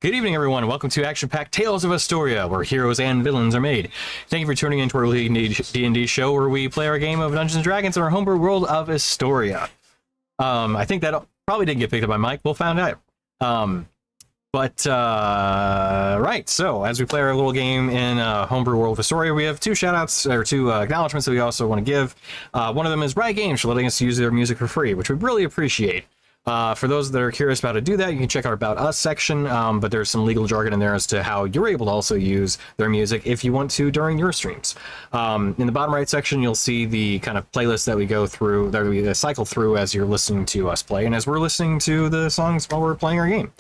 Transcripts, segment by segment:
Good evening, everyone. Welcome to Action Pact Tales of Istoria, where heroes and villains are made. Thank you for tuning into our D&D show, where we play our game of Dungeons & Dragons in our homebrew world of Istoria. I think that probably didn't get picked up by Mike. We'll find out. Right, so as we play our little game in homebrew world of Istoria, we have two shout-outs, or two acknowledgements that we also want to give. One of them is Riot Games for letting us use their music for free, which we really appreciate. For those that are curious about how to do that, you can check our About Us section, but there's some legal jargon in there as to how you're able to also use their music if you want to during your streams. In the bottom right section, you'll see the kind of playlist that we go through, that we cycle through as you're listening to us play, and as we're listening to the songs while we're playing our game.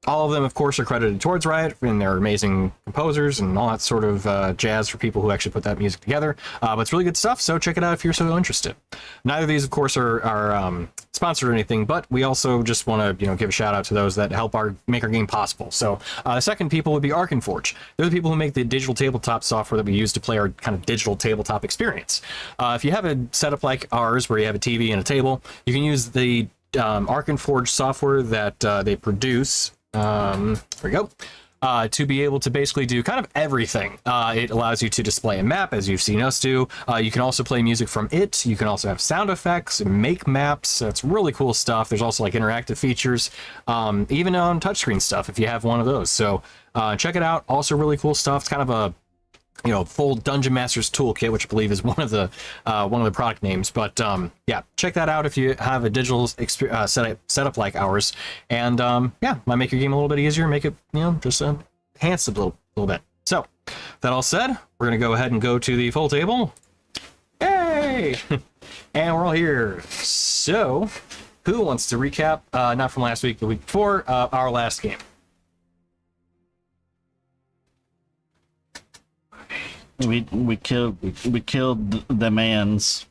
All of them, of course, are credited towards Riot, and they're amazing composers and all that sort of jazz for people who actually put that music together. But it's really good stuff, so check it out if you're so interested. Neither of these, of course, are sponsored or anything, but we also just want to, give a shout out to those that help make our game possible. So the second people would be Arkenforge. They're the people who make the digital tabletop software that we use to play our kind of digital tabletop experience. If you have a setup like ours, where you have a TV and a table, you can use the Arkenforge software that they produce. There we go. To be able to basically do kind of everything. It allows you to display a map, as you've seen us do. You can also play music from it. You can also have sound effects, make maps. That's really cool stuff. There's also like interactive features, even on touchscreen stuff if you have one of those. So check it out. Also really cool stuff. It's kind of a full Dungeon Master's toolkit, which I believe is one of the product names. But yeah, check that out if you have a digital setup like ours. And yeah, might make your game a little bit easier, make it just enhance it a little bit. So that all said, we're gonna go ahead and go to the full table. Yay! And we're all here. So who wants to recap? Not from last week, the week before, our last game. We killed the man's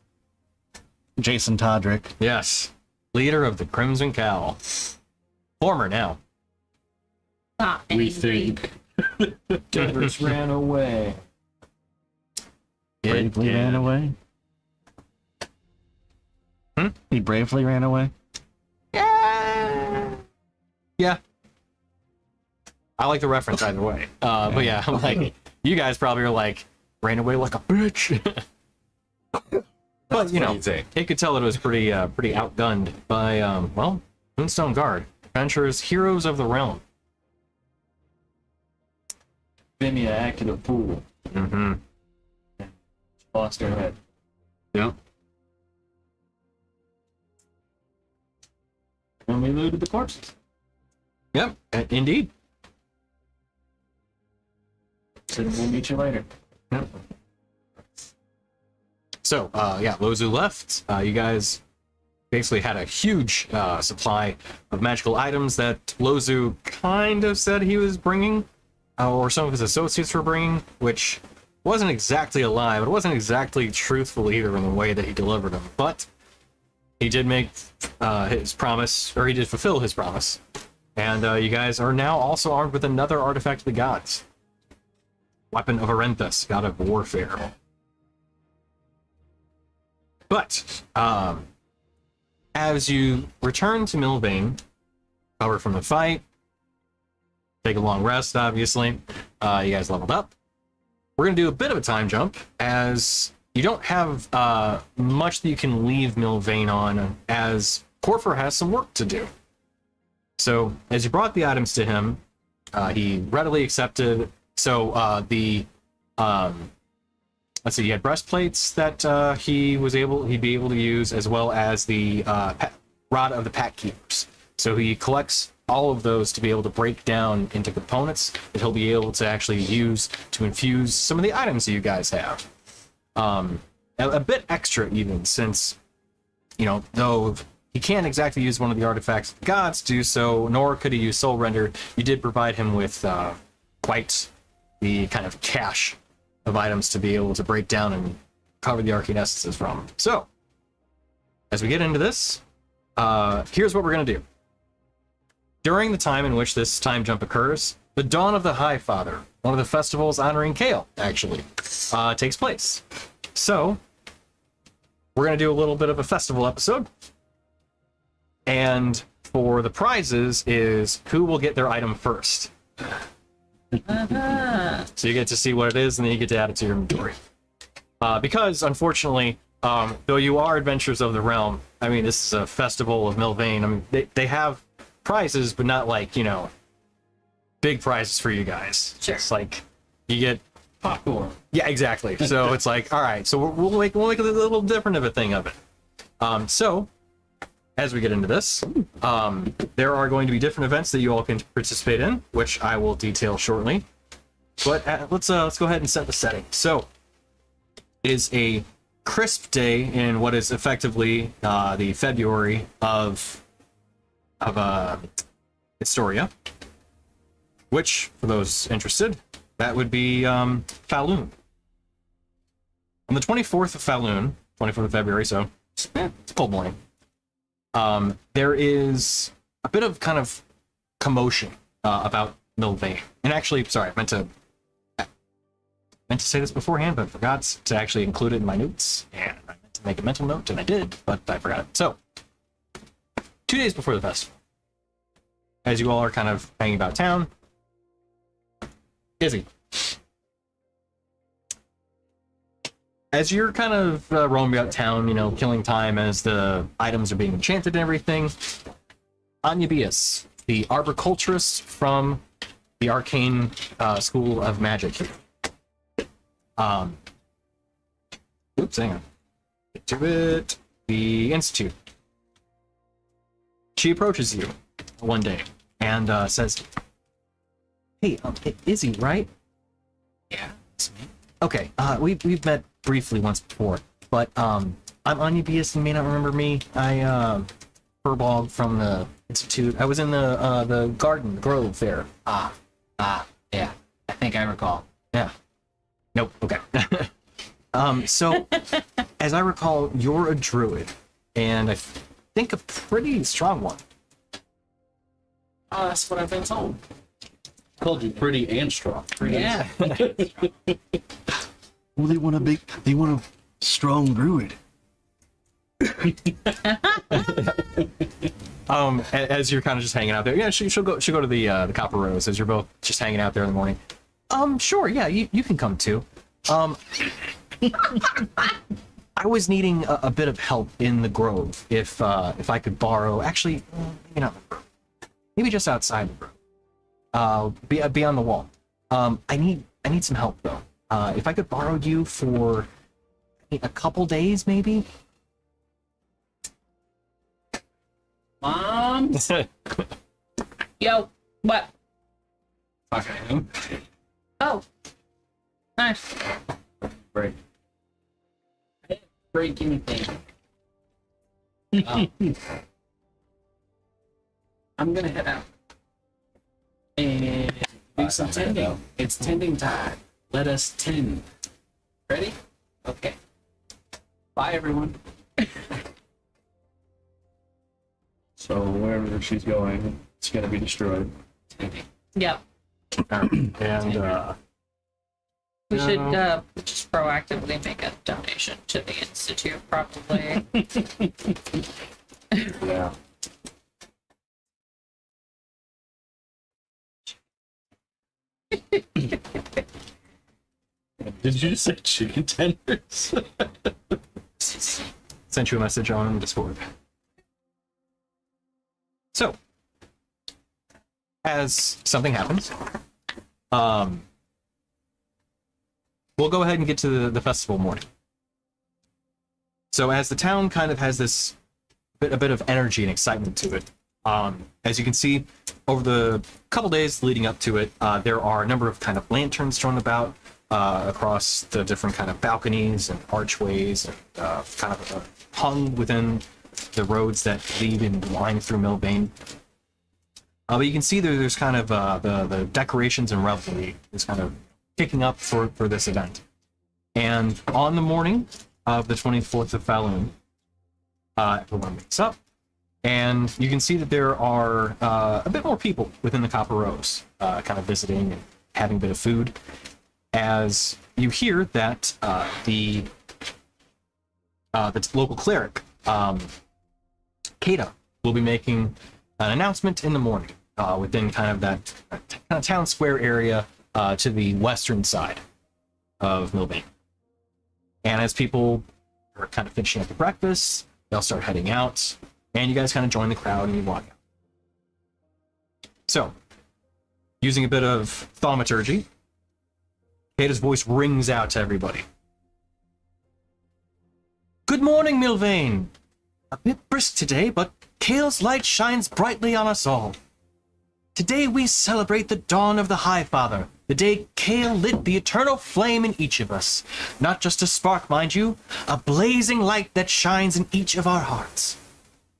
Jason Todrick. Yes, leader of the Crimson Cowl. Former now. We think. Devrus ran away. Bravely ran away. He bravely ran away. Yeah. I like the reference either way. But yeah, I'm like, you guys probably are like, ran away like a bitch. But it could tell that it was pretty outgunned by Moonstone Guard, adventurers, heroes of the realm. Vimia acted a fool. Mm-hmm. Lost her head. Yep. And we looted the corpses. Yep, indeed. Said we'll meet you later. Yep. So, yeah, Lozu left. You guys basically had a huge supply of magical items that Lozu kind of said he was bringing, or some of his associates were bringing, which wasn't exactly a lie, but it wasn't exactly truthful either in the way that he delivered them. But he did make his promise, or he did fulfill his promise. And you guys are now also armed with another artifact of the gods. Weapon of Arenthus, god of warfare. But as you return to Milvaen, recover from the fight, take a long rest, obviously, you guys leveled up. We're going to do a bit of a time jump, as you don't have much that you can leave Milvaen on, as Corfer has some work to do. So, as you brought the items to him, he readily accepted. So, let's see, you had breastplates that he'd be able to use, as well as the Rod of the Pact Keepers. So he collects all of those to be able to break down into components that he'll be able to actually use to infuse some of the items that you guys have. A bit extra even, since, though he can't exactly use one of the artifacts of the gods to do so, nor could he use Soul Render, you did provide him with quite the kind of cache of items to be able to break down and cover the arcane essences from. So, as we get into this, here's what we're going to do. During the time in which this time jump occurs, the Dawn of the High Father, one of the festivals honoring Kale, actually, takes place. So, we're going to do a little bit of a festival episode. And for the prizes is who will get their item first. So you get to see what it is, and then you get to add it to your inventory. Because, unfortunately, though you are adventurers of the realm, I mean, this is a festival of Milvaen. I mean, they have prizes, but not like, big prizes for you guys. Sure. It's like you get Popcorn. yeah, exactly. So it's like, all right, so we'll make a little different of a thing of it. So as we get into this, there are going to be different events that you all can participate in, which I will detail shortly. But let's go ahead and set the setting. So it is a crisp day in what is effectively the February of Istoria, which, for those interested, that would be Falun. On the 24th of Falun, 24th of February, so it's a cold morning, there is a bit of kind of commotion about Milvaen. And actually, sorry, I meant to say this beforehand, but forgot to actually include it in my notes. And I meant to make a mental note, and I did, but I forgot it. So, 2 days before the festival, as you all are kind of hanging about town, Izzy, as you're kind of roaming about town, killing time as the items are being enchanted and everything, Anyabius, the arboriculturist from the Arcane School of Magic. Oops, hang on. Get to it. The Institute. She approaches you one day and says, "Hey, Izzy, right?" Yeah, it's me. Okay, we've met briefly once before, but I'm Anya Bias. You may not remember me. I Furbog from the Institute. I was in the garden, the grove there. Yeah. I think I recall. Yeah. Nope. Okay. So, as I recall, you're a druid, and I think a pretty strong one. Oh, that's what I've been told. Called you pretty and strong. Yeah. Well, they want a strong druid. As you're kind of just hanging out there, yeah, she'll go to the Copper Rose as you're both just hanging out there in the morning. Sure, yeah, you can come too. I was needing a bit of help in the grove. If I could borrow, actually, maybe not the grove, maybe just outside the grove, beyond the wall. I need some help though. If I could borrow you for a couple days, maybe. Mom. Yo, what? Fuck, I am. Oh, nice. Break. Break anything. I'm gonna head out and do some tending. It's tending time. Let us tend. Ready? Okay. Bye, everyone. So wherever she's going, it's gonna be destroyed. Tending. Yep. And We should just proactively make a donation to the Institute, probably. Yeah. Did you just say chicken tenders? sent you a message on Discord. So, as something happens, we'll go ahead and get to the festival morning. So as the town kind of has this a bit of energy and excitement to it, as you can see, over the couple days leading up to it, there are a number of kind of lanterns thrown about across the different kind of balconies and archways, and kind of hung within the roads that lead and wind through Milvaen. But you can see there's kind of the decorations and revelry is kind of kicking up for this event. And on the morning of the 24th of Falun, everyone wakes up, and you can see that there are a bit more people within the Copper Rose, kind of visiting and having a bit of food, as you hear that the local cleric, Kata, will be making an announcement in the morning within kind of that kind of town square area to the western side of Milvaen. And as people are kind of finishing up the breakfast, they'll start heading out, and you guys kind of join the crowd and you walk out. So, using a bit of thaumaturgy, Kata's voice rings out to everybody. Good morning, Milvaen. A bit brisk today, but Kale's light shines brightly on us all. Today we celebrate the dawn of the High Father, the day Kale lit the eternal flame in each of us. Not just a spark, mind you, a blazing light that shines in each of our hearts.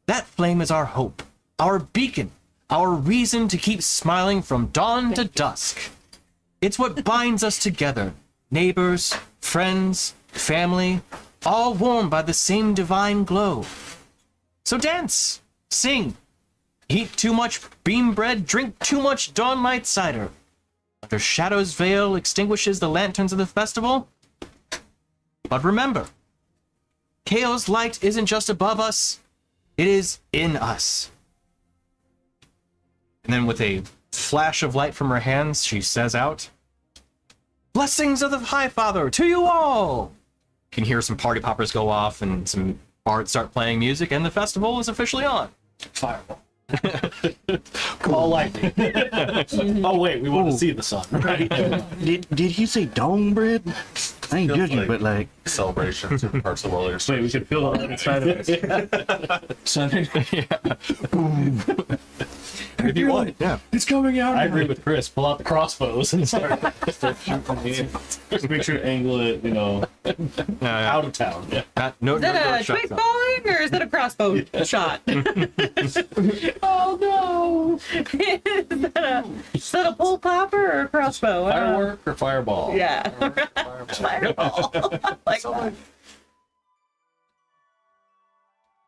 That flame is our hope, our beacon, our reason to keep smiling from dawn to dusk. It's what binds us together, neighbors, friends, family, all warmed by the same divine glow. So dance, sing, eat too much beam bread, drink too much dawnlight cider. Under Shadow's veil extinguishes the lanterns of the festival. But remember, Kale's light isn't just above us, it is in us. And then with a flash of light from her hands, she says out, Blessings of the High Father to you all! You can hear some party poppers go off and some bards start playing music, and the festival is officially on. Fireball. Call lightning. Oh wait, we want to see the sun, right? Did he say dome bread? I ain't judging, like- but like, Celebrations in parts of the world. Wait, we can feel it inside of us. Sun. If you want, yeah. It's coming out. I agree with Chris. Pull out the crossbows and start shooting. Just make sure to angle it, out of town. Yeah. Is that a twig falling or is that a crossbow shot? Oh no! Is that a pole popper or a crossbow? Firework or fireball? Yeah. Fireball. Like that.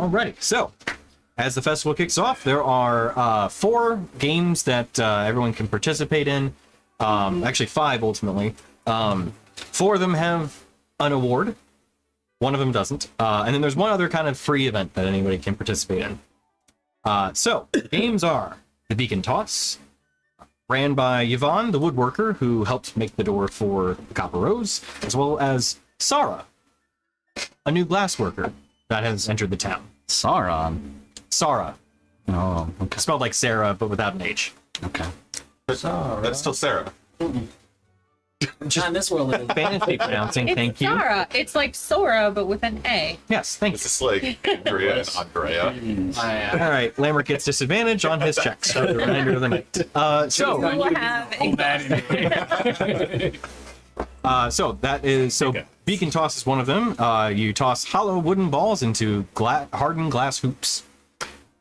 Alrighty, so as the festival kicks off, there are 4 games that everyone can participate in. Actually, 5 ultimately. 4 of them have an award. 1 of them doesn't. And then there's one other kind of free event that anybody can participate in. So, the games are the Beacon Toss, ran by Yvonne, the woodworker, who helped make the door for the Copper Rose, as well as Sarah, a new glassworker that has entered the town. Sauron. Sarah. Oh, okay. Spelled like Sarah, but without an H. Okay. That's still Sarah. Not in this world. Fantasy pronouncing, It's thank you. Sora. It's like Sora, but with an A. Yes, thank This you. is like Andrea and Andrea. All right, Lambert gets disadvantage on his checks for the remainder of the night. So We'll have So Beacon Toss is one of them. You toss hollow wooden balls into hardened glass hoops.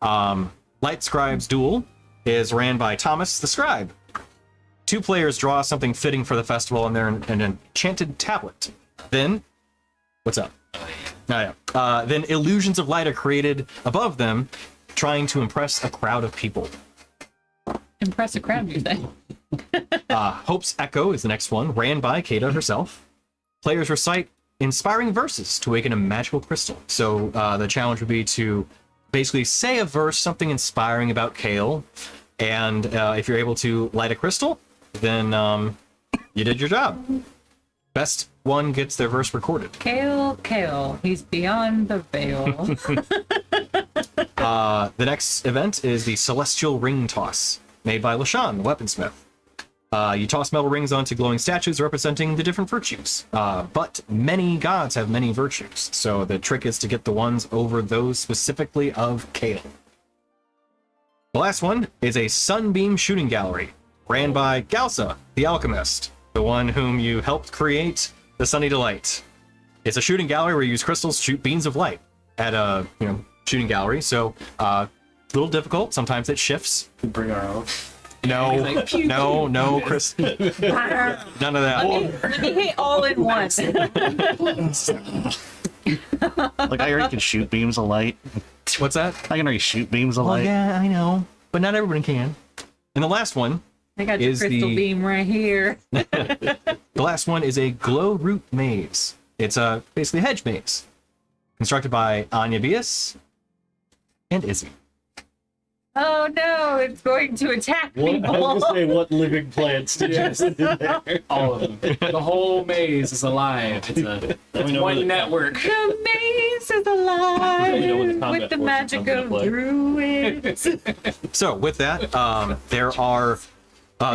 Light Scribe's Duel is ran by Thomas the Scribe. 2 players draw something fitting for the festival, and they're an enchanted tablet. Then, what's up? Then illusions of light are created above them, trying to impress a crowd of people. impress a crowd, you say? Hope's Echo is the next one, ran by Kata herself. Players recite inspiring verses to awaken a magical crystal. So the challenge would be to basically say a verse, something inspiring about Kale, and if you're able to light a crystal, then you did your job. Best one gets their verse recorded. Kale, he's beyond the veil. The next event is the Celestial Ring Toss, made by LaShawn, the weaponsmith. You toss metal rings onto glowing statues representing the different virtues. But many gods have many virtues, so the trick is to get the ones over those specifically of Kale. The last one is a Sunbeam Shooting Gallery, ran by Galsa, the alchemist, the one whom you helped create the Sunny Delight. It's a shooting gallery where you use crystals to shoot beams of light at a shooting gallery, so a little difficult. Sometimes it shifts. We bring our own. No, Chris. None of that. Let me hit all in one. Like, I already can shoot beams of light. What's that? I can already shoot beams of Well, light. yeah, I know, but not everyone can. And the last one, I got your Is crystal the- beam right here. is a glow root maze. It's a basically hedge maze, constructed by Anya Bias and Izzy. Oh no, it's going to attack What, I people. was gonna say, what living plants did you send in there? All of them. The whole maze is alive. It's know one what- network. The maze is alive You know when the combat with the forces magic comes into of play. druids. So with that, there are.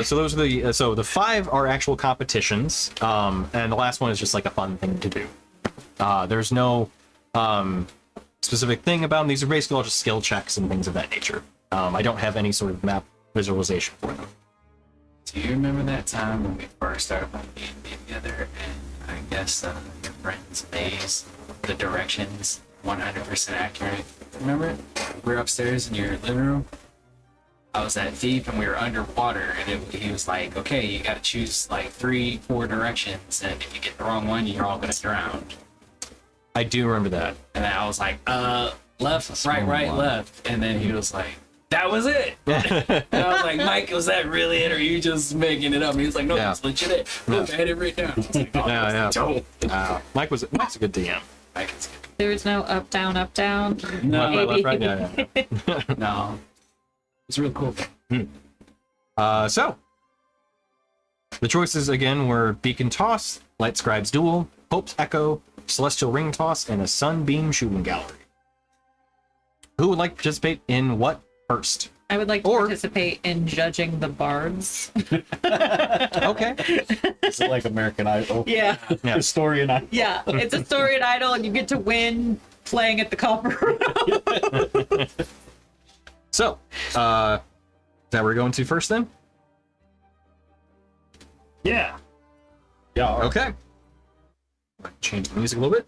So those are the. So the 5 are actual competitions, and the last one is just like a fun thing to do. There's no specific thing about them. These are basically all just skill checks and things of that nature. I don't have any sort of map visualization for them. Do you remember that time when we first started playing D&D together and I guess your friend's maze, the directions, 100% accurate? Remember it? We were upstairs in your living room. I was that thief and we were underwater and he was like, okay, you gotta choose like 3-4 directions and if you get the wrong one, you're all gonna drown. I do remember that. And then I was like, left, right, left. And then he was like, that was it. And I was like, Mike, was that really it or are you just making it up? And he was like, no, Yeah. that's legit it. Look, I had it written down. I was like, oh, Yeah, that's dope. Mike's a good DM. Mike is good. There's no up, down, up, down. No, Left, right, yeah. no. It's real cool. So the choices again were Beacon Toss, Light Scribe's Duel, Hope's Echo, Celestial Ring Toss, and a Sunbeam Shooting Gallery. Who would like to participate in what first? I would like to Or- participate in judging the bards. Okay. Is it like American Idol? Yeah. Yeah. Historian Idol. Yeah. It's a story and idol, and you get to win playing at the copper. So, is that where we're going to first then? Yeah. Yeah. Okay. Change the music a little bit.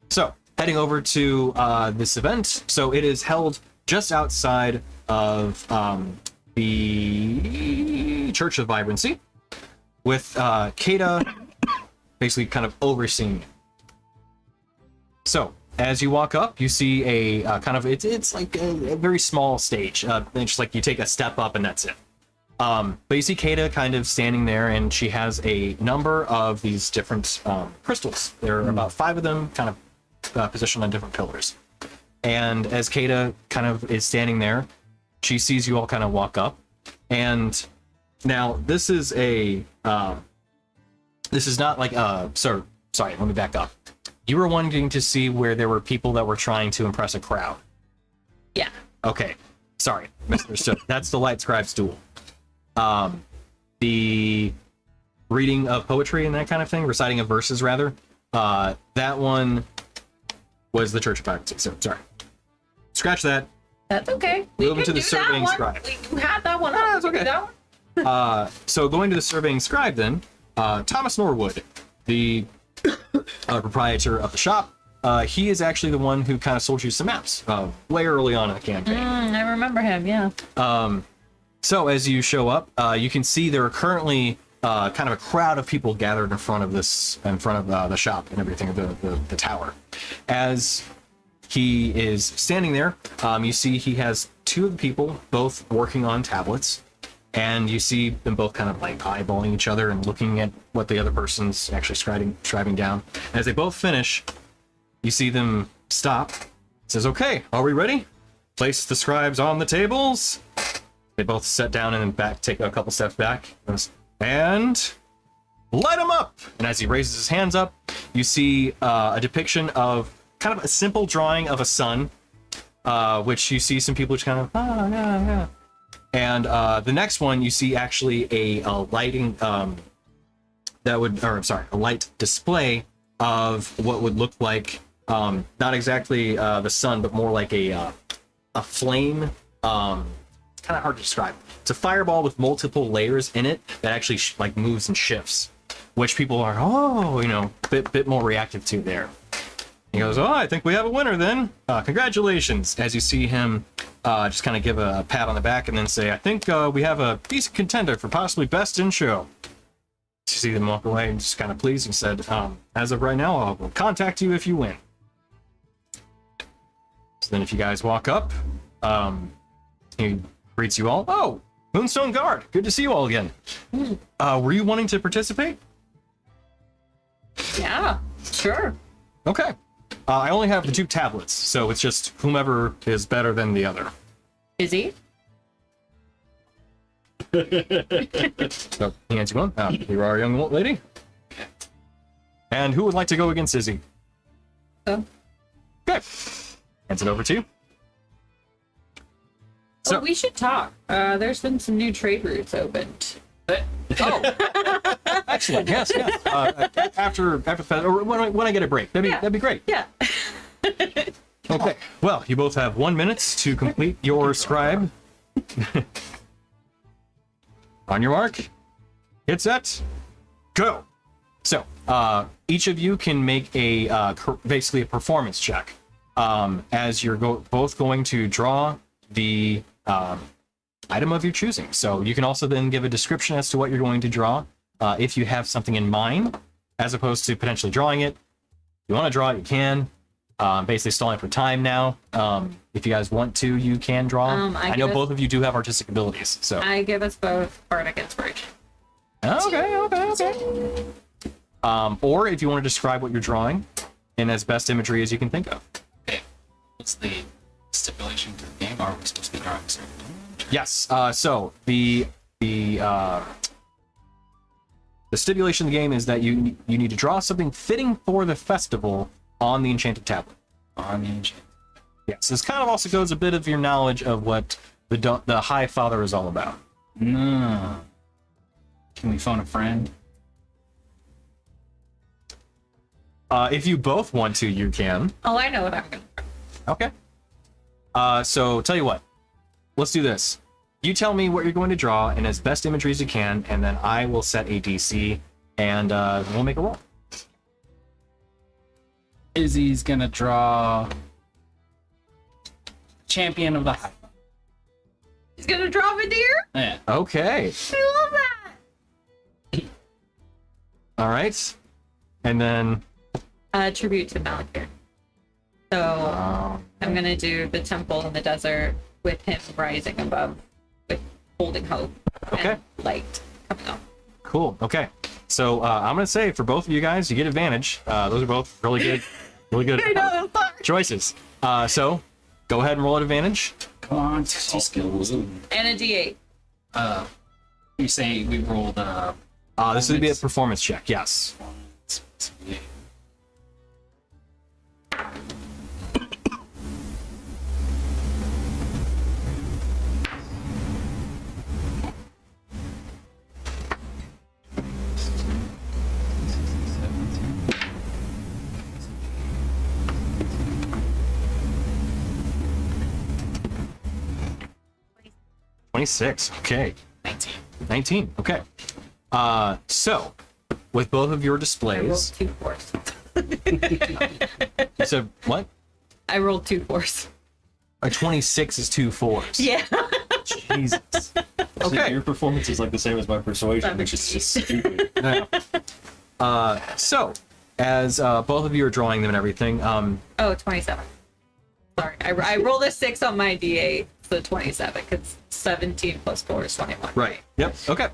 So, heading over to this event. So, it is held just outside of the Church of Vibrancy, with Kata basically kind of overseeing it. So, as you walk up, you see a kind of it's like a very small stage. It's just like you take a step up and that's it. But you see Kata kind of standing there, and she has a number of these different crystals. There are about 5 of them, kind of positioned on different pillars. And as Kata kind of is standing there, she sees you all kind of walk up. And now this is a this is not like sorry, let me back up. You were wanting to see where there were people that were trying to impress a crowd. Yeah. Okay, sorry, misunderstood. That's the Light Scribe's Duel. The reading of poetry and that kind of thing, reciting of verses rather. That one was the Church of Pact. So sorry. Scratch that. That's okay. Moving to the do surveying that scribe. We had that one. that's We can do okay. that one. So going to the surveying scribe then, Thomas Norwood, the proprietor of the shop, he is actually the one who kind of sold you some maps way early on in the campaign. I remember him. Yeah. So as you show up, you can see there are currently kind of a crowd of people gathered in front of the shop and everything, the tower. As he is standing there, you see he has 2 of the people both working on tablets, and you see them both kind of like eyeballing each other and looking at what the other person's actually scribing down. As they both finish, you see them stop. It says, "Okay, are we ready? Place the scribes on the tables." They both sit down and then take a couple steps back, and light them up. And as he raises his hands up, you see a depiction of kind of a simple drawing of a sun, which you see some people just kind of, yeah. And the next one, you see actually a lighting a light display of what would look like not exactly the sun, but more like a flame. It's kind of hard to describe. It's a fireball with multiple layers in it that actually like moves and shifts, which people are bit more reactive to there. He goes, "Oh, I think we have a winner then. Congratulations!" As you see him just kind of give a pat on the back and then say, "I think we have a decent contender for possibly best in show." You see them walk away and just kind of pleased and said, "As of right now, I will contact you if you win." So then if you guys walk up, he greets you all. "Oh, Moonstone Guard, good to see you all again. Were you wanting to participate?" Yeah. Sure. Okay. I only have the 2 tablets, so it's just whomever is better than the other. Izzy? So he hands you one. You are a young lady. And who would like to go against Izzy? Oh. Okay. Hands it over to you. So, Oh, we should talk. There's been some new trade routes opened. oh, excellent. Yes, yes. After or when I get a break, that'd be great. Yeah. Okay. Well, you both have 1 minute to complete your scribe. On your mark, get set, go. So, each of you can make a basically a performance check as you're both going to draw the item of your choosing. So you can also then give a description as to what you're going to draw if you have something in mind, as opposed to potentially drawing it. If you want to draw it, you can. Basically stalling for time now. If you guys want to, you can draw. I know both of you do have artistic abilities, so. I give us both bardic inspiration. Okay. Or if you want to describe what you're drawing in as best imagery as you can think of. Okay. What's the stipulation for the game? Are we supposed to be drawing certain? Yes. So the stipulation of the game is that you need to draw something fitting for the festival on the enchanted tablet. On the ancient. Yes. This kind of also goes a bit of your knowledge of what the High Father is all about. No. Can we phone a friend? If you both want to, you can. Oh, I know what I'm going to do. Okay. So tell you what. Let's do this. You tell me what you're going to draw in as best imagery as you can, and then I will set a DC, and we'll make a roll. Izzy's gonna draw champion of the high. He's going to draw a deer? Yeah. I Okay. love that. All right. And then Tribute to Malakir. So I'm going to do the temple in the desert with him rising above, with holding hope. Okay. And light coming up. cool. Okay. So I'm gonna say for both of you guys, you get advantage. Those are both really good choices. So go ahead and roll at advantage. Come on, two skills. And a D8. You say we rolled. This would be a performance check. Yes. Yeah. $26. Okay. 19. 19. Okay. So with both of your I rolled displays, 2 fours. you said what? I rolled 2 fours. A 26 is 2 4s. Yeah. Jesus. So Okay. your performance is like the same as my persuasion, which is just stupid. So as both of you are drawing them and everything, Oh, 27. Sorry. I rolled a 6 on my D8, so 27, because 17 plus 4 is 21. right. Yep. Okay.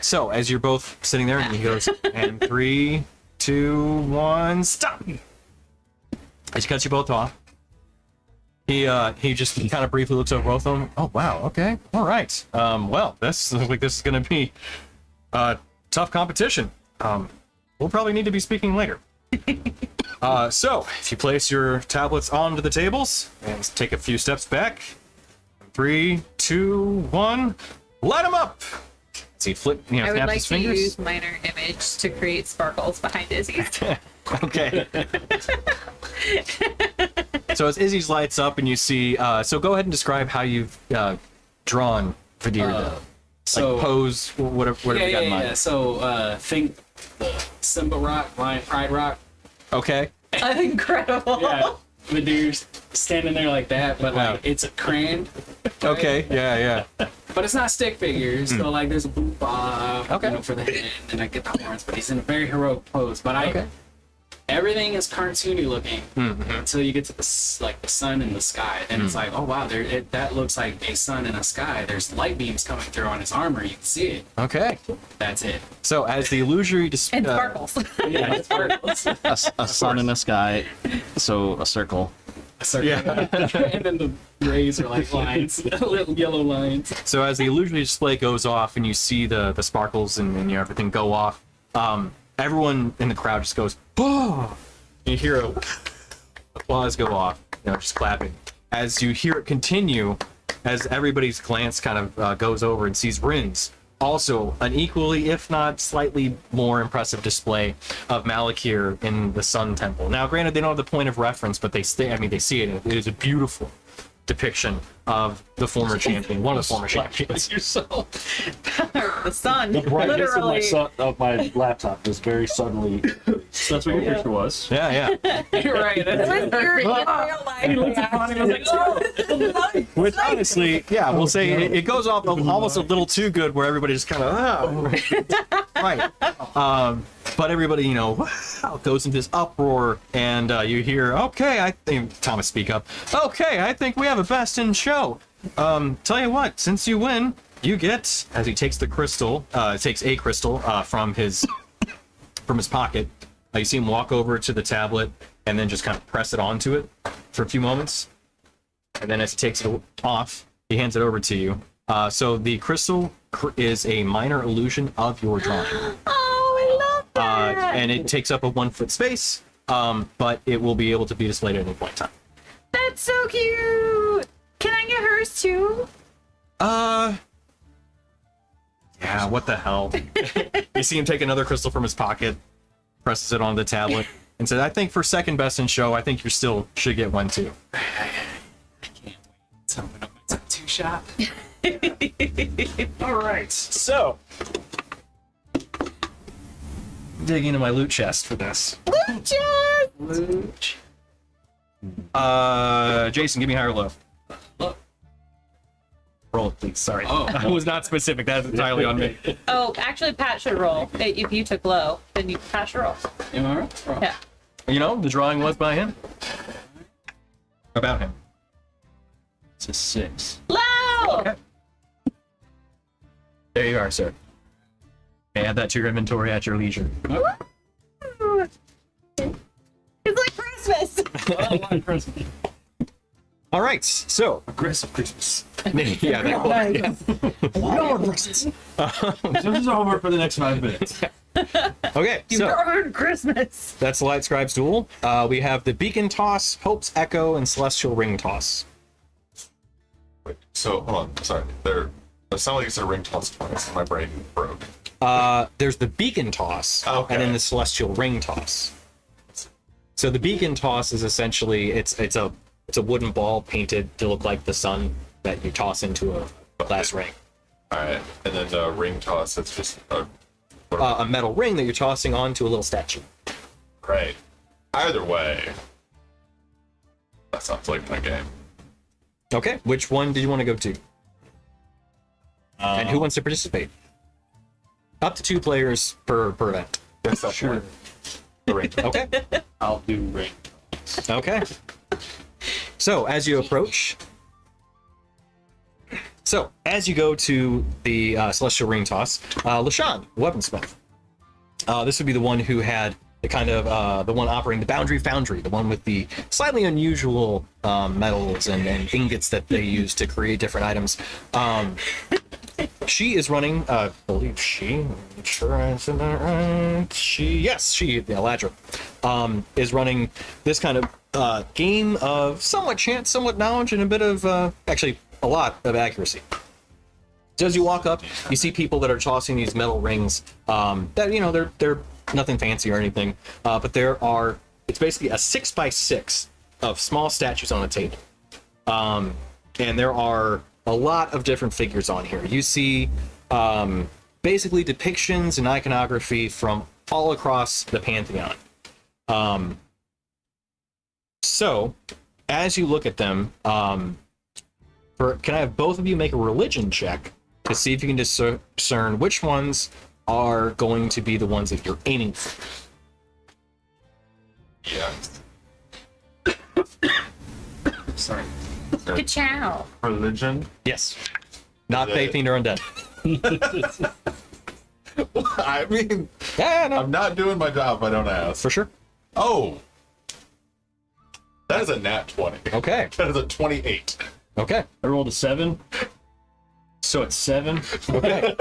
So as you're both sitting there, and he goes, and 3, 2, 1, stop. As he cuts you both off, he just kind of briefly looks over both of them. Oh wow. Okay. All right. Well, this looks like this is going to be tough competition. We'll probably need to be speaking later. So if you place your tablets onto the tables and take a few steps back, 3, 2, 1, light them up. So he I would snaps like his to fingers. use minor image to create sparkles behind Izzy's. Okay. So as Izzy's lights up and you see, so go ahead and describe how you've drawn Vadir, though. So Like pose, whatever you got in mind. So think the Simba Rock, Lion Pride Rock. Okay. Incredible. Yeah, the deer's standing there like that, but Wow. like it's a crane. right? Okay. Yeah. But it's not stick figures, so like there's a boop bob, Okay. you know, for the head, and I get the horns. But he's in a very heroic pose. But Okay. everything is cartoony looking until you get to the the sun in the sky. Then it's like, oh wow, that looks like a sun in a sky. There's light beams coming through on his armor. You can see it. Okay. That's it. So as the illusory display. And sparkles. Yeah, it's sparkles. A sun in the sky, so a circle. Circle. Yeah. And then the rays are like lines, little yellow lines. So as the illusory display goes off and you see the sparkles and you know, everything go off, everyone in the crowd just goes, "Oh!" You hear applause go off, you know, just clapping. As you hear it continue, as everybody's glance kind of goes over and sees Rin's, also an equally, if not slightly more impressive display of Malakir in the Sun Temple. Now, granted, they don't have the point of reference, but they see it. It is a beautiful depiction of the former champion, one of the former champions. Yourself. The sun. The brightness Literally. of my laptop is very suddenly. So that's what your picture was. Yeah. You're right. It was your in real life. Which honestly, yeah, we'll say it goes off almost a little too good, where everybody just kind of right. But everybody, you know, goes into this uproar, and you hear, "Okay, I think Thomas, speak up. Okay, I think we have a best in show. Tell you what, since you win, you get," as he takes the crystal, takes a crystal from his pocket. You see him walk over to the tablet and then just kind of press it onto it for a few moments. And then as he takes it off, he hands it over to you. So the crystal is a minor illusion of your drawing. Oh, I love that. And it takes up a 1 foot space, but it will be able to be displayed at any point in time. That's so cute. Can I get hers too? Yeah, what the hell? You see him take another crystal from his pocket, presses it on the tablet, and says, "I think for second best in show, I think you still should get one too." I can't wait. So I'm gonna put some two shot. All right, so dig into my loot chest for this. Luch. Jason, give me high or low. Look. Roll it, please. Sorry. Oh. I was not specific. That's entirely on me. Oh, actually, Pat should roll. If you took low, then Pat should roll. Am I right? Oh. Yeah. You know, the drawing was by him. About him. It's a 6. Low! Okay. There you are, sir. Add that to your inventory at your leisure. It's like Christmas. I like Christmas. All right, so Aggressive Christmas. yeah, No presents. So this is over for the next 5 minutes. okay. You So darn Christmas. that's the Light Scribe's duel. We have the Beacon Toss, Hope's Echo, and Celestial Ring Toss. Wait, so hold on. Sorry, it sounded like you said ring toss twice. My brain broke. There's the Beacon Toss, Okay. and then the Celestial Ring Toss. So the Beacon Toss is essentially it's a wooden ball painted to look like the sun that you toss into a glass ring. All right, and then the ring toss. It's just A metal ring that you're tossing onto a little statue. right. Either way, that sounds like my game. Okay, which one did you want to go to? And who wants to participate? Up to 2 players per event. Yes, that's Sure. the ring. Okay. I'll do ring. Okay. So as you approach, as you go to the Celestial Ring Toss, LaShawn, weaponsmith. This would be the one who had the kind of the one operating the Boundary Foundry, the one with the slightly unusual metals and ingots that they use to create different items. She is running, I believe I'm sure I said that right. Eladra, is running this kind of game of somewhat chance, somewhat knowledge, and a bit of, actually, a lot of accuracy. So as you walk up, you see people that are tossing these metal rings, that, you know, they're nothing fancy or anything, but it's basically a 6x6 of small statues on a table. And there are a lot of different figures on here. You see basically depictions and iconography from all across the Pantheon. So, as you look at them, can I have both of you make a religion check to see if you can discern which ones are going to be the ones that you're aiming for? Yeah. Sorry. Good chow. Religion. Yes. Not Yeah. faith, fiend, or undead. I mean, Yeah, no, I'm not doing my job if I don't ask. for sure. Oh, that is a nat 20. Okay. That is a 28. Okay. I rolled a 7. So it's 7. Okay.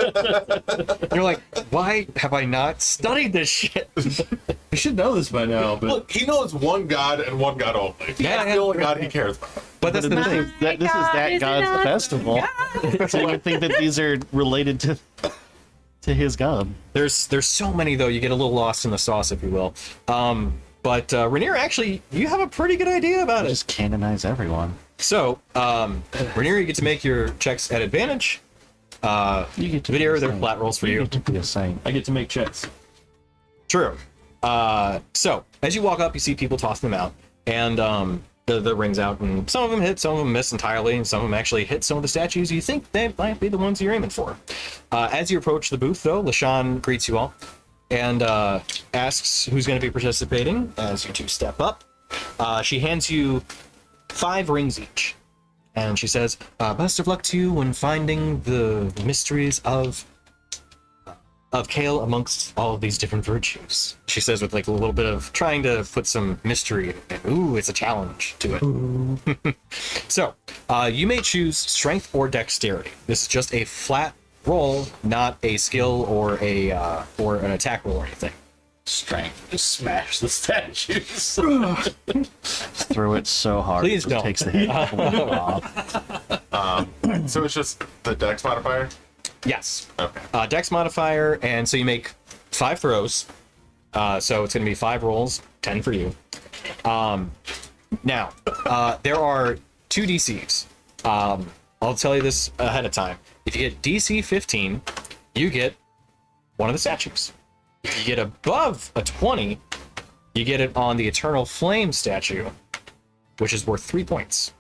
You're like, why have I not studied this shit? I should know this by now, but Look, he knows one god and one god only. Yeah, That's yeah. the only god he cares about. But that's the thing. This is that god's festival. So you would think that these are related to his god. There's so many though. You get a little lost in the sauce, if you will. But Rainier, actually, you have a pretty good idea about it. Just canonize everyone. So, Rainier, you get to make your checks at advantage. You get to Rainier, be a they're saint. flat rolls for you. You get to be a saint. I get to make checks. True. So, as you walk up, you see people tossing them out, and the rings out, and some of them hit, some of them miss entirely, and some of them actually hit some of the statues you think they might be the ones you're aiming for. As you approach the booth, though, LaShawn greets you all and asks who's going to be participating as you two step up. She hands you 5 rings each, and she says, best of luck to you when finding the mysteries of Kale amongst all of these different virtues. She says with like a little bit of trying to put some mystery and ooh, it's a challenge to it. So, you may choose strength or dexterity. This is just a flat roll, not a skill or or an attack roll or anything. Strength. Just smash the statues. Throw it so hard. Please it don't. Takes the head off. So it's just the dex modifier? Yes. Okay. Dex modifier, and so you make 5 throws. So it's going to be 5 rolls, 10 for you. Now, there are 2 DCs. I'll tell you this ahead of time. If you get DC 15, you get one of the statues. If you get above a 20, you get it on the Eternal Flame statue, which is worth 3 points.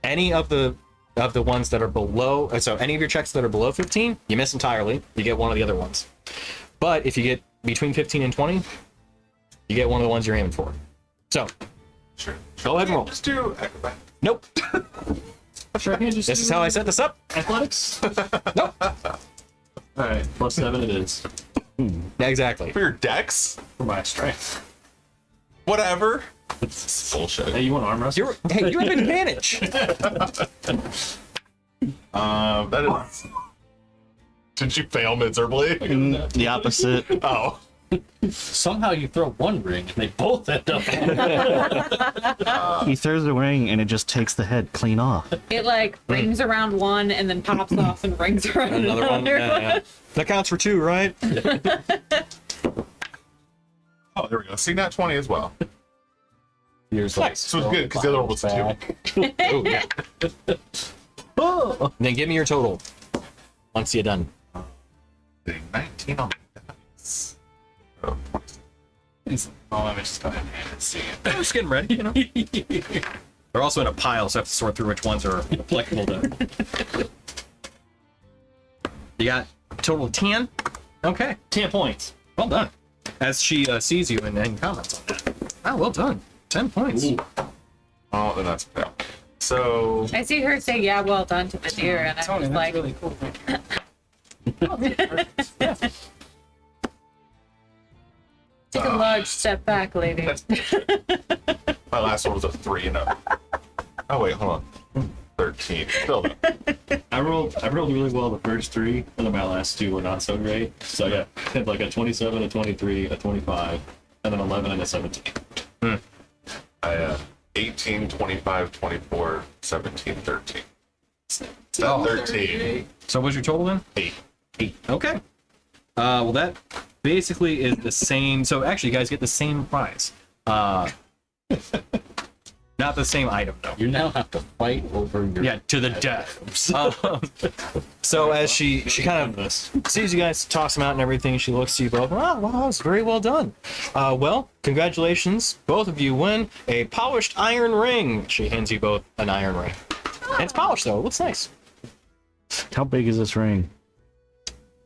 Any of the ones that are below, so any of your checks that are below 15, you miss entirely. You get one of the other ones. But if you get between 15 and 20, you get one of the ones you're aiming for. So, Sure. go ahead and roll. Just do acrobat. Nope. Sure, I can just This is how I set this up. athletics. Nope. Alright, plus 7 it is. Yeah, exactly. For your dex? For my strength. Whatever. It's bullshit. Hey, you want arm wrestle? Hey, you have advantage. That is. Did you fail miserably? The opposite. Oh. Somehow you throw one ring and they both end up. He throws the ring and it just takes the head clean off. It like rings around one and then pops off and rings around Another one. another. Yeah. That counts for 2, right? Oh, there we go. See, nat 20 as well. Here's Nice. So it's good because the other one was 2. Oh, yeah. Then give me your total once you're done. 19 on the dice. Oh. Oh, let me just go ahead and see it. I'm just getting ready, you know? They're also in a pile, so I have to sort through which ones are applicable to. You got a total of 10? Okay. 10 points. Well done. As she sees you and comments on that. Oh, well done. 10 points. Oh, then that's a fail. So, I see her say, "Yeah, well done" to the deer, and I'm Tony, just that's like, really cool. take a large step back, lady. that's my last one was a 3 and a. Oh, wait, hold on. 13. Still, I rolled really well the first 3, and then my last 2 were not so great. So I had like a 27, a 23, a 25, and then 11 and a 17. I 18, 25, 24, 17, 13. It's not 13. So what's your total then? 8. 8. Okay. Well, that basically is the same. So actually, you guys get the same prize. Not the same item, though. You now have to fight over your. Yeah, to the death. So as she kind of sees you guys toss them out and everything, she looks to you both. Oh, wow, that's very well done. Well, congratulations. Both of you win a polished iron ring. She hands you both an iron ring. And it's polished, though. It looks nice. How big is this ring?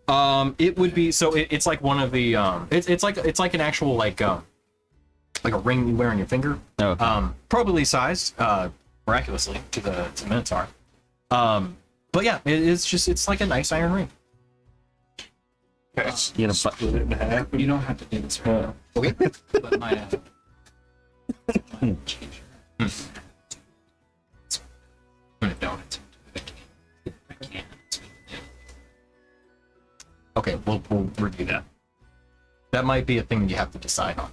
It would be so. It's like one of the. It's like an actual like a ring you wear on your finger. Okay. Probably sized, miraculously to the Minotaur. But yeah, it's like a nice iron ring. Okay. You know, Split it in half. You don't have to do this right now. But my Okay, we'll review that. That might be a thing you have to decide on.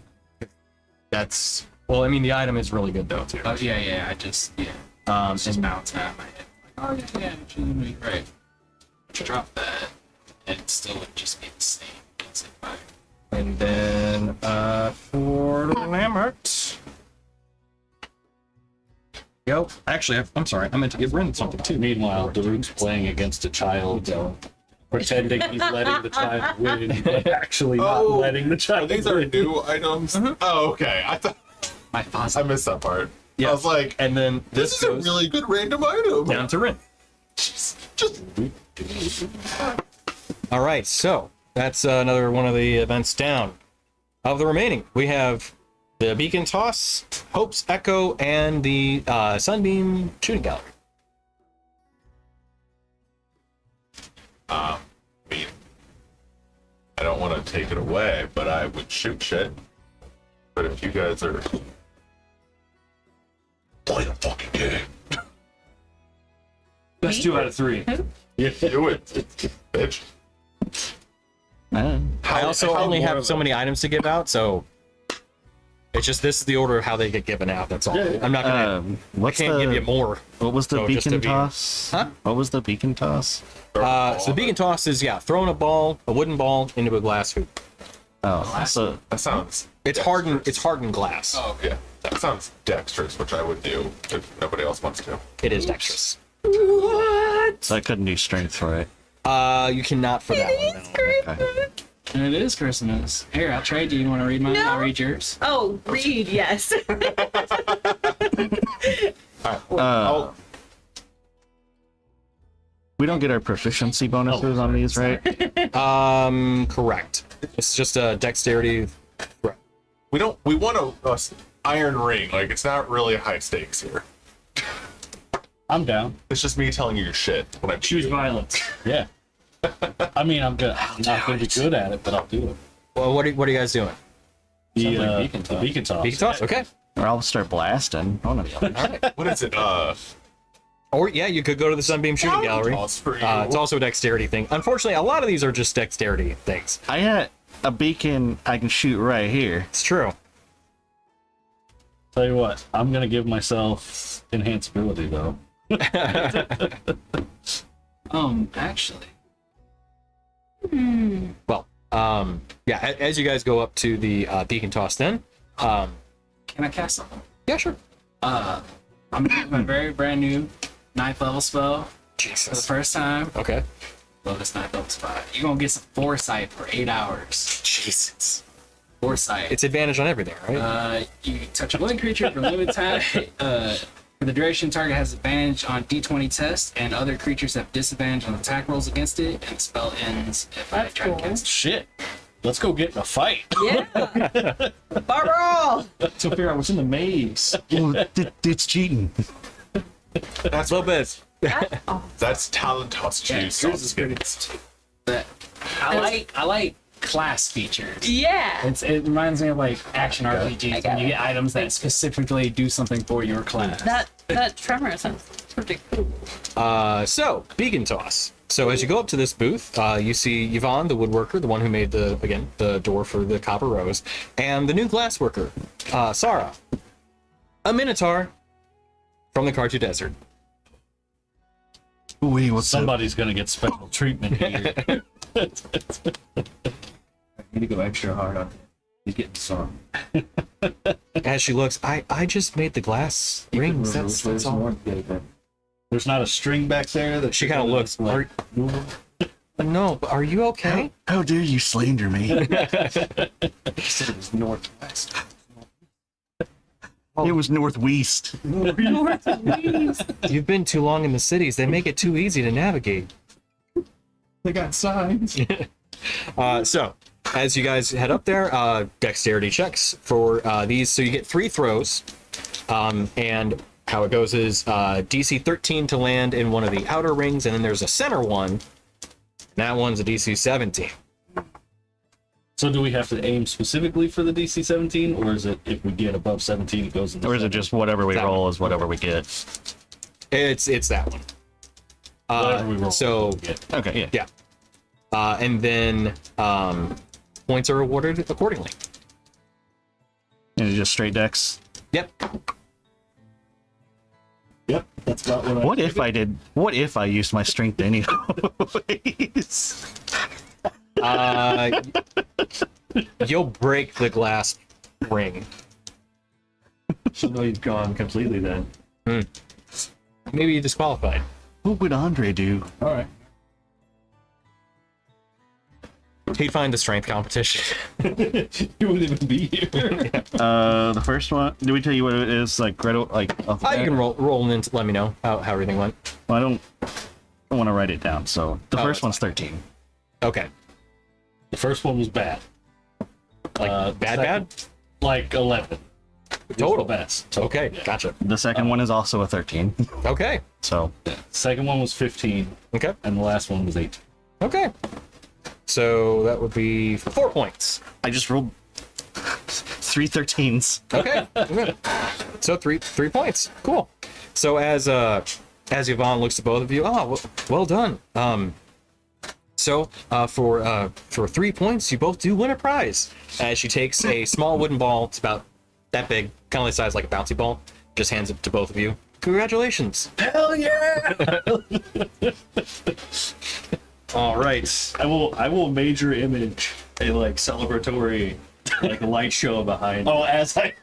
That's well, I mean, the item is really good though too. Oh yeah. I just it's just bouncing out of my head. Oh yeah, actually, right. Drop that, and it still would just be the same. It's like fire. And then for Lambert. Yo, actually, I'm sorry. I meant to give Ren something too. Meanwhile, Devrus playing against a child, pretending he's letting the child win, but actually not letting the child These are new items. Oh, okay. I thought My I fossil. missed that part. Yeah. I was like, And then this is a goes really good random item. down to Ren. Just All right, so that's another one of the events down. Of the remaining, we have the Beacon Toss, Hope's Echo, and the Sunbeam Shooting Gallery. I mean, I don't want to take it away, but I would shoot shit. But if you guys are play the fucking game, That's 2 out of 3. you do it, bitch. I also only have so many items to give out, so it's just this is the order of how they get given out. That's all. I'm not gonna. I What's can't give you more. What was the So just beacon to be- toss? Huh? What was the beacon toss? So the Beacon Toss is throwing a wooden ball into a glass hoop. Oh, so That sounds. It's hardened glass. Oh, yeah. That sounds dexterous, which I would do if nobody else wants to. It is dexterous. so I couldn't do strength, right? You cannot for that one. No. Okay. And it is Christmas. Here, I'll trade you. You want to read mine? No. I'll read yours. Oh, read, yes. I'll, We don't get our proficiency bonuses on these, right? Correct. It's just a dexterity. we want a iron ring. Like, it's not really high stakes here. I'm down. It's just me telling you your shit when I Choose choose. violence. Yeah. I mean, I'm not going to be good at it, but I'll do it. Well, what are you guys doing? The Sounds like beacon toss. Beacon Toss. Okay. Or I'll start blasting. I wanna- What is it? Or you could go to the Sunbeam Shooting Gallery. Toss for you. It's also a dexterity thing. Unfortunately, a lot of these are just dexterity things. I got a beacon I can shoot right here. It's true. Tell you what, I'm going to give myself enhanceability, though. Actually, Well, as you guys go up to the Beacon Toss, then, can I cast something? yeah, sure. I'm gonna do my very brand new 9th level spell for the Jesus. first time. Okay. Love this 9th level spell. You're gonna get some foresight for 8 hours. Jesus. Foresight. It's advantage on everything, right? You touch a living creature for a limited time. For the duration, target has advantage on D20 tests, and other creatures have disadvantage on attack rolls against it. And the spell ends if I try to cast it. Shit. Let's go get in a fight. Yeah. Barbara! Let's go figure out what's in the maze. It's cheating. That's A little bit. That's talent toss juice. yours is pretty good too. But I like class features. Yeah. It reminds me of like action RPGs got when you it. get items that specifically do something for your class. That tremor sounds pretty cool. So, Beacon Toss. So as you go up to this booth, you see Yvonne, the woodworker, the one who made the door for the copper rose, and the new glassworker, Sarah, a minotaur from the Kartu Desert. Wait, what's up? Somebody's going to get special treatment here. I need to go extra hard on it. He's getting some. As she looks, I just made the glass rings. That's all. There's not a string back there that She kind of looks. No, but are you okay? How dare you slander me? He said it was northwest. It was northwest. You've been too long in the cities. They make it too easy to navigate. They got signs. So, as you guys head up there, dexterity checks for these. So you get 3 throws, and how it goes is DC 13 to land in one of the outer rings, and then there's a center one, and that one's a DC 17. So do we have to aim specifically for the DC 17, or is it if we get above 17, it goes in the Or is it just whatever we That roll one. is whatever we get? It's that one. whatever we roll? So we get? Okay, yeah. yeah. And then points are awarded accordingly. And just straight decks. Yep. Yep, that's about what I. What if I did? What if I used my strength anyways? You'll break the glass ring. So no, you've gone completely then. Maybe you disqualified. What would Andre do? All right. He'd find a strength competition. You wouldn't even be here. The first one. Did we tell you what it is? Like Gretel, like. You can roll in to let me know how everything went. Well, I don't want to write it down. So the first that's one's 13. Okay. The first one was bad. Like Bad? Like 11. Total. The best. Okay, gotcha. The second one is also a 13. Okay. So Second one was 15, Okay. and the last one was 18. Okay. So that would be 4 points. I just rolled 3 13s. Okay. Okay. So three points. Cool. So as Yvonne looks at both of you, well done. So for 3 points, you both do win a prize. As she takes a small wooden ball, it's about that big, kind of the size like a bouncy ball, just hands it to both of you. Congratulations. Hell yeah! All right. I will major image a like celebratory like light show behind. Oh, as I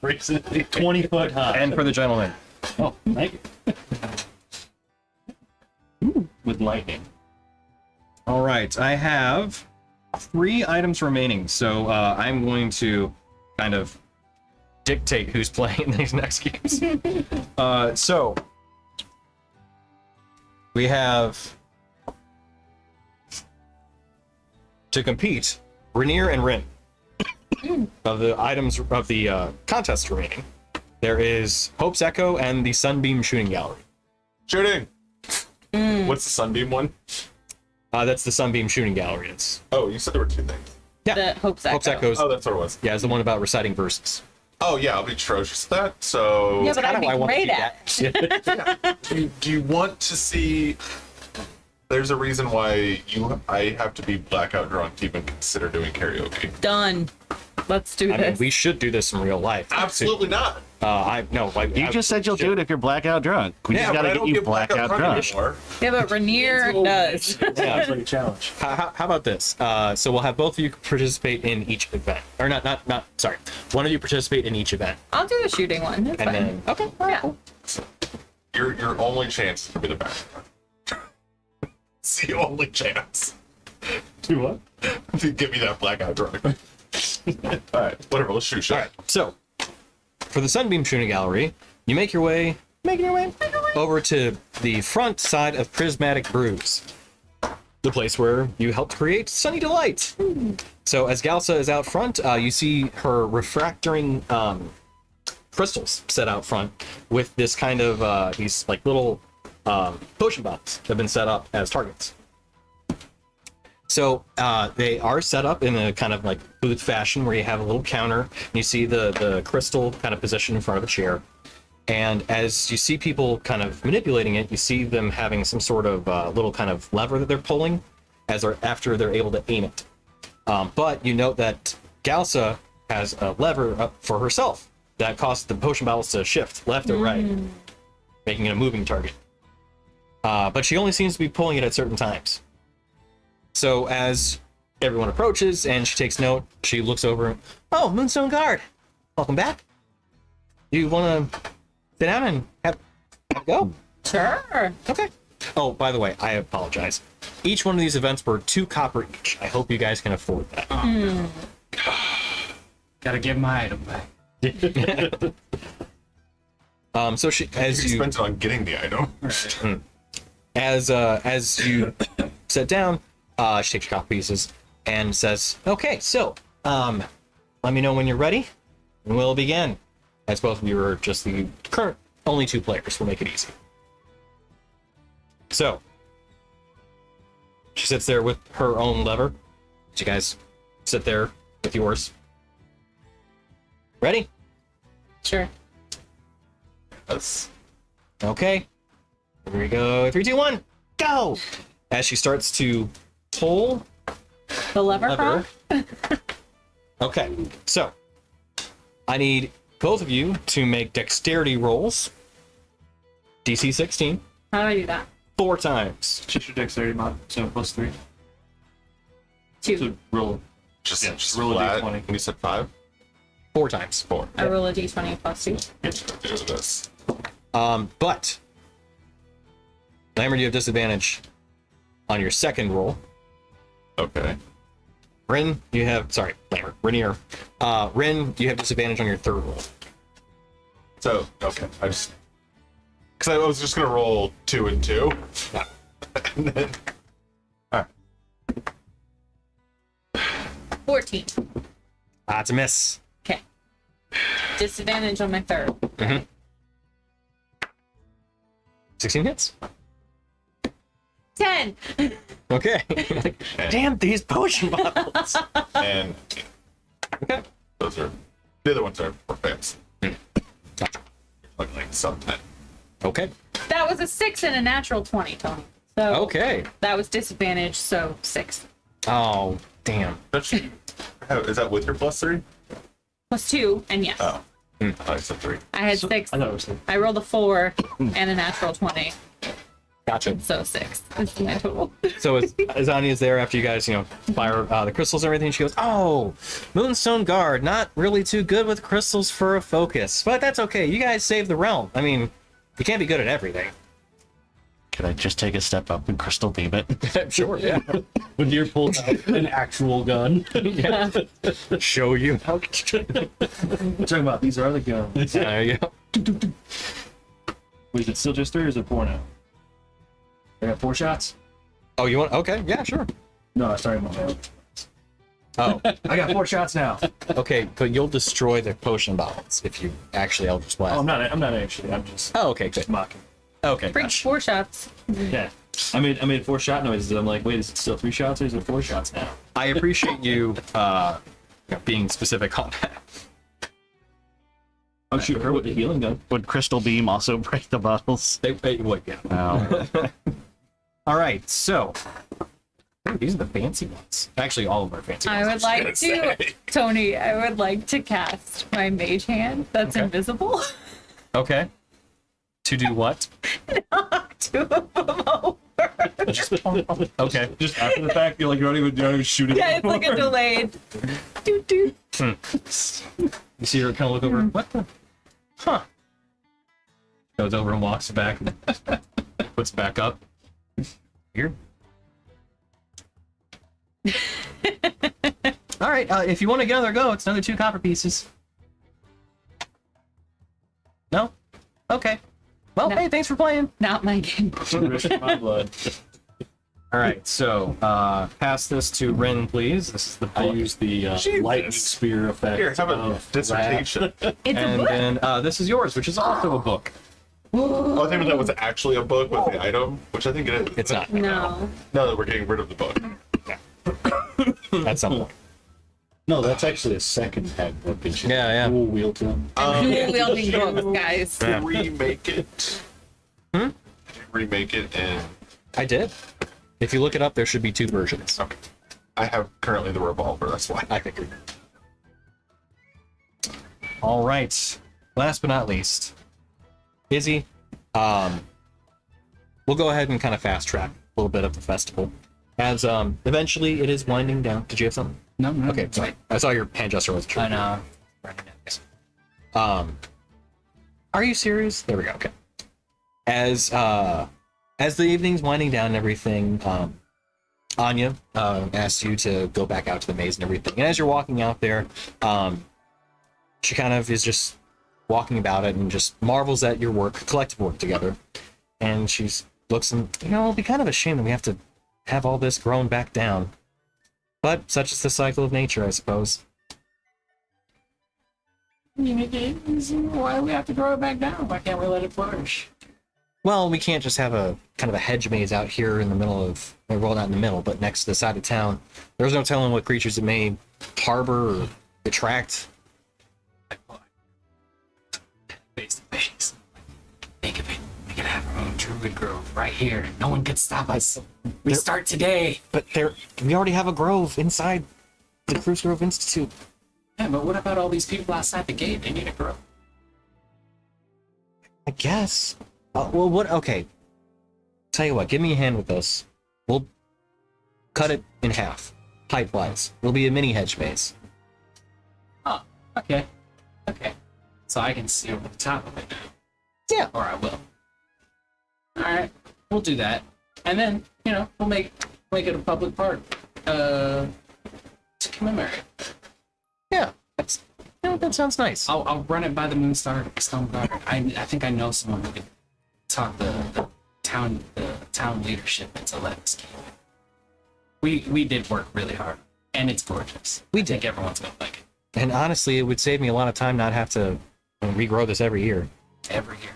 raise it 20-foot high. And for the gentleman. Oh, thank you. Ooh, with lightning. All right. I have 3 items remaining, so I'm going to kind of dictate who's playing these next games. So we have to compete Rainier and Rin. Of the items of the contest remaining, there is Hope's Echo and the Sunbeam Shooting Gallery. Shooting. What's the sunbeam one? That's the Sunbeam Shooting Gallery. It's Oh, you said there were 2 things. The Hope's Echo. Hope's Echoes. Oh, that's what it was. Yeah, it's the one about reciting verses. Oh yeah, I'll be atrocious at that. So Yeah, but I'd Kinda be why I want to great do at that. it. do you want to see? There's a reason why I have to be blackout drunk to even consider doing karaoke. Done. Let's do I mean, this. we should do this in real life. Absolutely not. You just said you'll do it if you're blackout drunk. We just but gotta I get don't you get blackout drunk. anymore. Yeah, but Rainier does. Yeah. Pretty challenge. How about this? So we'll have both of you participate in each event, or not. Sorry, one of you participate in each event, I'll do the shooting one. That's and fine. then okay. Yeah. Your only chance is to be the best. It's the only chance. Do what? To get me that blackout drunk. All right, whatever. Let's shoot. All right. So for the Sunbeam Shooting Gallery, you making your way over to the front side of Prismatic Brews, the place where you helped create Sunny Delight. So as Galsa is out front, you see her refractoring crystals set out front with this kind of these like little potion bottles that have been set up as targets. So they are set up in a kind of like booth fashion where you have a little counter and you see the crystal kind of positioned in front of a chair. And as you see people kind of manipulating it, you see them having some sort of little kind of lever that they're pulling after they're able to aim it. But you note that Galsa has a lever up for herself that causes the potion bottles to shift left or right, making it a moving target. But she only seems to be pulling it at certain times. So as everyone approaches and she takes note, she looks over. Oh, Moonstone Guard, welcome back. You want to sit down and have a go? Sure. Okay. Oh, by the way, I apologize. Each one of these events were 2 copper each. I hope you guys can afford that. Gotta give my item back. So she, as You you spent it on getting the item. as you sit down, she takes your copper pieces and says, "Okay, so let me know when you're ready, and we'll begin." As both of you are just the current only 2 players, we'll make it easy. So she sits there with her own lever. So you guys sit there with yours. Ready? Sure. That's Okay. Here we go. 3, 2, 1, go! As she starts to pull The lever lever. prop? Okay, so I need both of you to make dexterity rolls. DC 16, How do I do that? 4 times. Just your dexterity mod, so +3. 2. So roll. Just roll a flat. D20. When you said 5, 4 times. 4. I roll a d20 plus 2. Let's do this. But Lammer, you have disadvantage on your second roll. Okay. Rin, you have Lammer, Rainier. Rin, you have disadvantage on your third roll. So, okay. Because I was just going to roll 2 and 2. Yeah. And then, 14. It's a miss. Okay. Disadvantage on my third. 16 hits. 10. Okay. Damn these potion bottles. and Okay. the other ones are for fails. Like sub 10. Okay. That was a 6 and a natural 20, Tony. So Okay. that was disadvantage, so 6. Oh, damn. Is that with your +3? Plus 2, and yes. Oh. I thought you said 3. I had 6. I thought it was 3. I rolled a 4 and a natural 20, Gotcha. so 6. This is my total. So as Anya's there after you guys, fire the crystals and everything, she goes, "Oh, Moonstone Guard, not really too good with crystals for a focus, but that's okay. You guys saved the realm. I mean, you can't be good at everything." Could I just take a step up and crystal beam it? Sure, yeah. When you're pulling out an actual gun. Show you. We're talking about these are the guns. There you go. Wait, is it still just 3 or is it 4 now? I got 4 shots? Oh, you want? Okay, yeah, sure. No, sorry, my bad. Oh, I got 4 shots now. okay, but you'll destroy the potion bottles if you actually Eldritch Blast. Oh, I'm not actually. I'm just Oh, okay, good. mocking. Okay, Freak gotcha. 4 shots. Yeah. I made 4 shot noises. I'm like, wait, is it still 3 shots or is it 4 shots now? I appreciate you being specific on that. I'll shoot her with the healing gun. Would crystal beam also break the bottles? They would, yeah. No. All right, so ooh, these are the fancy ones. Actually, all of them are fancy I ones. would like to, Tony, I would like to cast my mage hand that's Okay. invisible. Okay. To do what? Knock 2 of them over. Okay. Just after the fact, you're not even shooting. Yeah, it's like a delayed. Doot, doot. You see her kind of look over. What the? Huh. Goes over and walks back. Puts back up. Weird. All right. If you want to get another go, it's another 2 copper pieces. No? Okay. Well, No. hey, thanks for playing. Not my game. Risk my blood. All right, so pass this to Rin, please. This is the I book. use the Jesus. lightning spear effect. Here, have a of dissertation. It's And a book. then this is yours, which is also a book. Oh, I think that was actually a book with the item, which I think it is. It's not. No. No, that we're getting rid of the book. At some point. No, that's actually a second handbook. Yeah, yeah. Dual wield to. Dual wielding books, guys. Remake it. Remake it, and I did. If you look it up, there should be 2 versions. okay. I have currently the revolver. That's why. I figured. All right. Last but not least, Izzy. We'll go ahead and kind of fast track a little bit of the festival, as eventually it is winding down. Did you have something? No, no. Okay, sorry. I saw your hand gesture was true. I know. Are you serious? There we go. Okay. As the evening's winding down and everything, Anya asks you to go back out to the maze and everything. And as you're walking out there, she kind of is just walking about it and just marvels at your work, collective work together. And she looks and, it'll be kind of a shame that we have to have all this grown back down. But such is the cycle of nature, I suppose. Why do we have to grow it back down? Why can't we let it flourish? Well, we can't just have a kind of a hedge maze out here in the middle of, well, not in the middle, but next to the side of town. There's no telling what creatures it may harbor or attract. Face to face. Think of it. We could have our own tree. Druid Grove right here. No one can stop us. We start today. But we already have a grove inside the Cruise Grove Institute. Yeah, but what about all these people outside the gate? They need a grove. I guess. Well, what? Okay. Tell you what, give me a hand with this. We'll cut it in half, height-wise. It'll be a mini hedge maze. Oh, okay. Okay. So I can see over the top of it now. Yeah. Or I will. Alright, we'll do that. And then, we'll make it a public park. To commemorate. Yeah. That sounds nice. I'll run it by the Moonstone Guard. I think I know someone who could talk the town leadership into letting us keep it. We did work really hard, and it's gorgeous. We I think did. everyone's gonna like it. And honestly, it would save me a lot of time not have to regrow this every year. Every year.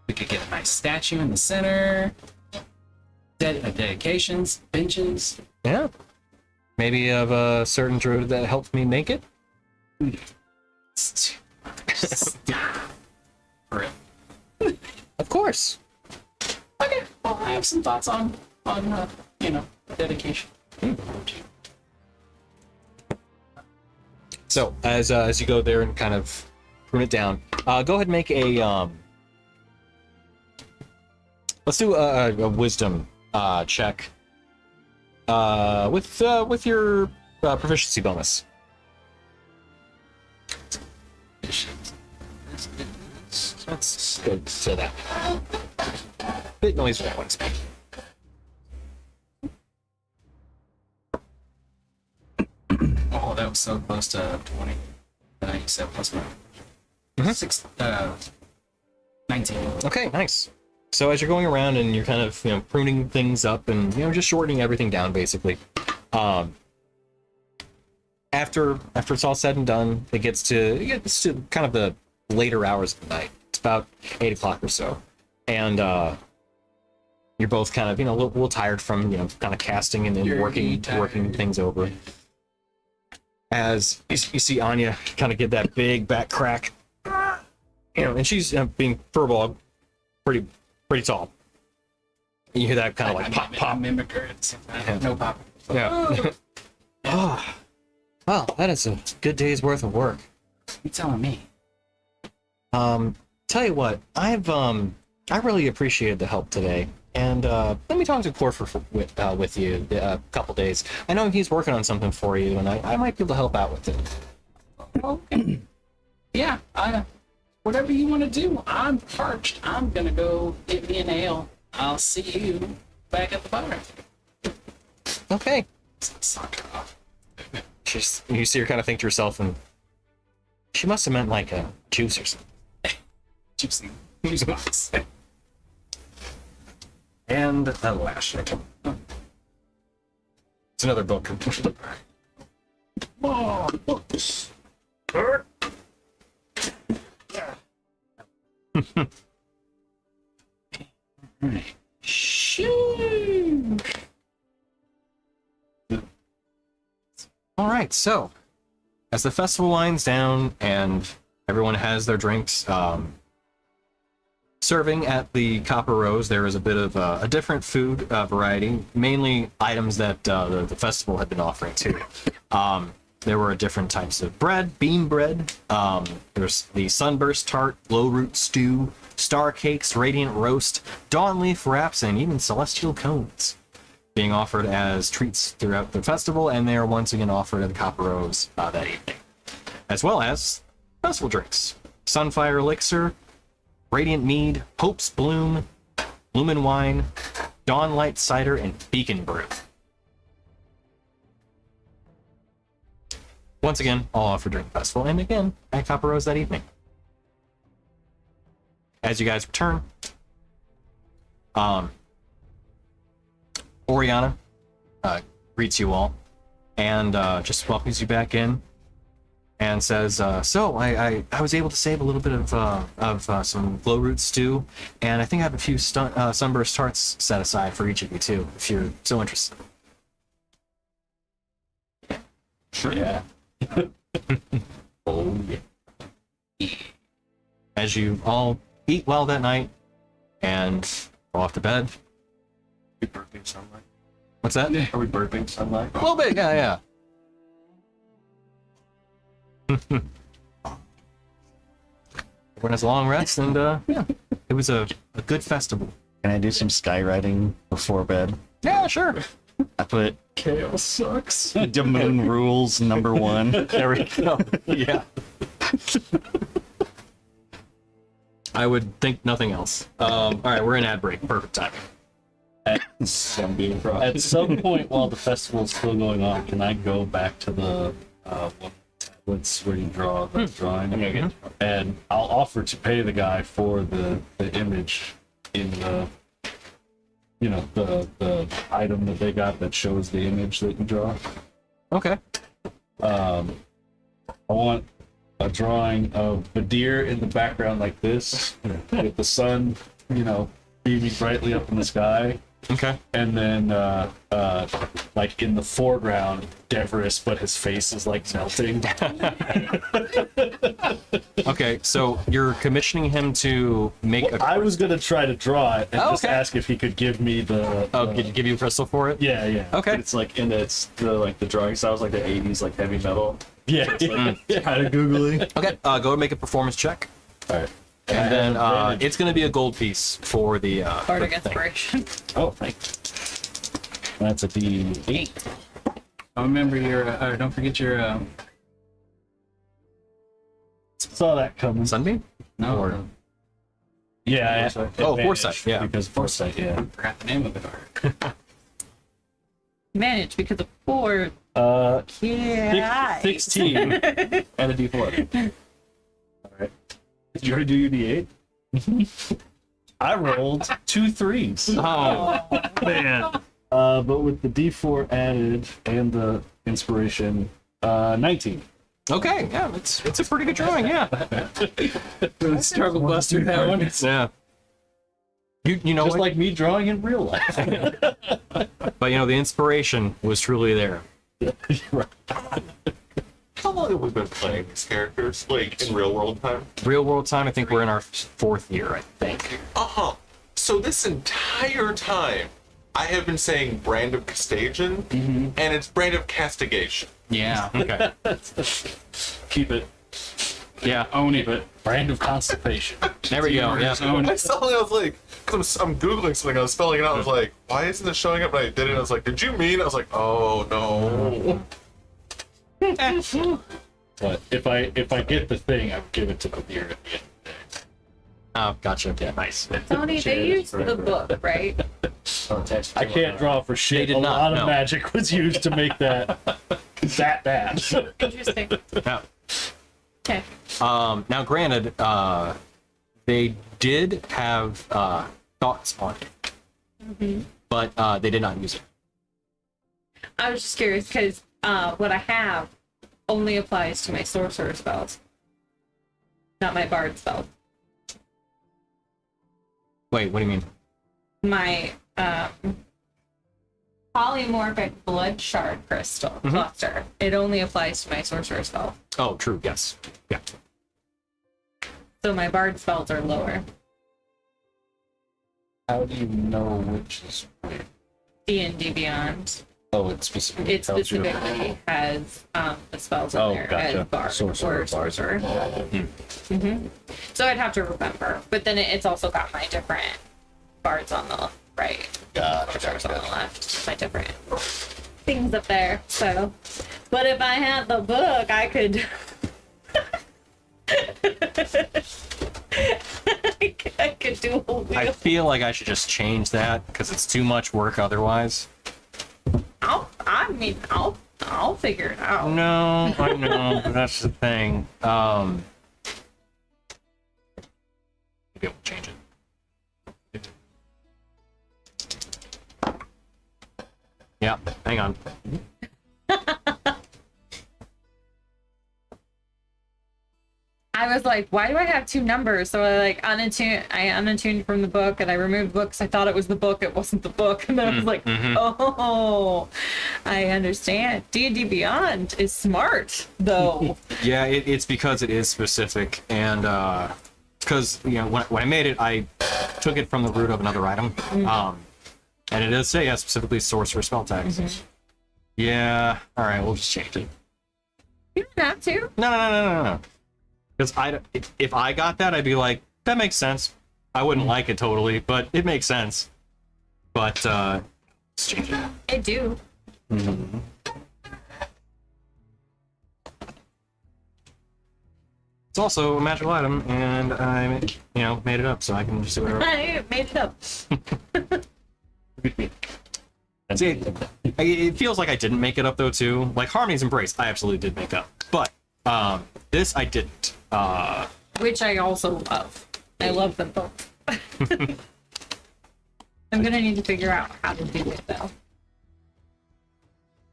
We could get a nice statue in the center. Dedications, benches. Yeah. Maybe of a certain druid that helped me make it. It's too much. For real. Of course. Okay, well, I have some thoughts on dedication. So as you go there and kind of prune it down, go ahead and make a let's do a wisdom check with your proficiency bonus. That's good. So that bit noise for that one. Oh, that was so close to 20. You said plus one. 19. Okay, nice. So as you're going around and you're kind of pruning things up and just shortening everything down basically. After it's all said and done, it gets to kind of the later hours of the night. It's about 8 o'clock or so, and you're both kind of a little tired from kind of casting and then working things over. As you see Anya kind of get that big back crack, and she's being furball pretty tall. And you hear that kind of like pop. Mimic her at the same time. No pop. Yeah. Oh, well, that is a good day's worth of work. You telling me? Tell you what, I really appreciated the help today, and let me talk to Corfer with you a couple days. I know he's working on something for you, and I might be able to help out with it. Okay. Yeah, whatever you want to do. I'm parched. I'm gonna go get me an ale. I'll see you back at the bar. Okay. Suck it off. You see her kind of think to yourself, and she must have meant like a juice or something. Juice box. And the last item. It's another book. Oh, books. Shoo. All right, so as the festival winds down and everyone has their drinks, serving at the Copper Rose, there is a bit of a different food variety, mainly items that the festival had been offering too. There were different types of bread, bean bread. There's the sunburst tart, glow root stew, star cakes, radiant roast, dawn leaf wraps, and even celestial cones being offered as treats throughout the festival, and they are once again offered at the Copper Rose that evening, as well as festival drinks: Sunfire Elixir, Radiant Mead, Hope's Bloom, Lumen Wine, Dawnlight Cider, and Beacon Brew. Once again, all offered during the festival, and again at Copper Rose that evening. As you guys return, Oriana greets you all and just welcomes you back in and says, so I was able to save a little bit of some glow root stew, and I think I have a few sunburst tarts set aside for each of you too, if you're so interested. Sure. Yeah. Oh yeah. As you all eat well that night and go off to bed. We burping sunlight. What's that? Are we burping sunlight? A little bit, yeah. Everyone has a long rest, and yeah, it was a good festival. Can I do some skywriting before bed? Yeah, sure. I put Chaos sucks. Moon Rules #1. There we go. Yeah. I would think nothing else. All right, we're in ad break. Perfect timing. I'm being proud. At some point while the festival's still going on, can I go back to the one tablets where you draw the drawing? And I'll offer to pay the guy for the image in the the item that they got that shows the image that you draw. Okay. I want a drawing of the deer in the background like this, with the sun, beaming brightly up in the sky. Okay. And then, like in the foreground, Devrus, but his face is like melting. Okay, so you're commissioning him to make a. I was gonna try to draw it and just Okay. ask if he could give me the. Oh, could you give you a crystal for it? Yeah. Okay. It's like it's the drawing styles like the 80s like heavy metal. Yeah. Kind of googly. Okay. Go and make a performance check, All right. and then it's going to be a gold piece for the. Bardic for the thing. inspiration. Oh, thanks. That's a D8. Remember your, don't forget your, Saw that coming. Sunbeam. no, Or- Yeah. Oh, advantage, foresight, yeah. Because foresight, yeah. forgot the name of it already. Manage because of 4. Uh, Yeah. 16. And a D4. Alright. Did you already do your D8? I rolled 2 3s. Oh, Man. But with the D4 added and the inspiration, 19. okay. Yeah, it's a pretty good drawing. Yeah. Struggle buster that one. Yeah. You know Just what? like me drawing in real life. But the inspiration was truly there. How long have we been playing these characters? Like in real world time? Real world time. I think we're in our 4th year. I think. So this entire time, I have been saying brand of Castagian, and it's brand of Castigation. Yeah. Okay. Keep it. Yeah. Own it. But brand of constipation. There we go. Yeah. Own I it. saw it, I was like, because I'm Googling something, I was spelling it out, I was like, why isn't this showing up? And I did it, I was like, did you mean? I was like, oh no. But if I get the thing, I would give it to the deer at the end. Oh, gotcha. Yeah. Nice. Tony, they used the book, right? I can't draw for shit. They did a not, lot no. of magic was used to make that bad. Interesting. Yeah. Okay. Now, granted, they did have thoughts on it, but they did not use it. I was just curious because what I have only applies to my sorcerer spells, not my bard spells. Wait, what do you mean? My polymorphic blood shard crystal cluster. It only applies to my sorcerer spell. Oh, true. Yes. Yeah. So my bard spells are lower. How do you know which is which? D&D Beyond. Oh, it specifically It tells you. specifically has the spells in Oh, there gotcha. as bard Sorcerer, or sorcerer. So I'd have to remember. But then it's also got my different bards on the right. Sorcerers on the left. My different things up there. So, but if I had the book, I could. I could do a wheel. I feel like I should just change that because it's too much work otherwise. I'll figure it out. No, I know. That's the thing. Maybe we'll change it. Yeah, hang on. I was like, why do I have 2 numbers? So I unattuned from the book and I removed books. I thought it was the book. It wasn't the book. And then I was like, oh, I understand. D&D Beyond is smart, though. Yeah, it's because it is specific, and because when I made it, I took it from the root of another item, and it does say specifically sorcerer spell tags. Yeah. All right, we'll just change it. You don't have to. No. Because if I got that, I'd be like, that makes sense. I wouldn't like it totally, but it makes sense. But let's change it. I do. It's also a magical item, and I made it up, so I can just do whatever. I made it up. See, it feels like I didn't make it up though too. Like Harmony's Embrace, I absolutely did make up, but this I didn't. Which I also love. I love them both. I'm gonna need to figure out how to do it though.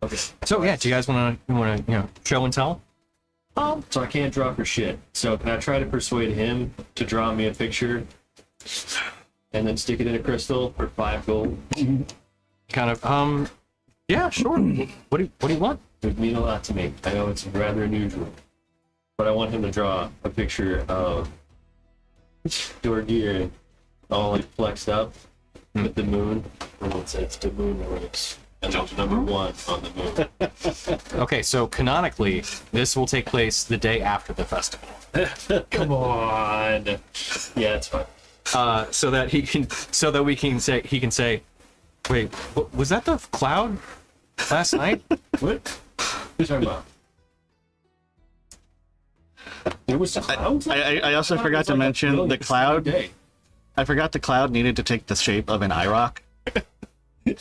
Okay. So yeah, do you guys want to show and tell? So I can't draw for shit. So can I try to persuade him to draw me a picture and then stick it in a crystal for 5 gold? Kind of. Yeah, sure. What do you want? It would mean a lot to me. I know it's rather unusual, but I want him to draw a picture of Dorgir all like flexed up with the moon, and it says the moon race, and there's number 1 on the moon. Okay, so canonically, this will take place the day after the festival. Come on. Yeah, it's fine. So that he can say, wait, was that the cloud last night? What? Who's talking about? There was clouds? I also forgot to mention the cloud. I forgot the cloud needed to take the shape of an IROC.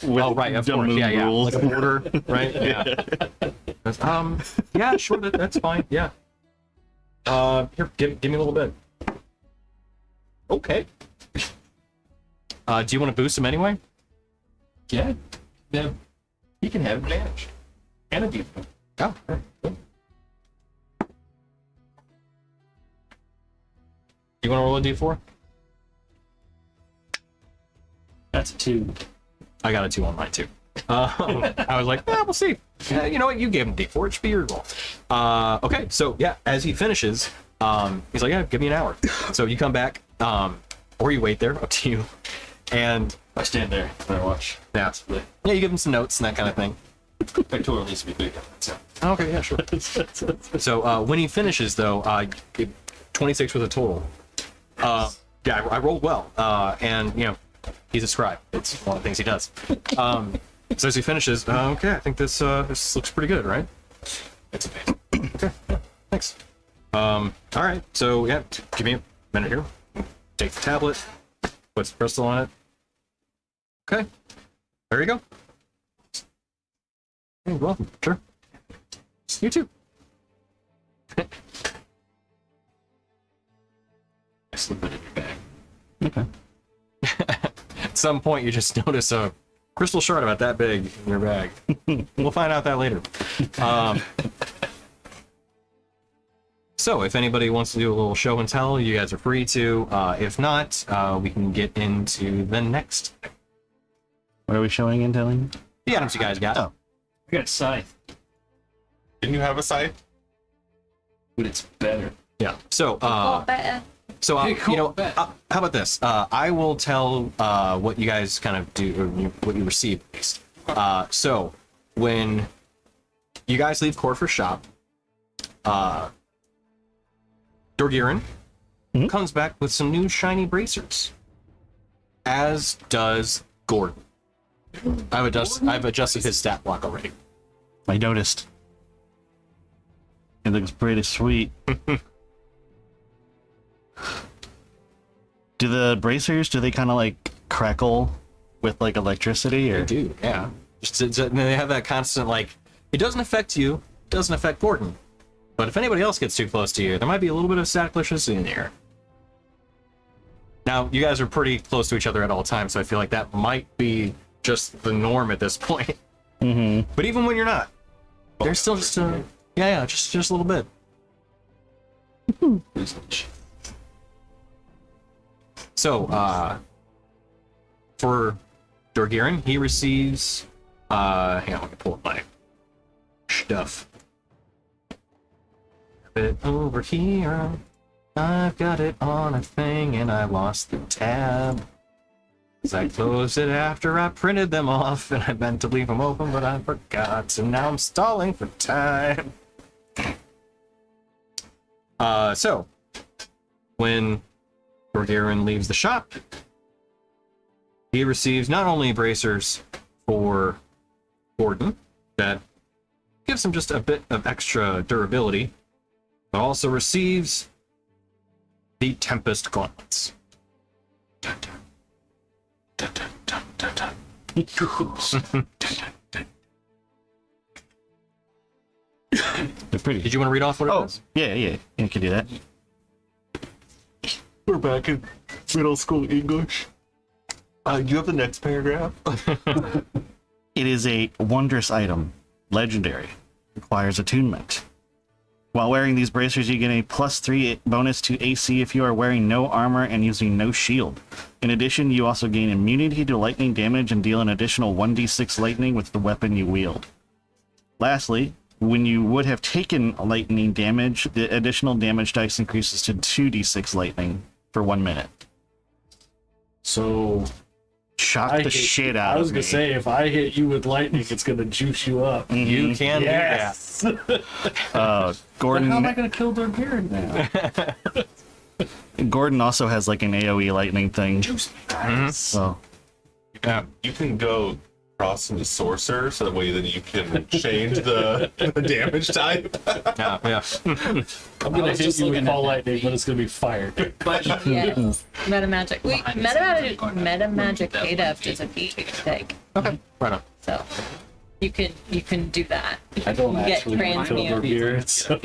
Oh, right, of the course, moon yeah, rules. like a border, right? Yeah. Yeah, sure, that's fine. Yeah. Here, give me a little bit. Okay. Do you want to boost him anyway? Yeah. Yeah. He can have advantage. And a beat. Oh, okay. Good. You want to roll a d4? That's a 2. I got a 2 on mine too. I was like, we'll see. You know what? You gave him d4. It should be your roll. Okay, so yeah, as he finishes, he's like, yeah, give me an hour. So you come back, or you wait there, up to you. And I stand there and I watch. yeah, you give him some notes and that kind of thing. Pictorial needs to be big. So. Okay, yeah, sure. So when he finishes, though, 26 was a total. Yeah, I rolled well, and he's a scribe. It's one of the things he does. So as he finishes, okay, I think this looks pretty good, right? It's amazing. Okay, yeah, thanks. All right, so yeah, give me a minute here. Take the tablet, put some crystal on it. Okay, there you go. You're welcome. Sure. You too. I slip it in your bag. Okay. At some point, you just notice a crystal shard about that big in your bag. We'll find out that later. So, if anybody wants to do a little show and tell, you guys are free to. If not, we can get into the next. What are we showing and telling? The items you guys got. Oh. I got a scythe, Didn't you have a scythe? but it's better. Yeah. So, Oh, but, Hey, cool, bet. how about this? I will tell what you guys kind of do, or what you receive, at least. So, when you guys leave Corfur's shop, Dorgirin comes back with some new shiny bracers, as does Gordon. I've adjusted his stat block already. I noticed. It looks pretty sweet. Do the bracers, do they kind of like crackle with like electricity, or? They do, yeah. They have that constant, like, it doesn't affect you, it doesn't affect Gordon. But if anybody else gets too close to you, there might be a little bit of static electricity in the air. Now, you guys are pretty close to each other at all times, so I feel like that might be just the norm at this point. Mm-hmm. But even when you're not, there's still just a, just a little bit. So, for Dorgirin, he receives, hang on, let me pull up my stuff. A bit over here. I've got it on a thing and I lost the tab. 'Cause I closed it after I printed them off and I meant to leave them open, but I forgot. So now I'm stalling for time. So, when Gorgirin leaves the shop, he receives not only bracers for Gordon that gives him just a bit of extra durability, but also receives the Tempest Gauntlets. Dun, dun. Dun, dun, dun, dun, dun. Dun, dun, dun. They're pretty. Did you want to read off what it Oh, was? yeah, you can do that. We're back in middle school English. You have the next paragraph. It is a wondrous item, legendary, requires attunement. While wearing these bracers, you get a +3 bonus to AC if you are wearing no armor and using no shield. In addition, you also gain immunity to lightning damage and deal an additional 1d6 lightning with the weapon you wield. Lastly, when you would have taken lightning damage, the additional damage dice increases to 2d6 lightning for 1 minute. So Shock the shit out I was of gonna me. say, if I hit you with lightning, it's gonna juice you up. You can Yes. Gordon, How am I gonna kill Dorgirin now? Gordon also has like an AoE lightning thing. Juice me. So do that. You can go cross into sorcerer, so that way then you can change the damage type. Yeah, yeah. I'm gonna was hit just you with looking at fall that. lightning, but it's gonna be fire. But Yes. Meta magic. Wait, Behind the meta scenes, going magic that ADEF 1 is a feat take. Okay, right on. So you can do that. I don't Get actually want to kill transmute. Dorgirin, so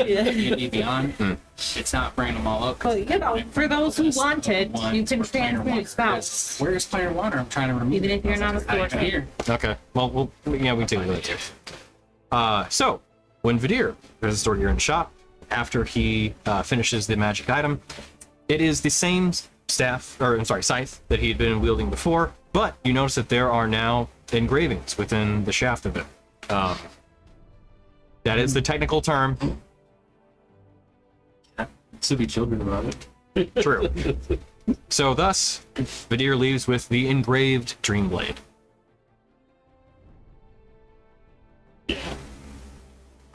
Yeah. beyond. It's not bringing them all up. Well, you know, for those who want it, One you can for player one. transmute spouse. Where's player one? I'm trying to remove Even it. if you're not a Out of sorcerer. here. Okay, well, we can take a look at it. So, when Vidir visits Dorgirin's shop, after he finishes the magic item, it is the same scythe that he'd been wielding before, but you notice that there are now engravings within the shaft of it. That is the technical term. to be children about it. True. So thus, Vidir leaves with the engraved Dreamblade. I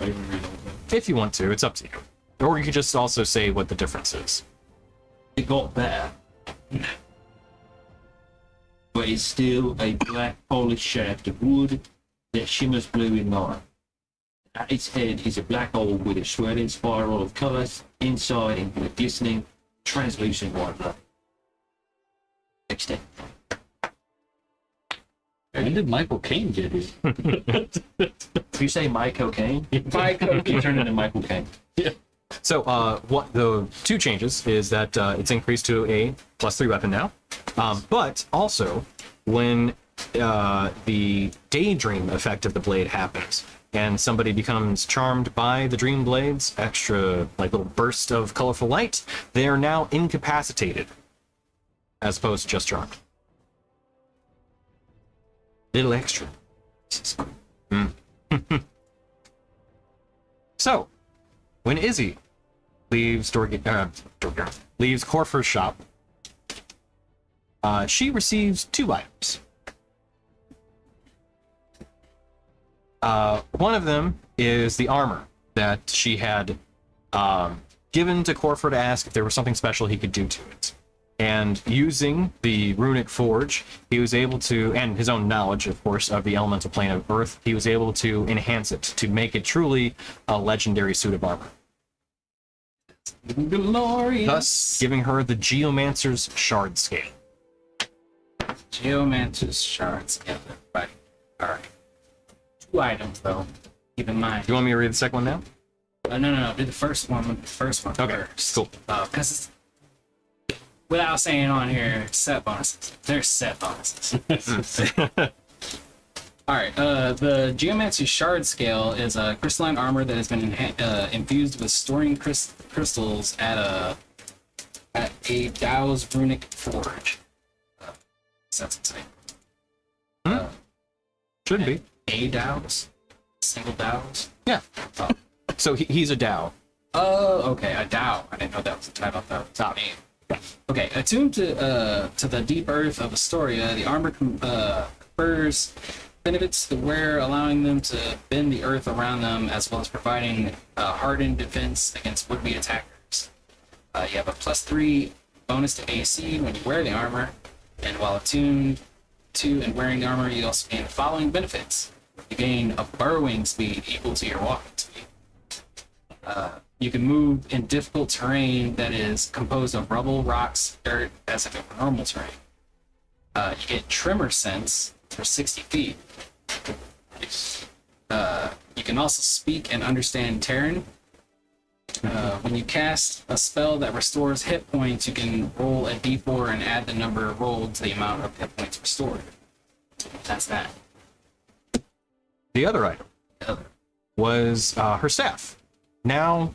even read all that. If you want to, it's up to you. Or you could just also say what the difference is. It got better. But it's still a black polished shaft of wood that shimmers blue in light. At its head is a black hole with a swirling spiral of colours inside into a glistening, translucent white light. Extend. When did Michael Caine get here? If you say Michael Caine, Michael you turn into Michael Caine. So, what the two changes is that it's increased to a +3 weapon now, but also when the daydream effect of the blade happens and somebody becomes charmed by the dream blade's extra little burst of colorful light, they are now incapacitated as opposed to just charmed. Little extra. So, when Izzy leaves leaves Corfer's shop, she receives 2 items. One of them is the armor that she had given to Corfer to ask if there was something special he could do to it. And using the runic forge, he was able to, and his own knowledge, of course, of the elemental plane of Earth, he was able to enhance it to make it truly a legendary suit of armor. Glorious. Thus, giving her the Geomancer's Shard Scale. Geomancer's shards. Yeah, right. All right. 2 items though. Keep in mind. Do you want me to read the second one now? No. Do the first one with the first one Okay, first. cool. Because without saying on here, set bonuses. There's set bonuses. All right. The Geomancer's Shard Scale is a crystalline armor that has been infused with storing crystals at a Dow's runic forge. That's insane. Should be. A Dow's? Single Dow's? Yeah. So he's a Dao. Okay, a Tao. I didn't know that was a title. I thought that was a name. Okay, attuned to the deep earth of Astoria, the armor confers benefits to the wearer, allowing them to bend the earth around them, as well as providing hardened defense against would-be attackers. You have a +3 bonus to AC when you wear the armor, and while attuned to and wearing the armor, you also gain the following benefits. You gain a burrowing speed equal to your walking speed. You can move in difficult terrain that is composed of rubble, rocks, dirt, as if it were normal terrain. You get tremor sense for 60 feet. You can also speak and understand Terran. When you cast a spell that restores hit points, you can roll a d4 and add the number rolled to the amount of hit points restored. That's that. The other item was her staff. Now,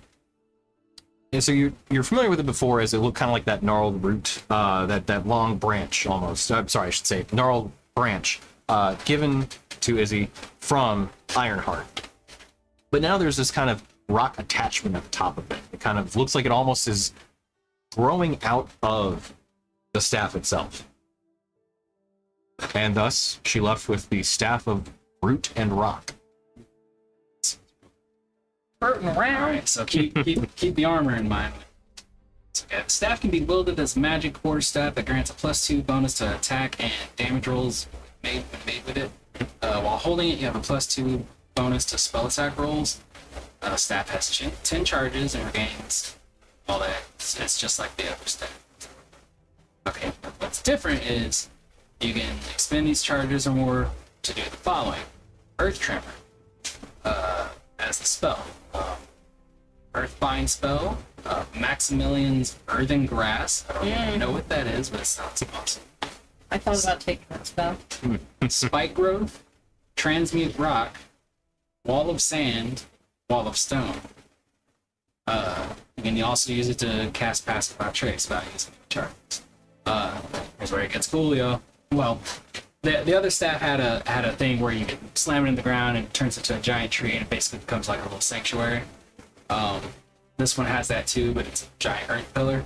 so you're familiar with it before, as it looked kind of like that gnarled root, that long branch almost. I'm sorry, I should say gnarled branch given to Izzy from Ironheart. But now there's this kind of rock attachment at the top of it. It kind of looks like it almost is growing out of the staff itself. And thus, she left with the staff of root and rock. Hurting around. Alright, so keep the armor in mind. Okay, the staff can be wielded as a magic quarterstaff that grants a +2 bonus to attack and damage rolls made with it. While holding it, you have a +2 bonus to spell attack rolls. Staff has 10 charges and regains all that. It's just like the other staff. Okay, what's different is you can expend these charges or more to do the following. Earth Tremor as the spell. Earthbind spell. Maximilian's Earthen Grass. I don't even know what that is, but it sounds awesome. I thought about taking that spell. Spike Growth. Transmute Rock. Wall of Sand. Wall of Stone. You can also use it to cast Passive by Trace without using charges. Here's where it gets cool, yo. Well, the other staff had a thing where you can slam it in the ground and it turns into a giant tree and it basically becomes like a little sanctuary. This one has that too, but it's a giant earth pillar.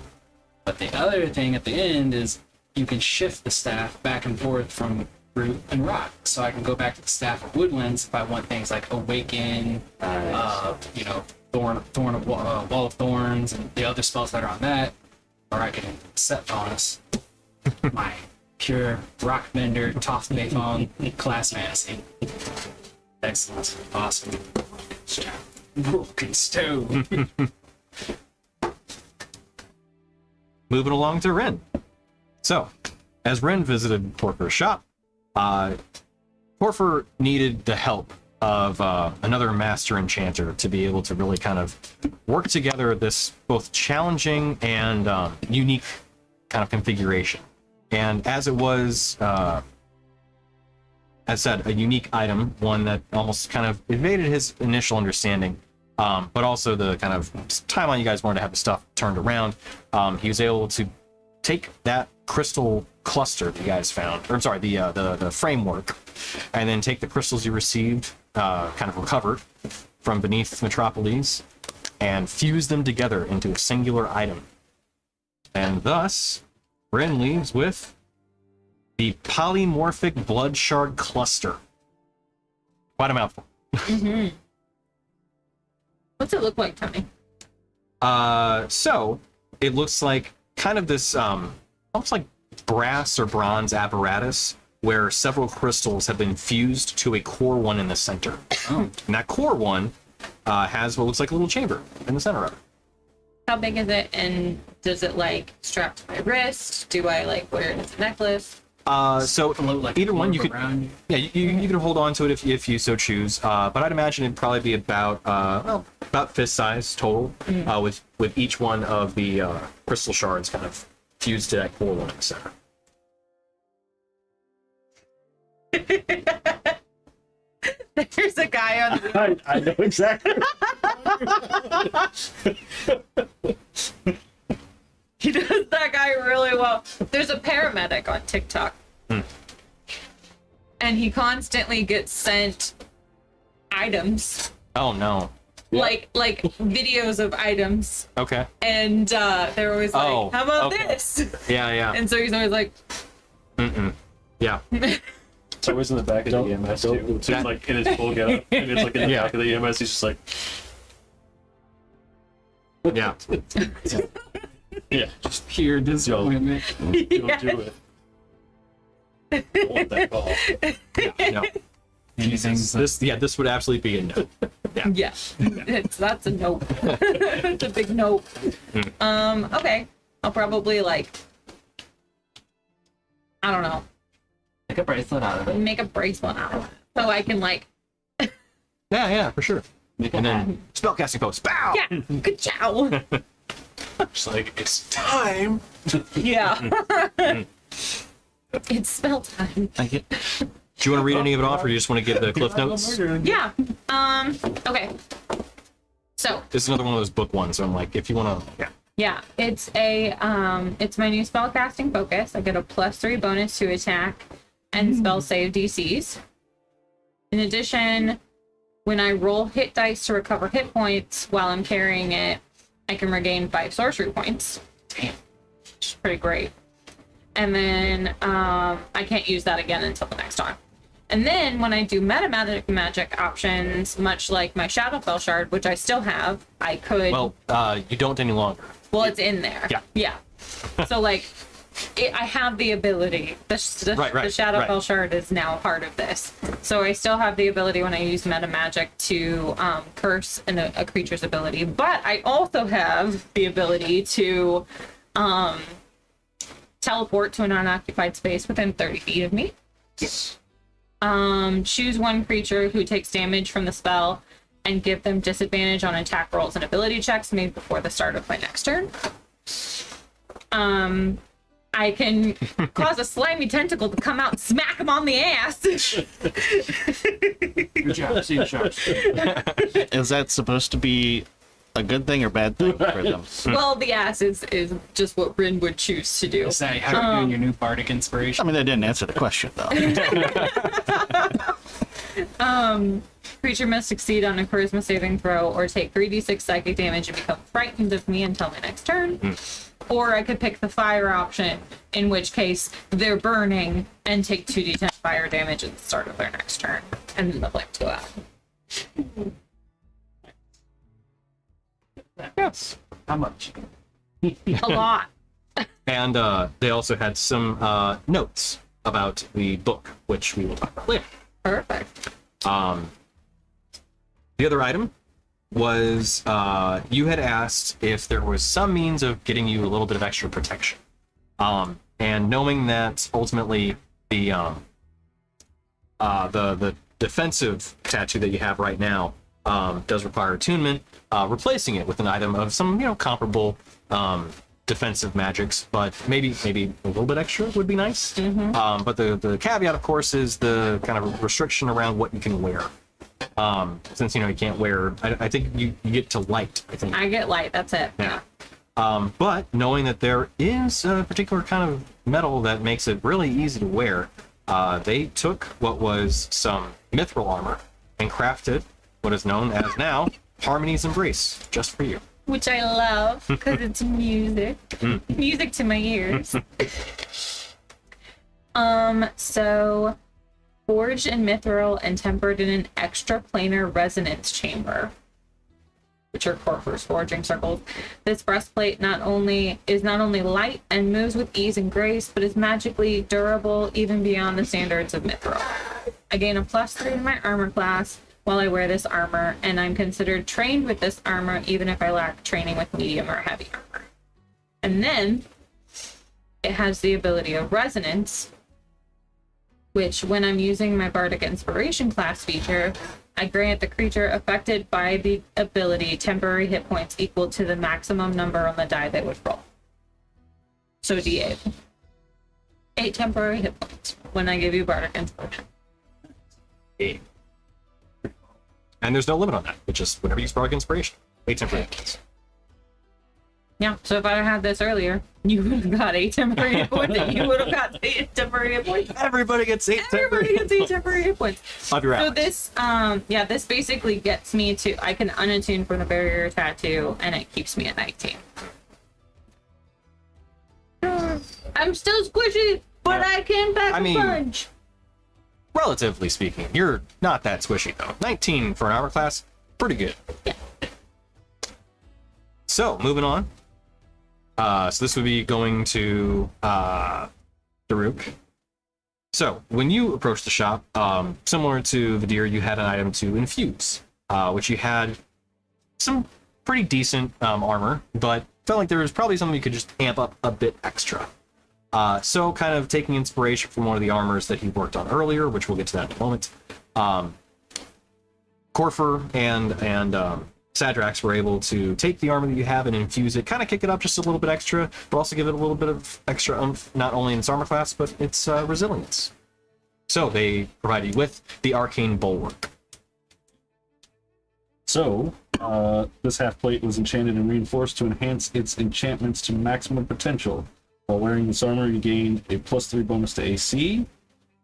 But the other thing at the end is you can shift the staff back and forth from root and rock. So I can go back to the staff of woodlands if I want things like awaken, thorn of wall of thorns, and the other spells that are on that. Or I can set bonus my pure rock bender, toss Bayfong, class fantasy. Excellent, awesome. Broken stone. Moving along to Ren. So, as Ren visited Porfer's shop, Porfer needed the help of another master enchanter to be able to really kind of work together this both challenging and unique kind of configuration. And as it was, as I said, a unique item, one that almost kind of evaded his initial understanding, but also the kind of timeline you guys wanted to have the stuff turned around, he was able to take that crystal cluster that you guys found, or I'm sorry, the framework, and then take the crystals you received, kind of recovered from beneath Metropolis, and fuse them together into a singular item. And thus, Ren leaves with the polymorphic blood shard cluster. Quite a mouthful. Mm-hmm. What's it look like, Tony? So it looks like kind of this almost like brass or bronze apparatus where several crystals have been fused to a core one in the center. Oh. And that core one has what looks like a little chamber in the center of it. How big is it, and does it like strap to my wrist? Do I like wear it as a necklace? So Like either one you could, around. yeah, you could hold on to it if you so choose. But I'd imagine it'd probably be about fist size total, with each one of the crystal shards kind of fused to that core one in the center. There's a guy on the I know exactly. He does that guy really well. There's a paramedic on TikTok. And he constantly gets sent items Oh no. like videos of items, Okay. and they're always like, Oh, "How about okay. this?" Yeah, yeah. And so he's always like, Yeah. It's always in the back of the EMS too. So it's like in his full getup, and it's like in the back of the EMS. He's just like, Yeah. yeah, Just pure disappointment. don't do it. I want that ball. No. Anything. This would absolutely be a no. "Yeah, that's a nope. It's a big nope." Okay, I'll probably I don't know, Make a bracelet out of it. make a bracelet out of it so I can Yeah, for sure. Make And a hat. then spellcasting post. Bow. yeah, good job. It's like, it's time. Yeah. It's spell time. I get Do you want to read any of it off, or do you just want to give the cliff notes? Yeah. Okay. So This is another one of those book ones. So I'm like, if you want to, yeah, it's it's my new spell casting focus. I get a +3 bonus to attack and spell save DCs. In addition, when I roll hit dice to recover hit points while I'm carrying it, I can regain 5 sorcery points. Damn, which is pretty great. And then I can't use that again until the next time. And then when I do meta magic options, much like my Shadowfell Shard, which I still have, I could. well, you don't any longer. Well, it's in there. Yeah. Yeah. So I have the ability. The Right, Shadowfell right. Shard is now a part of this. So I still have the ability when I use meta magic to curse a creature's ability. But I also have the ability to teleport to an unoccupied space within 30 feet of me. Choose one creature who takes damage from the spell and give them disadvantage on attack rolls and ability checks made before the start of my next turn. I can cause a slimy tentacle to come out and smack him on the ass. Good job. See you, sharks. is that supposed to be a good thing or bad thing for them? Well, the ass is just what Rin would choose to do. Is that how you're doing your new bardic I inspiration? mean, that didn't answer the question though. Creature must succeed on a charisma saving throw or take 3d6 psychic damage and become frightened of me until my next turn. Or I could pick the fire option, in which case they're burning and take 2d10 fire damage at the start of their next turn. And then the flames go out. Yes. How much? A lot. And they also had some notes about the book, which we will talk about later. Perfect. The other item was you had asked if there was some means of getting you a little bit of extra protection. And knowing that ultimately the defensive tattoo that you have right now does require attunement, replacing it with an item of some comparable defensive magics, but maybe a little bit extra would be nice. But the caveat, of course, is the kind of restriction around what you can wear. Since you can't wear, I think you get to light. I think. I get light, that's it. Yeah. But knowing that there is a particular kind of metal that makes it really easy to wear, they took what was some mithril armor and crafted what is known as now Harmony's Embrace, just for you. Which I love, because it's music. Music to my ears. So forged in mithril and tempered in an extraplanar resonance chamber, which are Corfer's forging circles. This breastplate is not only light and moves with ease and grace, but is magically durable even beyond the standards of mithril. I gain a +3 in my armor class while I wear this armor, and I'm considered trained with this armor even if I lack training with medium or heavy armor. And then it has the ability of resonance, which when I'm using my Bardic Inspiration class feature, I grant the creature affected by the ability temporary hit points equal to the maximum number on the die they would roll. So D8. 8 temporary hit points when I give you Bardic Inspiration. And there's no limit on that. It's just whenever you spark inspiration, 8 temporary hits. Yeah, so if I had this earlier, you would have got 8 temporary hit points, and you would have got 8 temporary hit points. Everybody gets 8 Everybody gets 8 temporary hit points. of your So allies. this, this basically gets me to, I can unattune from the barrier tattoo, and it keeps me at 19. I'm still squishy, but I can pack I a mean- punch. Relatively speaking, you're not that squishy though. 19 for an armor class, pretty good. Yeah. So moving on. So this would be going to Daruk. So when you approach the shop, similar to the deer, you had an item to infuse, which you had some pretty decent armor, but felt like there was probably something you could just amp up a bit extra. So kind of taking inspiration from one of the armors that he worked on earlier, which we'll get to that in a moment. Corfer and Sadrax were able to take the armor that you have and infuse it, kind of kick it up just a little bit extra, but also give it a little bit of extra oomph, not only in its armor class, but its resilience. So they provided you with the Arcane Bulwark. So, this half plate was enchanted and reinforced to enhance its enchantments to maximum potential. While wearing this armor, you gained a +3 bonus to AC.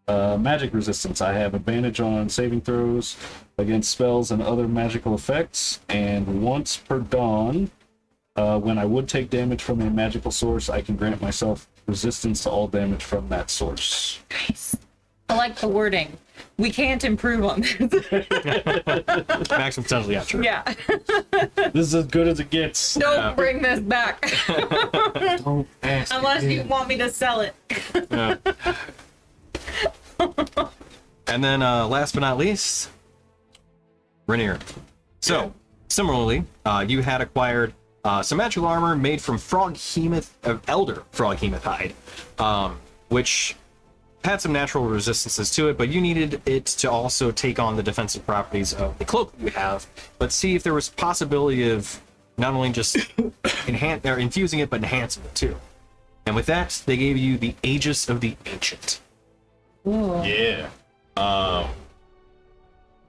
Magic resistance. I have advantage on saving throws against spells and other magical effects. And once per dawn, when I would take damage from a magical source, I can grant myself resistance to all damage from that source. Nice. I like the wording. We can't improve on this. Maximum potential, yeah, sure. Yeah. This is as good as it gets. Don't bring this back. Don't ask Unless you want me to sell it. Yeah. And then last but not least, Rainier. So, similarly, you had acquired some magical armor made from elder froghemoth hide, which had some natural resistances to it, but you needed it to also take on the defensive properties of the cloak that you have. But see if there was possibility of not only just infusing it, but enhancing it too. And with that, they gave you the Aegis of the Ancient. Ooh. Yeah.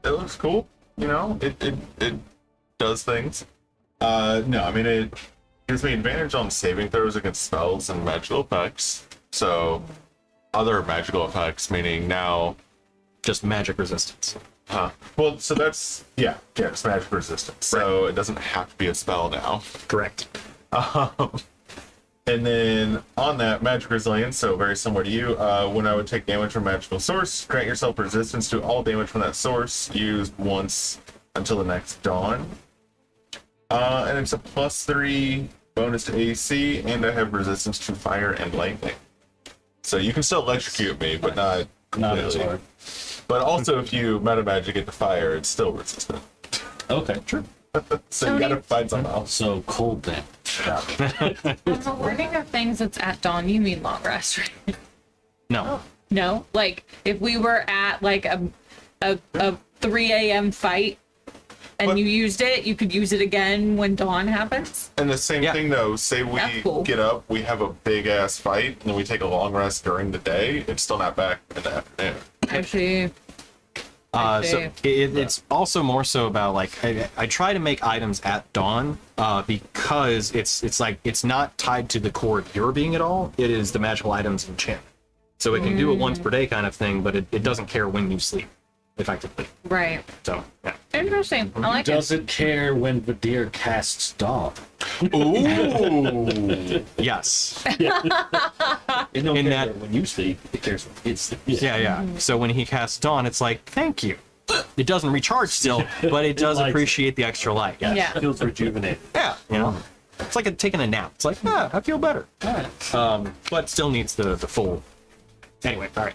It looks cool. You know, it does things. No, I mean, it gives me advantage on saving throws against spells and magical effects. So, other magical effects, meaning now, Just magic resistance. well, so that's, yeah, it's magic resistance. So it doesn't have to be a spell now. Correct. And then on that, magic resilience, so very similar to you, when I would take damage from a magical source, grant yourself resistance to all damage from that source, used once until the next dawn. And it's a +3 bonus to AC, and I have resistance to fire and lightning. So you can still electrocute me, but not Not as completely. hard. But also, if you meta magic into fire, it's still resistant. Okay, true. So you gotta find something else. So cold then. On the wording of things that's at dawn, you mean long rest, right? No. No? Like, if we were at, like, a 3 a.m. fight, and But- you used it, you could use it again when dawn happens? And the same Yeah. thing though, say we That's cool. get up, we have a big ass fight, and then we take a long rest during the day, it's still not back in the afternoon. Actually, So it's also more so about like I try to make items at dawn because it's like it's not tied to the core of your being at all. It is the magical items enchantment. So it can do it once per day kind of thing, but it doesn't care when you sleep, effectively. right. So yeah. Interesting. I like it. Doesn't care when Vadir casts dawn. Ooh! Yes. It don't In care that- when you sleep. It cares when it sleeps. Yeah. So when he casts dawn, it's like thank you. It doesn't recharge still, but it does likes it. appreciate the extra light. Yeah. Feels rejuvenated. Yeah. You know, it's like taking a nap. It's like I feel better. But still needs the full. Anyway, all right.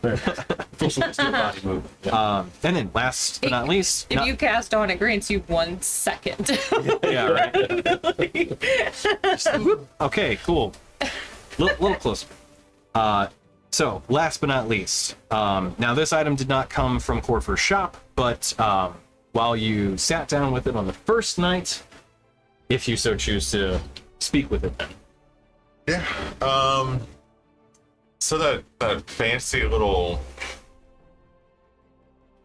Full still body movement. Yeah. And then last but not least, If you cast dawn, it grants you 1 second. yeah, right. Okay, cool. Little closer. So last but not least, now this item did not come from Corfer's shop, but while you sat down with it on the first night, if you so choose to speak with it, then Yeah. So that fancy little,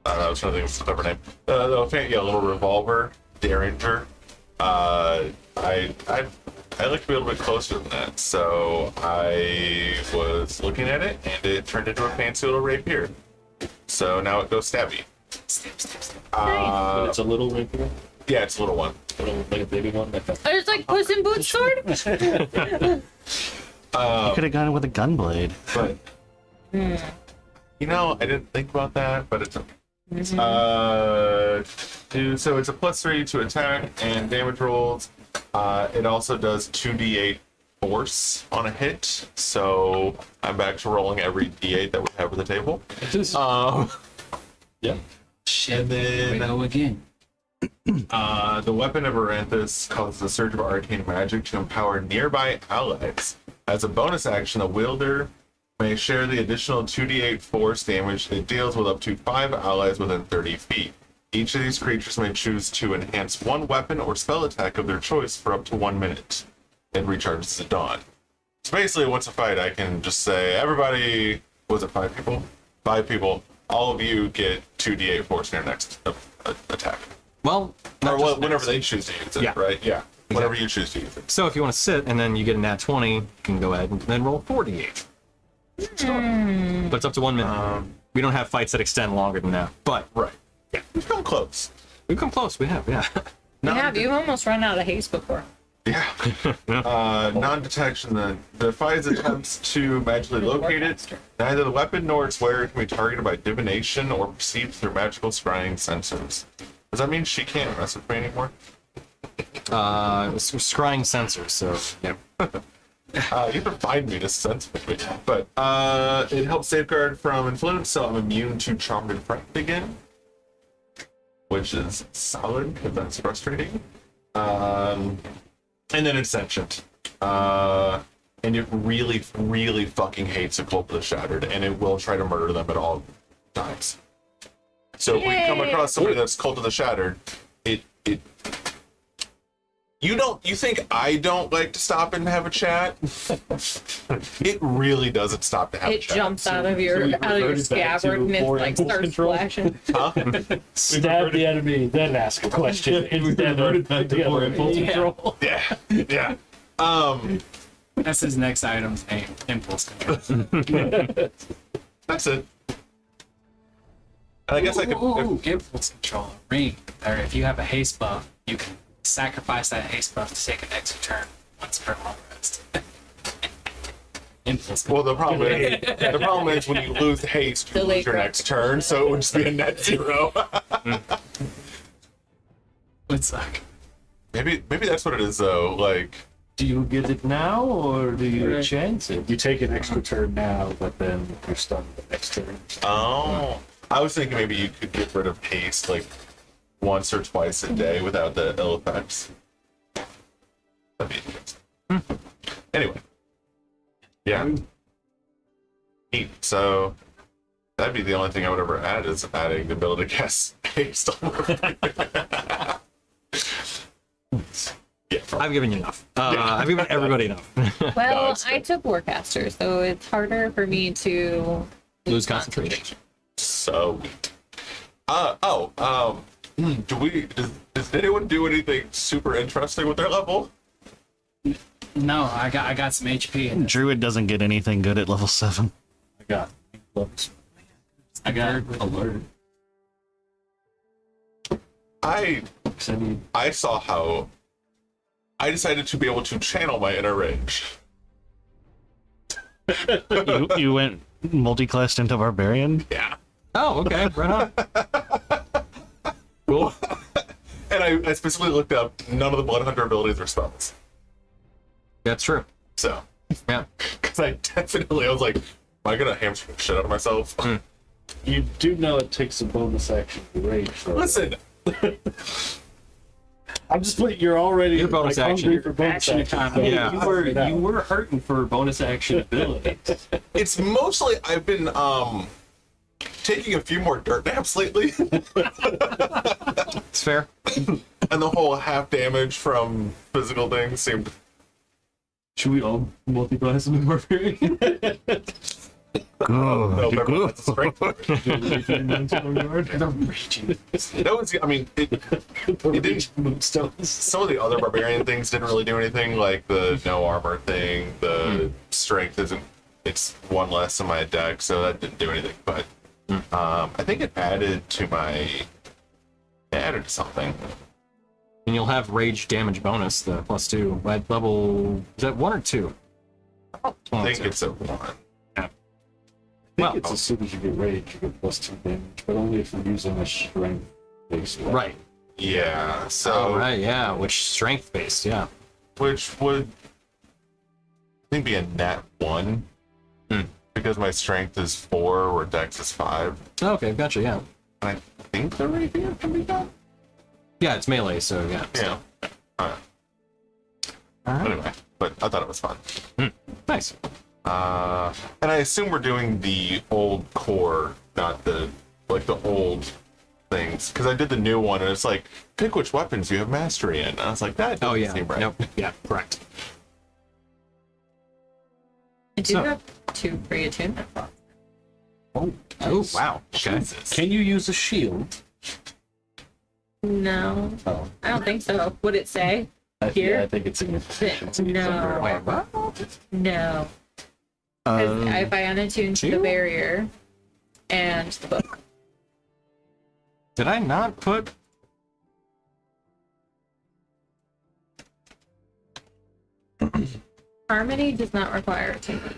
I was trying to think of the clever name. Little revolver, Derringer. I I like to be a little bit closer than that. So I was looking at it, and it turned into a fancy little rapier. So now it goes stabby. But it's a little rapier. Yeah, it's a little one. Like a baby one. Like that. It's like Puss in Boots sword. You could have gone with a gunblade. But you know, I didn't think about that, but it's so it's a +3 to attack and damage rolls. It also does 2d8 force on a hit, so I'm back to rolling every d8 that we have at the table. Yeah. Shit, And there we then go again. the weapon of Aranthus causes a surge of arcane magic to empower nearby allies. As a bonus action, the wielder may share the additional 2d8 force damage it deals with up to 5 allies within 30 feet. Each of these creatures may choose to enhance one weapon or spell attack of their choice for up to 1 minute. It recharges at dawn. So basically, once a fight, I can just say, everybody, was it 5 people? 5 people. All of you get 2d8 force in your next attack. Well, Or whenever they choose to use it, Yeah. right? Yeah. Whenever you choose to use it. so if you want to sit and then you get a nat 20, you can go ahead and then roll 48. But it's up to 1 minute. We don't have fights that extend longer than that, but Right. Yeah. We've come close. we've come close. We have, yeah. You've almost run out of haste before. Yeah. Non-detection then. Defies attempts to magically locate it. Neither the weapon nor its wearer can be targeted by divination or perceived through magical scrying sensors. Does that mean she can't mess with me anymore? Scrying sensors, so yeah. You can find me to sense with me. But it helps safeguard from influence, so I'm immune to charmed and frightened again. Which is solid, because that's frustrating. And then it's sentient. And it really, really fucking hates a Cult of the Shattered, and it will try to murder them at all times. So if we come across somebody that's Cult of the Shattered, it you think I don't like to stop and have a chat? It really doesn't stop to have a It chat. jumps out of your reverted back scabbard to and it more like impulse starts control? flashing. Stab the enemy, then ask a question. Instead of back to more impulse control. Yeah, yeah. That's his next item's name. Impulse control. That's it. And I guess I could. Ooh, impulse control. Ring. Or if you have a haste buff, you can sacrifice that haste buff to take an extra turn once per long rest. Impulse control. Well, the problem is when you lose haste, you Delay lose your next turn, so it would just be a net 0. Would suck. maybe that's what it is though. Like, Do you get it now, or do you Right. chance it? You take an extra turn now, but then you're stunned the next turn. oh, I was thinking maybe you could get rid of haste like once or twice a day without the ill effects. That'd be interesting. Anyway, yeah. Neat. So that'd be the only thing I would ever add is adding the ability to cast haste. Yeah. I've given you enough. I've given everybody enough. Well, it's I good. took Warcaster, so it's harder for me to Lose concentration. So, does anyone do anything super interesting with their level? No, I got some HP in this. Druid doesn't get anything good at level 7. I got looks. I got Alert. I saw how I decided to be able to channel my inner rage. You went multi-classed into Barbarian? Yeah. Oh, okay. Right on. Cool. And I specifically looked up none of the Blood Hunter abilities or spells. That's true. So, Yeah. because I was like, am I gonna hamstring the shit out of myself? You do know it takes a bonus action to rage. So. Listen, I'm just putting. You're already Your bonus like, action. hungry for bonus Action action. time. Yeah. You were hurting for bonus action abilities. it's mostly I've been taking a few more dirt naps lately, It's fair. and the whole half damage from physical things seemed. Should we all multiply some Barbarian? No, everyone has a strength. That was, I mean, it didn't. Moonstones. Some of the other barbarian things didn't really do anything, like the no armor thing. The strength isn't. It's one less in my deck, so that didn't do anything. But I think it added to my. It added to something. And you'll have rage damage bonus, the +2 at level. Is that 1 or 2? I think it's a 1. Well, It's as soon as you get rage, you get +2 damage, but only if you're using a strength based weapon. right. Yeah. So. Oh, right. Yeah. Which strength based? Yeah. Which would I think be a nat 1 because my strength is 4 where dex is 5. Okay. Gotcha. Yeah. And I think the rapier can be done. Yeah. It's melee, so yeah. Yeah. Anyway, but I thought it was fun. Nice. And I assume we're doing the old core, not the old things, because I did the new one and it's like pick which weapons you have mastery in. And I was like, that doesn't Oh yeah. seem right. Nope. Yeah. Correct. I do So- have 2 pre-attunement slots. Oh. Wow. Okay. Jesus. Can you use a shield? No, Oh. I don't think so. Would it say? Yeah, Here? I think it's in your proficiency. No. Wait. What? No. Because if I unattune to the two? barrier and the book. Did I not put? Harmony does not require attunement.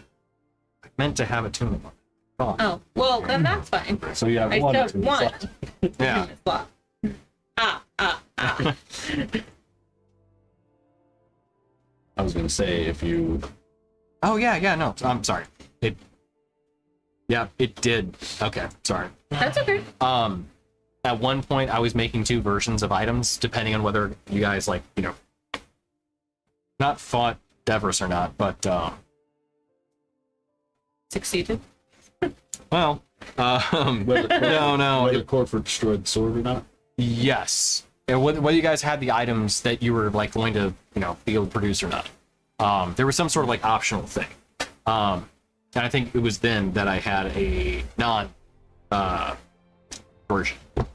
I meant to have attunement. Oh. Oh, well, then that's fine. So you have I one. still have attunement one slot. Yeah. attunement slot. Ah. I was gonna say if you. Oh yeah. Yeah. No. I'm sorry. It. Yeah. It did. Okay. Sorry. That's okay. At one point I was making 2 versions of items depending on whether you guys not fought Devrus or not, but Succeeded. well, no. Whether Corford destroyed the sword or not. Yes. And whether you guys had the items that you were going to be able to produce or not, there was some sort of optional thing, and I think it was then that I had a non version. But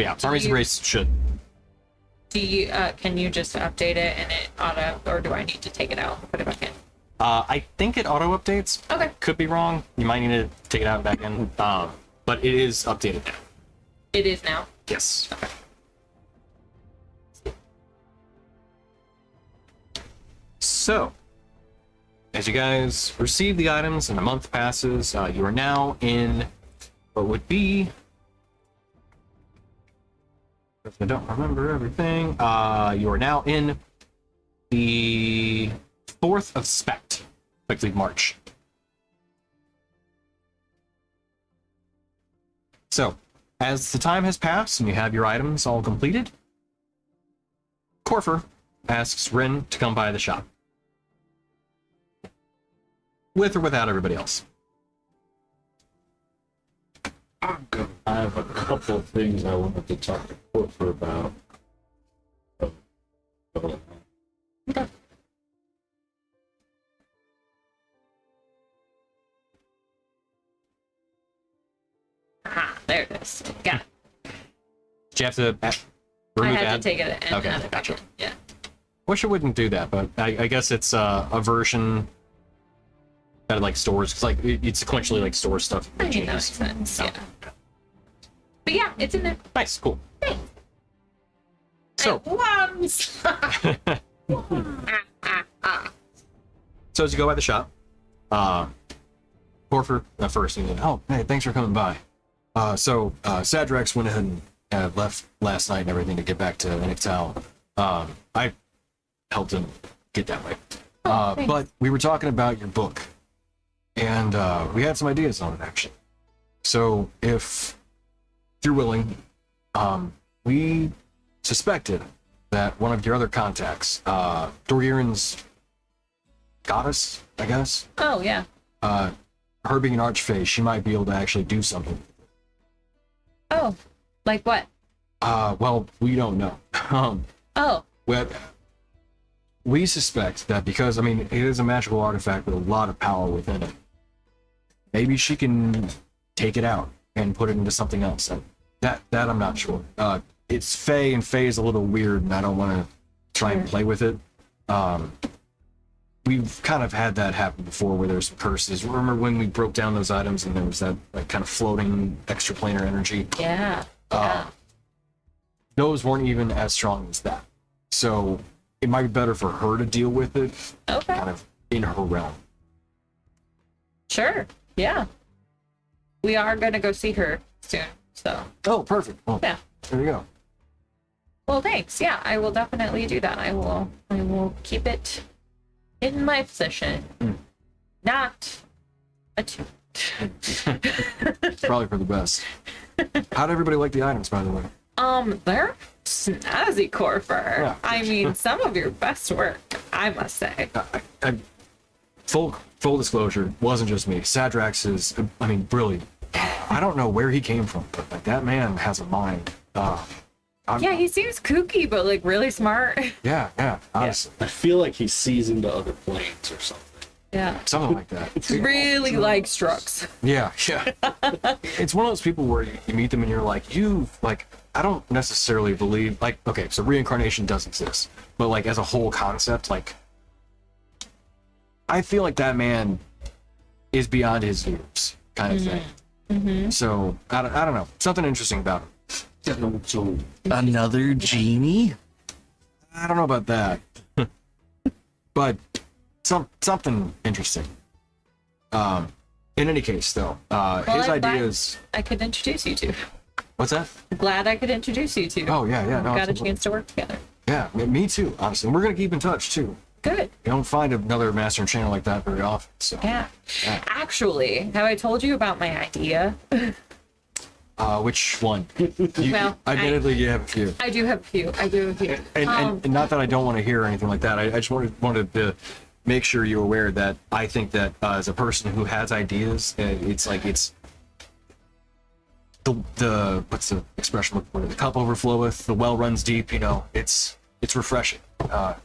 yeah, Armies of Grace should. Do you can you just update it and it auto, or do I need to take it out and put it back in? I think it auto updates. Okay. Could be wrong. You might need to take it out and back in. But it is updated now. It is now. Yes. So, as you guys receive the items and a month passes, you are now in what would be. If I don't remember everything, you are now in the 4th of Spect, effectively March. So, as the time has passed and you have your items all completed, Corfer asks Rin to come by the shop. With or without everybody else. I have a couple of things I wanted to talk to Corford about. Okay. Aha, there it is. Got it. Do you have to I remove had ad? to take it and Okay, add it back gotcha. in. Yeah. Wish it wouldn't do that, but I guess it's a version that it stores, because it sequentially stores stuff. I mean, that makes sense. Yeah. But yeah, it's in there. Nice, cool. So, Once. so as you go by the shop, Corfer first, and oh, hey, thanks for coming by. So Sadrex went ahead and left last night and everything to get back to Inictal. I helped him get that way. Thanks. But we were talking about your book, and we had some ideas on it, actually. So if you're willing, we suspected that one of your other contacts, Dorgiran's goddess, I guess, Oh yeah. her being an archfey, she might be able to actually do something. Oh, like what? Well, we don't know. Oh, Well, we suspect that because, I mean, it is a magical artifact with a lot of power within it. Maybe she can take it out and put it into something else. That I'm not sure. It's Fey, and Fey is a little weird, and I don't want to try and play with it. We've kind of had that happen before where there's curses. Remember when we broke down those items and there was that like kind of floating extraplanar energy? Yeah. Those weren't even as strong as that. So it might be better for her to deal with it Okay. kind of in her realm. Sure. Yeah. We are gonna go see her soon. So. Oh, perfect. Well, Yeah. there you go. Well, thanks. Yeah, I will definitely do that. I will keep it in my possession. Not attuned. It's probably for the best. How'd everybody like the items, by the way? They're snazzy, Corfer. Yeah. I mean, some of your best work, I must say. Full disclosure, wasn't just me. Sadrax is, I mean, brilliant. I don't know where he came from, but like that man has a mind. Yeah, he seems kooky, but like really smart. Yeah, honestly. I feel like he sees into other planes or something. Yeah. Something like that. Really like Strux. Yeah. It's one of those people where you meet them and you're like, I don't necessarily believe, like, okay, so reincarnation does exist, but like as a whole concept, like, I feel like that man is beyond his years, kind of thing. Mm-hmm. So, I don't know. Something interesting about him. Another genie? I don't know about that. But something interesting. In any case, though, his I'm glad ideas... I could introduce you to. What's that? Glad I could introduce you to. Oh, yeah. No, Got a absolutely. chance to work together. Yeah, me too, honestly. And we're going to keep in touch, too. Good. You don't find another master and channel like that very often, so... Yeah. Yeah. Actually, have I told you about my idea? Which one? Well, Admittedly, you have a few. I do have a few. And not that I don't want to hear anything like that. I just wanted to make sure you're aware that I think that as a person who has ideas, it's the what's the expression? The cup overfloweth, the well runs deep. You know, it's refreshing. Oh.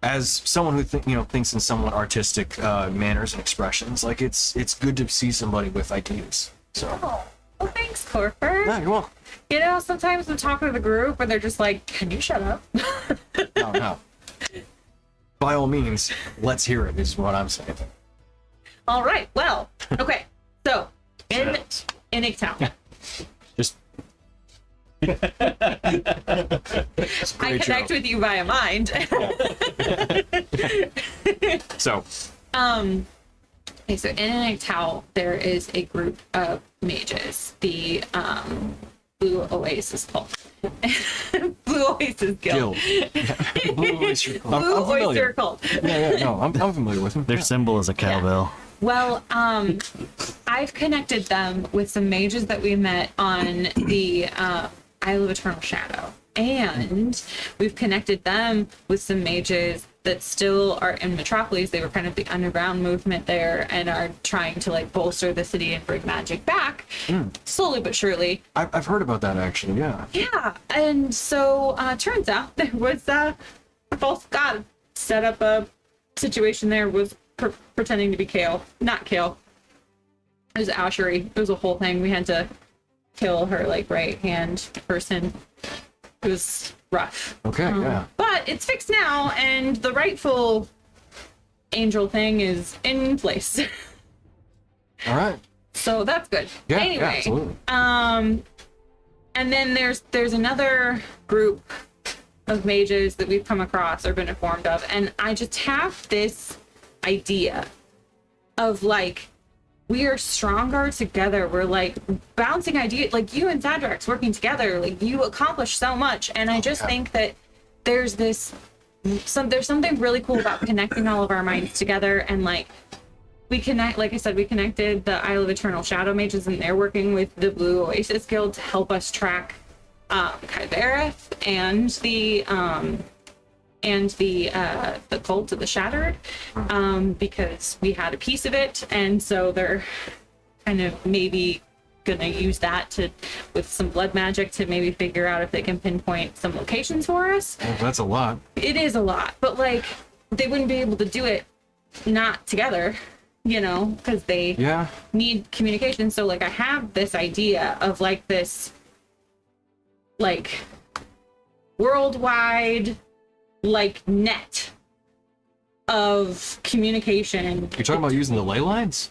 As someone who thinks in somewhat artistic manners and expressions, like it's good to see somebody with ideas. So. Oh. Well, thanks, Corfer. Yeah, you're welcome. You know, sometimes I'm talking to the group and they're just like, can you shut up? No. By all means, let's hear it, is what I'm saying. All right. Well, okay. So, in Icktown, Just. I connect with you via mind. So. Okay, so in Icktown, there is a group of mages, the Blue Oasis Cult. Blue Oasis Guild. Blue Oyster Cult. I'm Blue familiar. Oyster Cult. No, I'm familiar with them. Their symbol is a cowbell. Well, I've connected them with some mages that we met on the Isle of Eternal Shadow. And we've connected them with some mages that still are in Metropolis. They were kind of the underground movement there and are trying to like bolster the city and bring magic back slowly but surely. I've heard about that actually. Yeah. Yeah, and so turns out there was a false god set up a situation there, was pretending to be Kale. Not Kale. It was Ashery. It was a whole thing. We had to kill her like right hand person. It was rough. Okay. Yeah. But it's fixed now, and the rightful angel thing is in place. All right. So that's good. Yeah. Anyway, Yeah, absolutely. and then there's another group of mages that we've come across or been informed of, and I just have this idea of like, we are stronger together. We're like bouncing ideas, like you and Sadrax working together, like you accomplish so much. And I just think that there's something really cool about connecting all of our minds together. And like we connected the Isle of Eternal Shadow mages, and they're working with the Blue Oasis Guild to help us track Kybereth and the cult of the Shattered, because we had a piece of it, and so they're kind of maybe gonna use that to, with some blood magic, to maybe figure out if they can pinpoint some locations for us. Well, that's a lot. It is a lot, but like they wouldn't be able to do it not together, you know, because they Yeah. need communication. So like I have this idea of like this like worldwide like net of communication. You're talking about using the ley lines?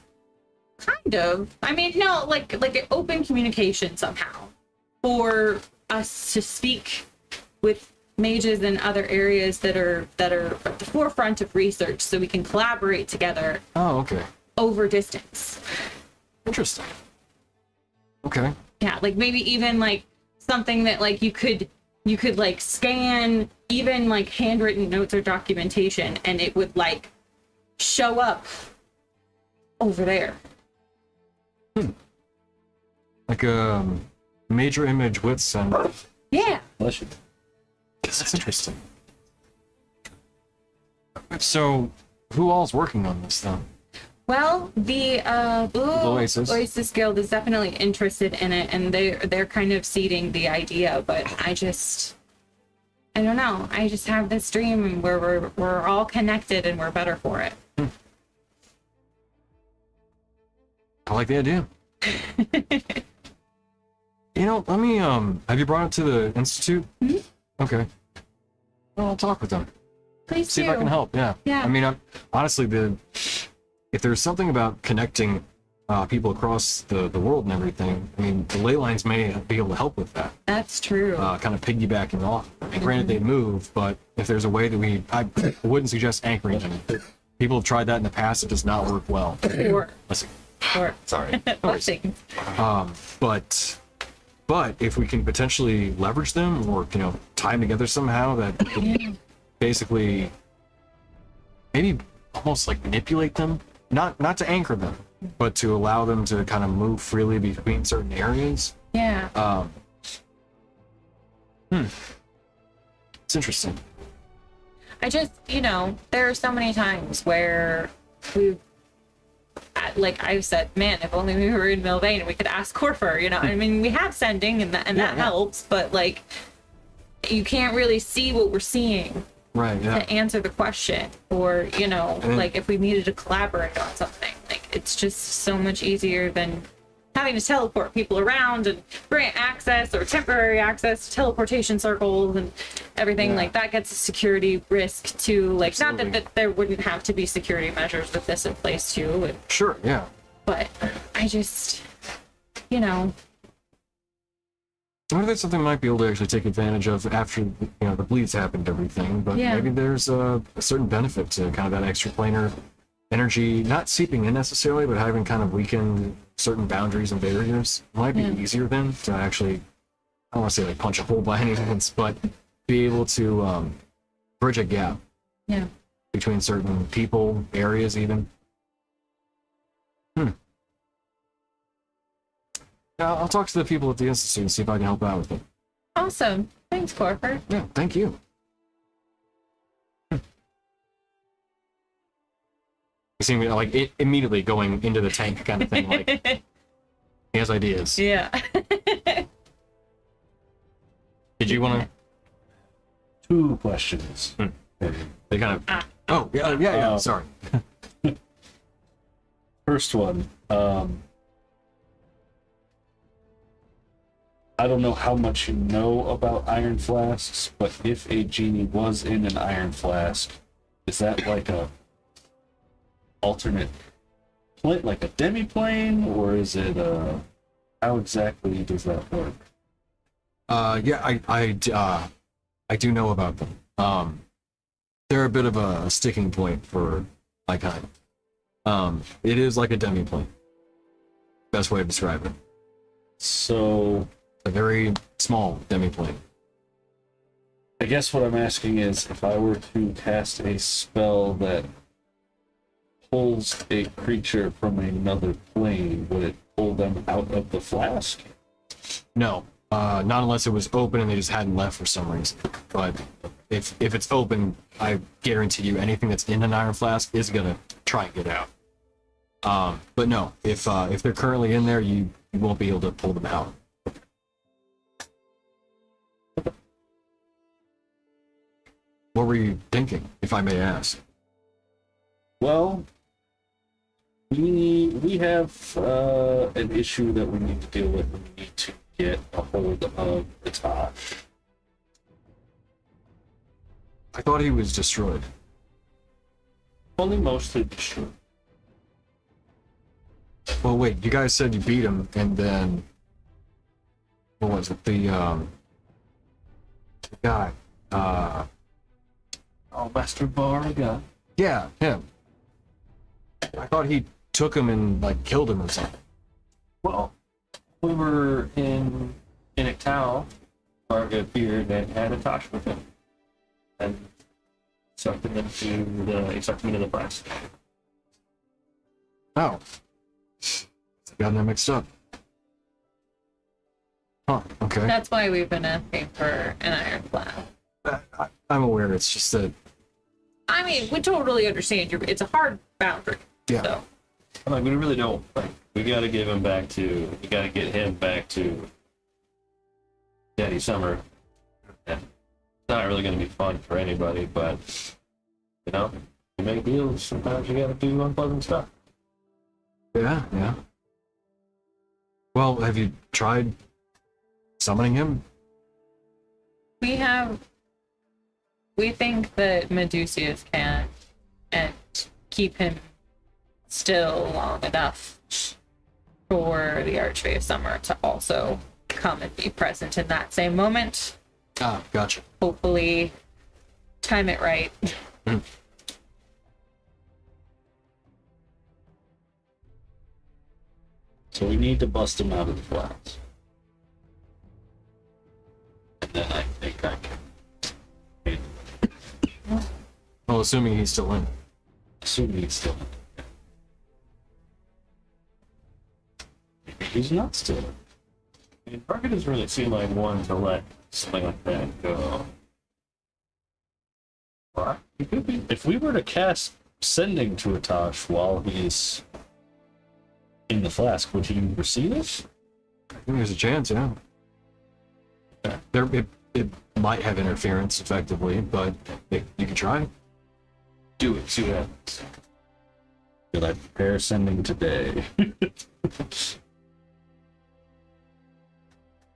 Kind of. I mean, no, like an open communication somehow for us to speak with mages in other areas that are at the forefront of research, so we can collaborate together Oh, okay. over distance. Interesting. Okay. Yeah, like maybe even like something that like you could like scan even like handwritten notes or documentation, and it would like show up over there. Like a major image with sender. Yeah. Bless you. That's interesting. So, who all's working on this then? Well, the Blue Oasis. Guild is definitely interested in it, and they're kind of seeding the idea. But I don't know. I just have this dream where we're all connected and we're better for it. I like the idea. You know, let me, have you brought it to the Institute? Mm-hmm. Okay. Well, I'll talk with them. Please See do. if I can help, yeah. Yeah. I mean, honestly, if there's something about connecting people across the world and everything, I mean, the ley lines may be able to help with that. That's true. Kind of piggybacking off. I mean, granted, they move, but if there's a way that I wouldn't suggest anchoring them. People have tried that in the past. It does not work well. Or Listen, sorry. Blessings. but if we can potentially leverage them, or tie them together somehow, that could basically maybe almost like manipulate them, not to anchor them, but to allow them to kind of move freely between certain areas. Yeah. It's interesting. I just, there are so many times where like I've said, man, if only we were in Milvaen, we could ask Corfer, I mean, we have sending and that helps, but like, you can't really see what we're seeing Right, yeah. to answer the question, or, like if we needed to collaborate on something, like it's just so much easier than having to teleport people around and grant access or temporary access to teleportation circles and everything. Like that gets a security risk too. Like Absolutely. not that there wouldn't have to be security measures with this in place too, Sure, yeah. but I just, I wonder if that's something we might be able to actually take advantage of after the bleeds happened and everything, but Yeah. maybe there's a certain benefit to kind of that extra planar energy not seeping in necessarily, but having kind of weakened certain boundaries and barriers. It might be easier then to actually, I don't want to say like punch a hole by any means, but be able to bridge a gap yeah. between certain people, areas even. Yeah, I'll talk to the people at the Institute and see if I can help out with it. Awesome. Thanks, Corfer. Yeah, thank you. You seem like it immediately going into the tank kind of thing. Like he has ideas. Yeah. Did you want to? 2 questions. They kind of. Oh yeah. Sorry. First one, I don't know how much you know about iron flasks, but if a genie was in an iron flask, is that like a alternate plane, like a demi-plane, or is it how exactly does that work? Yeah, I do know about them. They're a bit of a sticking point for my kind. It is like a demi-plane. Best way to describe it. So A very small demi-plane. I guess what I'm asking is, if I were to cast a spell that pulls a creature from another plane, would it pull them out of the flask? No, not unless it was open and they just hadn't left for some reason. But if it's open, I guarantee you anything that's in an iron flask is gonna try and get out. But no, if they're currently in there, you you won't be able to pull them out. What were you thinking, if I may ask? Well, we have an issue that we need to deal with. We need to get a hold of the Tosh. I thought he was destroyed. Only mostly destroyed. Well, wait, you guys said you beat him, and then... What was it? The guy. Oh, Master Bar guy. Yeah, him. I thought he took him and, like, killed him or something. Well, we were in Ictal, Varga appeared and had a Tosh with him. And sucked him into the blast. Oh. Got that mixed up. Huh, okay. That's why we've been asking for an iron flask. I'm aware, it's just that... I mean, we totally understand it's a hard boundary. Yeah. So. Like, we really don't. Like, we gotta get him back to Daddy Summer. Yeah. It's not really gonna be fun for anybody, but, you know, you make deals, sometimes you gotta do unpleasant stuff. Yeah, yeah. Well, have you tried summoning him? We think that Medusius can, and keep him still long enough for the Archway of Summer to also come and be present in that same moment. Ah, gotcha. Hopefully, time it right. So we need to bust him out of the flats. And then I think I can. Well, assuming he's still in. Assuming he's still in. Maybe he's not still in. I mean, Parker doesn't really seem like one to let something like that go. Well, he could be. If we were to cast Sending to Atash while he's in the flask, would he receive it? I think there's a chance, yeah. It might have interference, effectively, but you can try. Do it, see what happens. Should I prepare Sending today?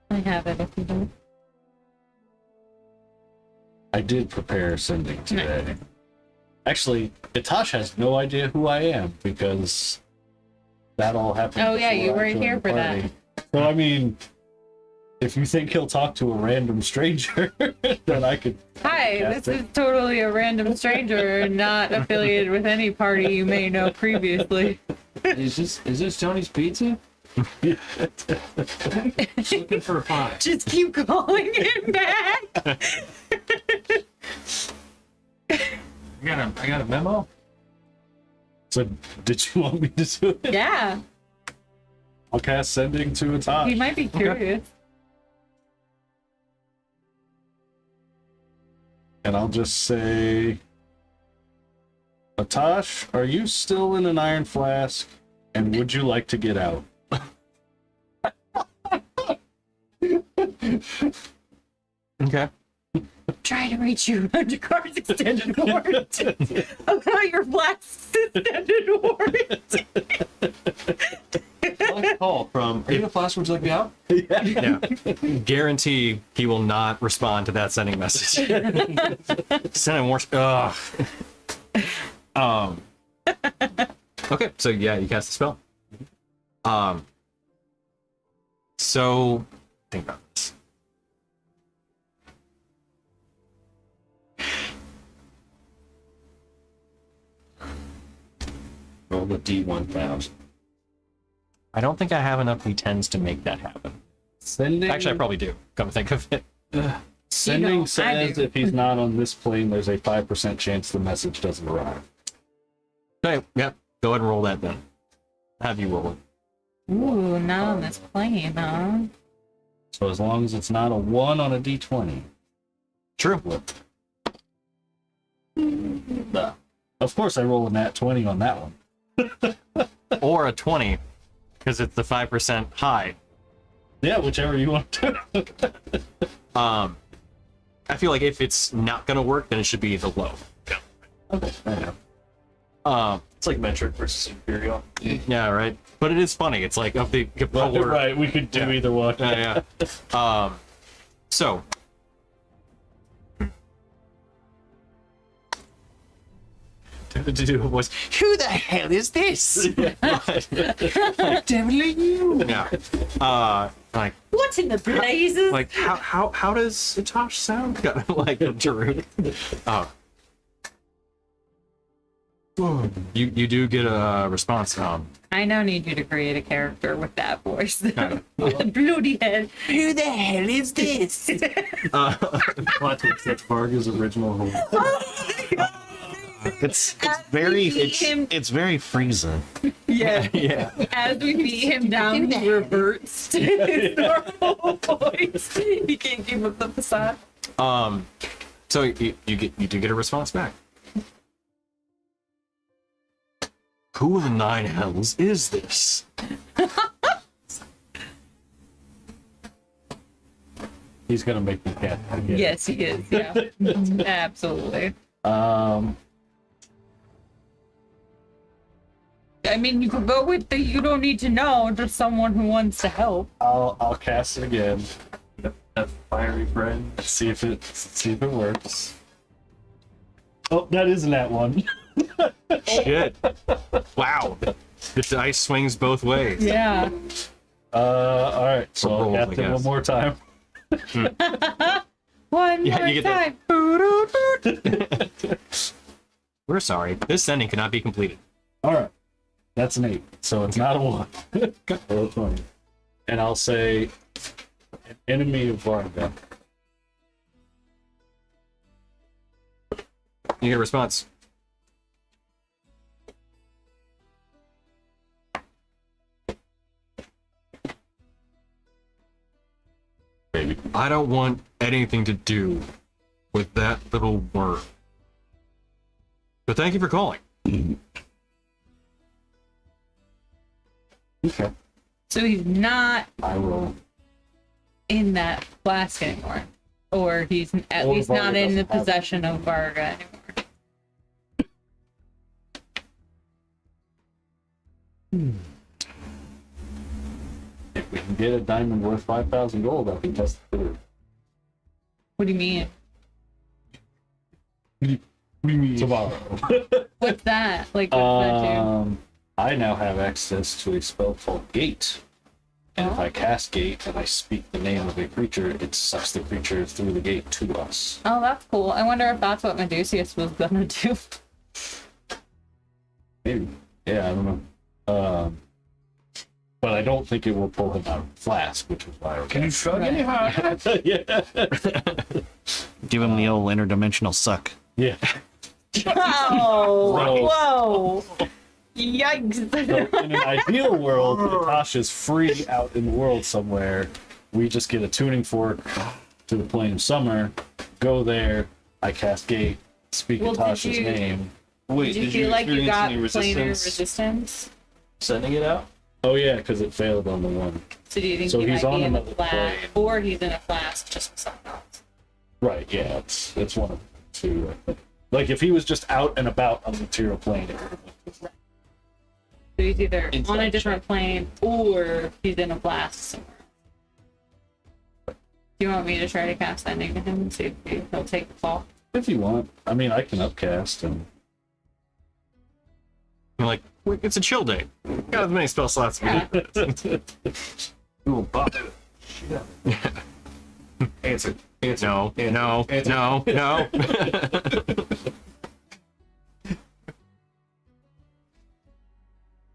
I have it if you don't. I did prepare Sending today. Actually, Itash has no idea who I am because that all happened. Oh, yeah, before you I weren't joined here the for that. party. So, I mean, if you think he'll talk to a random stranger, then I could. Hi, cast this it. is totally a random stranger, not affiliated with any party you may know previously. Is this Tony's Pizza? Looking for a pie. Just keep calling him back. I got a memo. So, did you want me to do it? Yeah, I'll cast Sending to Itash. he might be curious. And I'll just say, Atash, are you still in an iron flask? And would you like to get out? Okay. Trying to reach you under cards extended warranty. About your flask extended warranty. Call from, are you in a flash? Would you like me out? Yeah. Guarantee he will not respond to that sending message. Sending more. Ugh. Okay, so yeah, you cast the spell. So think about this. Roll the D1000. I don't think I have enough D10s to make that happen. Sending. Actually, I probably do. Come to think of it. Sending You know, I says do. if he's not on this plane, there's a 5% chance the message doesn't arrive. Okay, yeah. Go ahead and roll that then. Have you roll it? Ooh, not on this plane, huh? So as long as it's not a 1 on a d20. True. Of course, I roll a nat 20 on that one. Or a 20. because it's the 5% high. Yeah, whichever you want to. I feel like if it's not gonna work, then it should be the low. Okay, I know. It's like metric versus imperial. Yeah, right. But it is funny. It's like of the polar. Right, we could do either one. Yeah. So. To was who the hell is this? Devil you. Yeah. Like What in the blazes? like how does Itosh sound? Kind of like a Daruk. Oh. You do get a response. I now need you to create a character with that voice. Bloody hell. Who the hell is this? That's Varga's original home. It's very Frieza. Yeah. Yeah. As we beat him down, he reverts to his normal voice. He can't keep up the facade. So you do get a response back. Who the nine hells is this? He's gonna make me cat again. Yes, he is. Yeah. Absolutely. I mean, you could go with the you don't need to know, just someone who wants to help. I'll cast it again. That fiery friend. See if it works. Oh, that isn't that one. Shit. Wow. The dice swings both ways. Yeah. All right. So Or I'll roll, I cast it guess. one more time. One Yeah, more you get time. We're sorry. This sending cannot be completed. All right. That's an 8, so it's not a 1. Roll 20. And I'll say an enemy of Varga. You get a response. Baby. I don't want anything to do with that little worm. But thank you for calling. Okay. So he's not I will. in that flask anymore. Or he's at Or least Varga not in the doesn't have it. possession of Varga anymore. If we can get a diamond worth 5,000 gold, I think that's the third. What do you mean? Tomorrow. What's that? Like, what's that do? I now have access to a spell called Gate. And if I cast Gate and I speak the name of a creature, it sucks the creature through the gate to us. Oh, that's cool. I wonder if that's what Medusius was gonna do. Maybe. Yeah, I don't know. But I don't think it will pull him out of the flask, which is why I Can you shrug any harder? Yeah. Give him the old interdimensional suck. Yeah. Oh, whoa. Yikes. So in an ideal world, Natasha's free out in the world somewhere. We just get a tuning fork to the plane of summer, go there, I cast Gate, speak Well, did Natasha's you- name. Wait, Did you feel like you experience got any planar resistance resistance? sending it out? Oh yeah, because it failed on the one. So do you think So he he's might on be in a another flask, plane. or he's in a flask just with someone else? Right, yeah, it's one of the two. I think. Like if he was just out and about on the material plane, it would have looked So he's either on a Inside different plane or he's in a flask somewhere. Do you want me to try to cast sending to him and see if he'll take the fall? if you want. I mean, I can upcast and You're like, "Wait, it's a chill day. Got as many spell slots. Yeah. Ooh, pop it. Answer. Answer. No, Answer. no, Answer. no, no.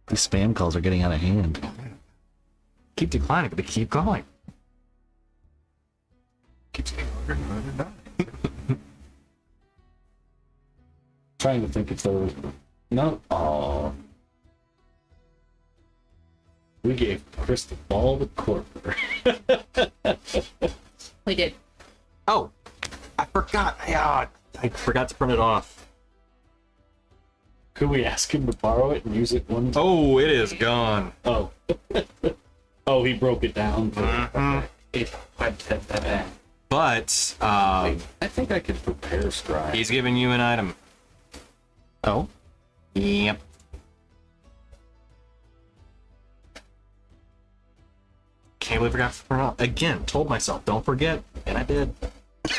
These spam calls are getting out of hand. Keep declining, but they keep calling. Keeps getting longer and longer and longer. trying to think if there was no. Oh, we gave Chris the ball the quarter. We did. Oh, I forgot. I forgot to print it off. Could we ask him to borrow it and use it one time? Oh, it is gone. Oh. Oh, he broke it down. If I said that. But I think I could prepare Scry. he's giving you an item. Oh, Yep. Can't believe I forgot to print out. Again, told myself, don't forget, and I did. I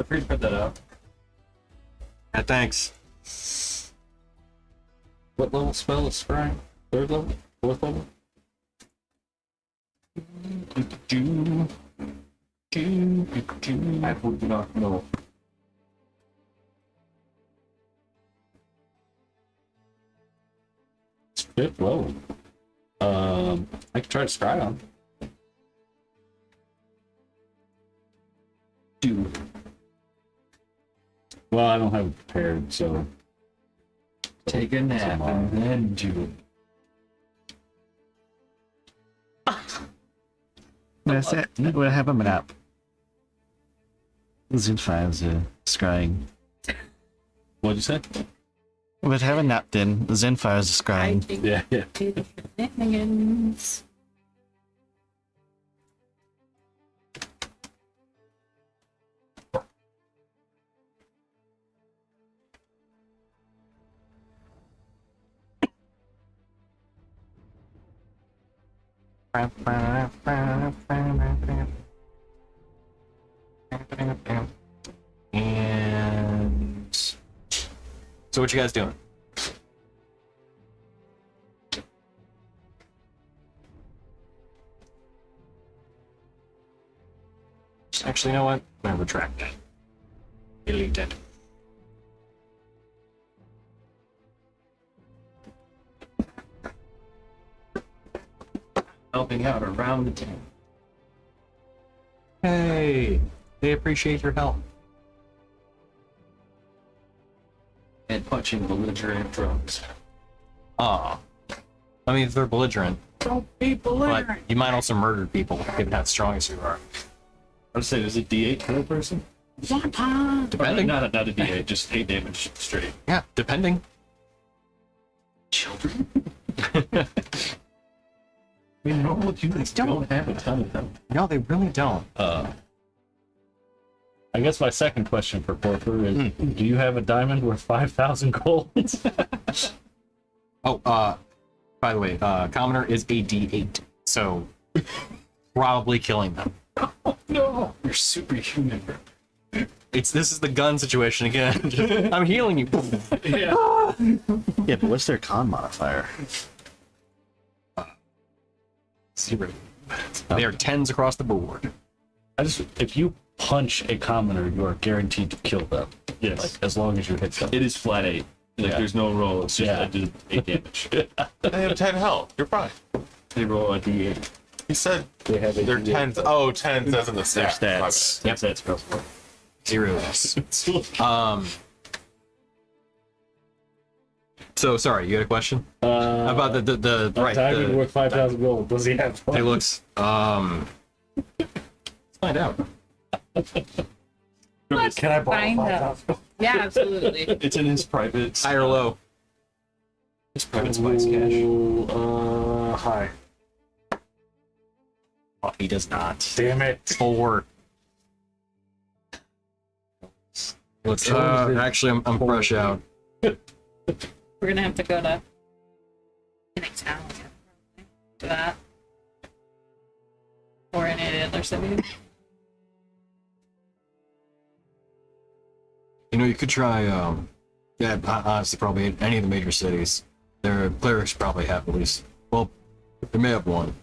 free to print that out. Yeah, thanks. What level spell is Scry? 3rd level? 4th level? I would not know. It's 5th level. I could try to Scry on. Well, I don't have it prepared, so. Take a nap and then do that's it. We'll have a nap. Zinfire's scrying. What'd you say? We'll have a nap then. Zinfire's scrying. Yeah. Shenanigans. And so what you guys doing? Actually, you know what? I'm gonna retract that. Delete it. helping out around the town. Hey, they appreciate your help. And punching belligerent drunks. I mean, if they're belligerent, Don't be but belligerent. you might also murder people given how strong as you are. I would say, is it D8 per person? Depending. Not a D8, just 8 damage straight. Yeah, depending. Children. I mean, normal humans don't have a ton of them. No, they really don't. I guess my second question for Porter is, do you have a diamond worth 5,000 gold? Oh, by the way, Commoner is a D8, so probably killing them. No, you're superhuman. This is the gun situation again. I'm healing you. Yeah, but what's their con modifier? 0. They are 10s across the board. If you punch a commoner, you are guaranteed to kill them. Yes. Like, as long as you hit them. It is flat 8. Like, Yeah. there's no roll. It's just Yeah. I did 8 damage. They have 10 health. You're fine. They roll a D8. He said They have a they're D8. 10s. Oh, 10s as in the stat. stats. That's that spell for. 0s. So sorry, you had a question about the A right? diamond The, worth 5,000 gold. Does he have one? it looks. Let's find out. Can I borrow Find out. 5,000? Yeah, absolutely. It's in his private. High or low? His private spice cache. Ooh, high. Oh, he does not. Damn it. 4. Let's. Actually, I'm fresh out. We're gonna have to go to Phoenix Town for that, or any other city. You know, you could try. Yeah, honestly, probably any of the major cities. Their clerics probably have at least. Well, they may have one.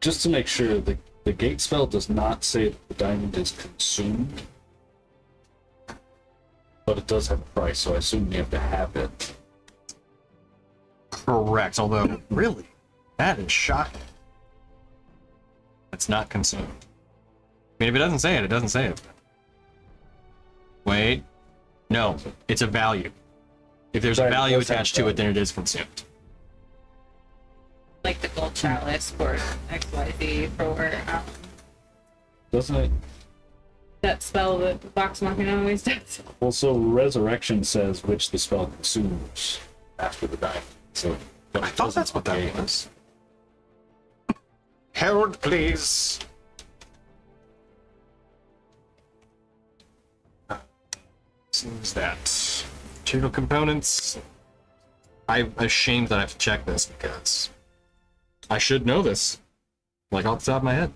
Just to make sure, the gate spell does not say that the diamond is consumed. But it does have a price, so I assume you have to have it. Correct. Although, really, that is shocking. It's not consumed. I mean, if it doesn't say it, it doesn't say it. Wait. No, it's a value. If there's a Right, it value does have attached to it, then it is consumed. Like the gold chalice for XYZ for Doesn't it? that spell that Vox Machina always does. Well, so resurrection says which the spell consumes after the dying. So I thought that's what that was. Herald, please. Seems that material components. I'm ashamed that I have to check this because I should know this, like off the top of my head.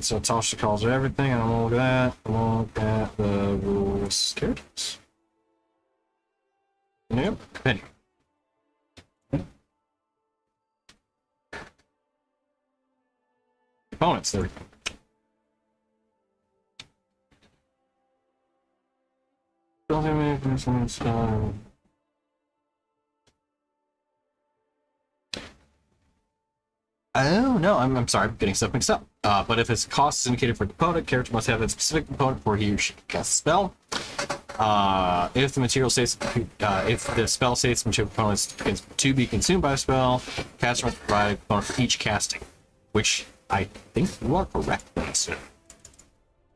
So Tasha calls everything. I'm gonna look at that. I'm gonna look at the rules characters. Nope. Penny. Components. There we go. Oh no, I'm sorry, I'm getting stuff mixed up. But if its cost is indicated for the component, character must have a specific component for he or she can cast a spell. If the material states, if the spell states material components to be consumed by a spell, caster must provide a component for each casting, which I think you are correct. So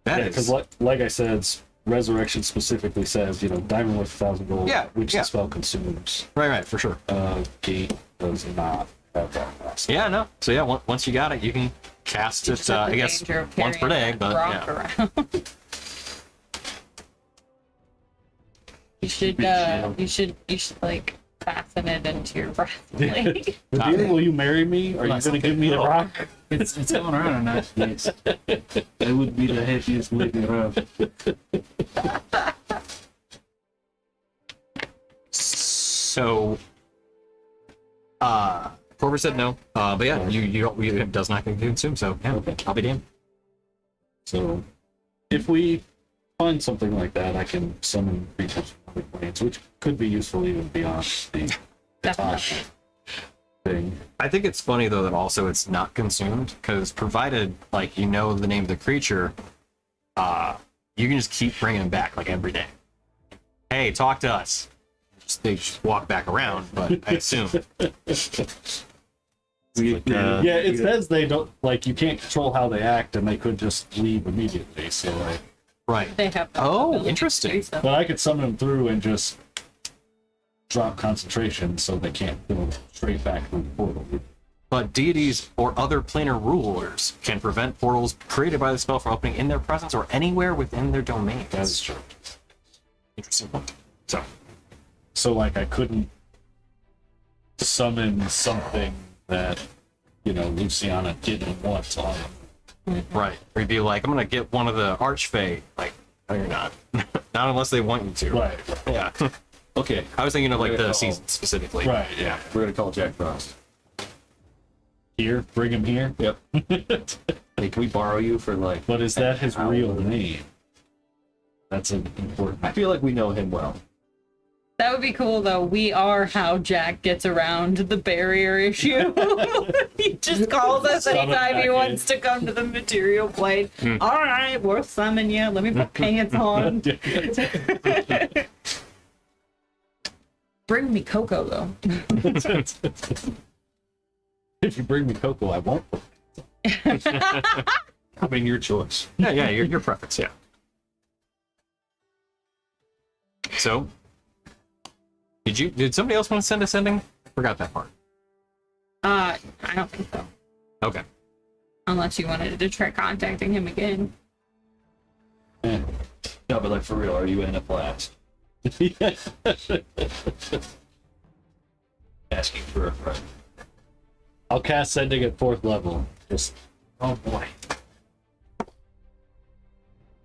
that Yeah, is because like I said, resurrection specifically says, diamond worth 1,000 gold, Yeah, which yeah. the spell consumes. right, for sure. Gate does not have that last. Yeah, no. So yeah, once you got it, you can cast it. I guess Danger of once per day, carrying but that yeah. rock around. You should like fasten it into your breastplate. Will you marry me? Are you going to give me the rock? It's going around or not? Yes. That would be the heaviest weight around. So, Corver said no. But yeah, you don't. It does not consume. So yeah, I'll be damned. So, if we find something like that, I can summon creatures from other planes, which could be useful even beyond the Definitely. thing. I think it's funny though that also it's not consumed because provided like you know the name of the creature, you can just keep bringing them back like every day. Hey, talk to us. They just walk back around, but I assume. Yeah, it says they don't, you can't control how they act, and they could just leave immediately. So, Right. They have. Oh, ability to interesting. do so. but I could summon them through and just drop concentration so they can't go straight back through the portal. But deities or other planar rulers can prevent portals created by the spell from opening in their presence or anywhere within their domain. That is true. Interesting point. So, I couldn't summon something that, Luciana didn't want on them. Right. Or you'd be like, I'm gonna get one of the Archfey. Like, no, you're not. Not unless they want you to. Right. Yeah. Okay, I was thinking of like Yeah, the oh. season specifically. Right, yeah. we're gonna call Jack Frost. Here, bring him here. Yep. Hey, can we borrow you for like? But is that his an hour? real name? That's an important. I feel like we know him well. That would be cool, though. We are how Jack gets around the barrier issue. He just calls us Summon anytime he back wants to come to the material plane. All right, we'll summon you. Let me put pants on. Bring me Coco, though. If you bring me Coco, I won't. I mean, your choice. Yeah, your preference, yeah. So, did somebody else want to send a sending? Forgot that part. I don't think so. Okay. Unless you wanted to try contacting him again. No, but like for real, are you in a blast? Asking for a friend. I'll cast sending at 4th level. Just Oh boy.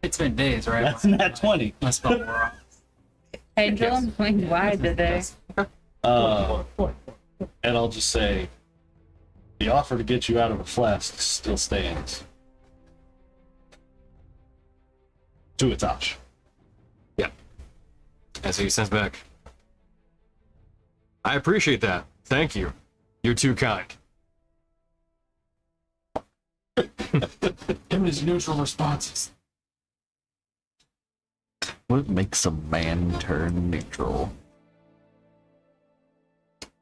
It's been days, right? that's not 20. My spell wore off. Pendulum swings wide today. And I'll just say, the offer to get you out of a flask still stands. To Atash. Yeah. As he sends back. I appreciate that. Thank you. You're too kind. Give his neutral responses. What makes a man turn neutral?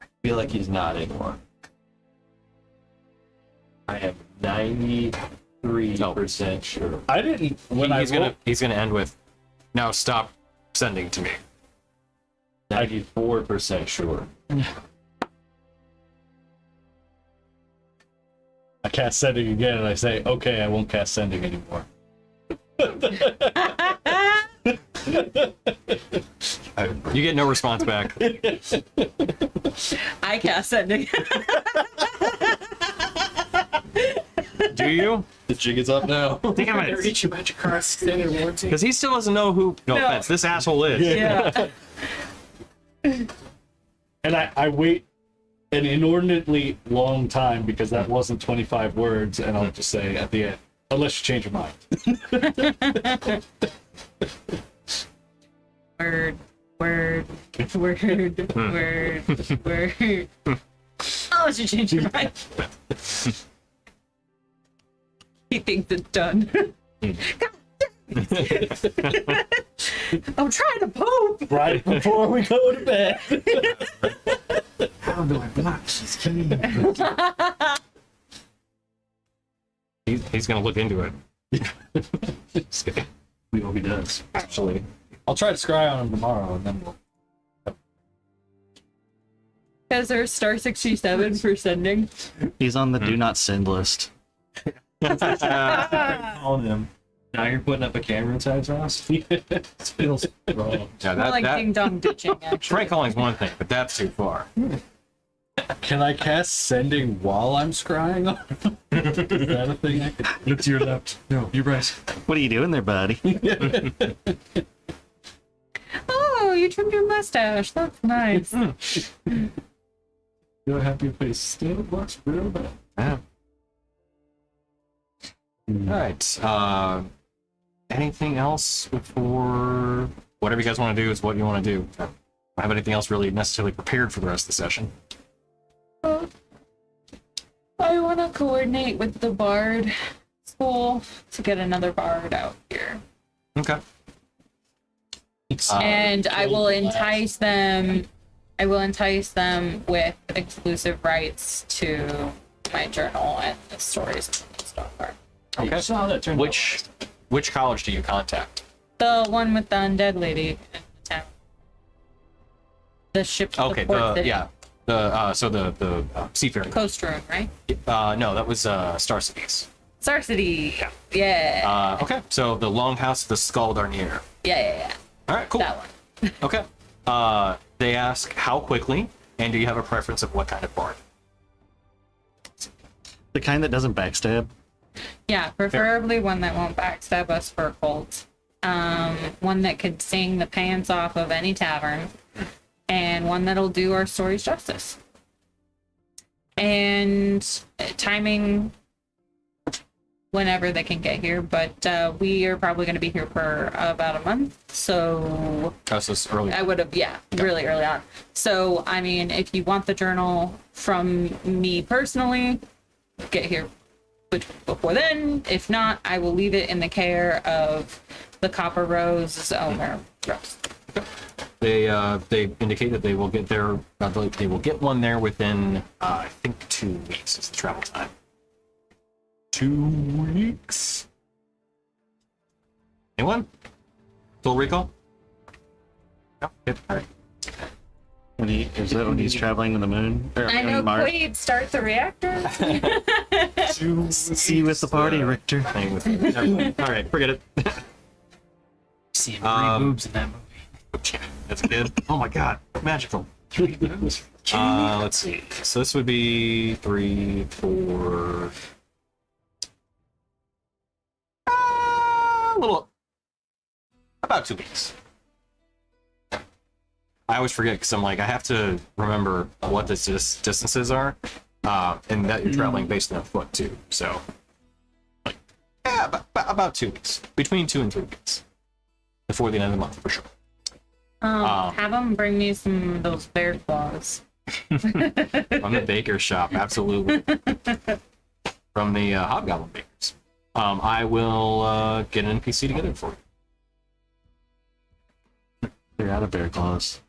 I feel like he's not anymore. I am 90. 93% sure. I didn't. When He's gonna end with, now stop sending to me. 94% sure. I cast sending again, and I say, okay, I won't cast sending anymore. You get no response back. I cast sending. Do you? The jig is up now. Damn it! Reach your magic card extended warranty. Because he still doesn't know who. No No. offense, this asshole is. Yeah. And I wait an inordinately long time because that wasn't 25 words, and I'll just say at the end, unless you change your mind. Word, word, word, word, word. Unless you change your mind. He thinks it's done. I'm trying to poop. Right before we go to bed. How do I block this key? He's gonna look into it. Just kidding. We hope he does. Actually, I'll try to scry on him tomorrow, and then we'll. Is there a star 67 for sending? He's on the do not send list. On him. Now you're putting up a camera inside his house? It feels wrong. yeah, More like that ding dong ditching, actually. prank calling's one thing, but that's too far. Can I cast sending while I'm scrying on him? Is that a thing I can... Look to your left. No, you're right. What are you doing there, buddy? Oh, you trimmed your mustache. That's nice. You're a happy face. Still works real bad. Yeah. All right. Anything else before? Whatever you guys want to do is what you want to do. I don't have anything else really necessarily prepared for the rest of the session. I want to coordinate with the bard school to get another bard out here. Okay. And I will entice them. I will entice them with exclusive rights to my journal and the stories of the Moonstone Guard. Okay. Saw that turn. Which college do you contact? The one with the undead lady in the town. The ship. To Okay. the port city. The seafaring. Coast Room, right? No, that was Star Cities. Star City. Yeah. Okay. So the Longhouse of the Skull Darnier. Yeah. All right. Cool. That one. Okay. They ask how quickly, and do you have a preference of what kind of bard? The kind that doesn't backstab. Yeah, preferably one that won't backstab us for a cult. One that could sing the pants off of any tavern. And one that'll do our stories justice. And timing whenever they can get here, but we are probably going to be here for about a month, so Oh, so it's early. I would have, really early on. So, I mean, if you want the journal from me personally, get here before then. If not, I will leave it in the care of the Copper Rose's owner, Rose. They indicate that they will get there. They will get one there within I think 2 weeks is the travel time. 2 weeks. Anyone? Full recall? No. Yep. All right. Is that when he's traveling to the moon? Or, I know Mars? Quaid start the reactor. See you with the party, Richter. Playing with all right, forget it. Seeing 3 boobs in that movie. That's good. Oh my god, magical. 3 boobs. Let's see. So this would be 3, 4. A little. About 2 weeks. I always forget because I'm like, I have to remember what the distances are, and that you're traveling based on foot too. So, like, yeah, about 2 weeks, between 2 and 3 weeks, before the end of the month for sure. Have them bring me some of those bear claws. From the baker shop, absolutely. From the Hobgoblin Bakers. I will get an NPC to get it for you. They're out of bear claws.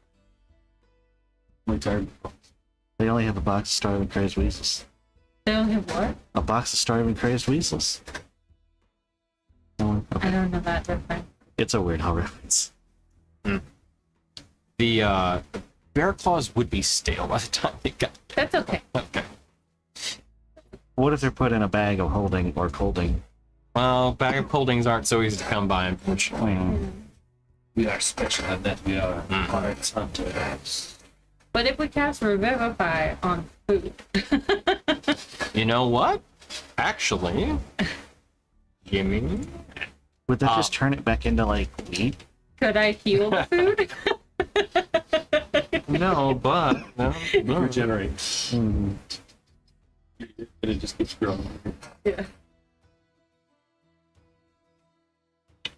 They only have a box of starving crazed weasels. They only have what? A box of starving crazed weasels. I don't know that reference. It's a Weird Al reference. The bear claws would be stale by the time they got. That's okay. Okay. What if they're put in a bag of holding or colding? Well, bag of holdings aren't so easy to come by, unfortunately. We are special at that. We are hearts hunters. But if we cast Revivify on food, You know what? Actually, gimme. Would that just turn it back into like meat? could I heal the food? No, but no. Regenerate. It just keeps growing. Yeah.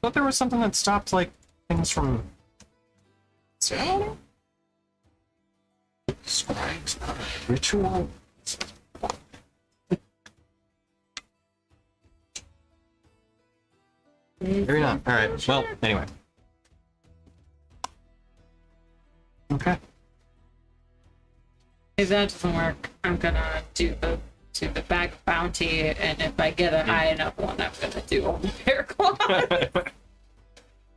But there was something that stopped like things from ceremony. Scrying's not a ritual. Maybe not. All right. Well, anyway. Okay. If that doesn't work, I'm gonna do the bag bounty, and if I get a high enough one, I'm gonna do a bear claw.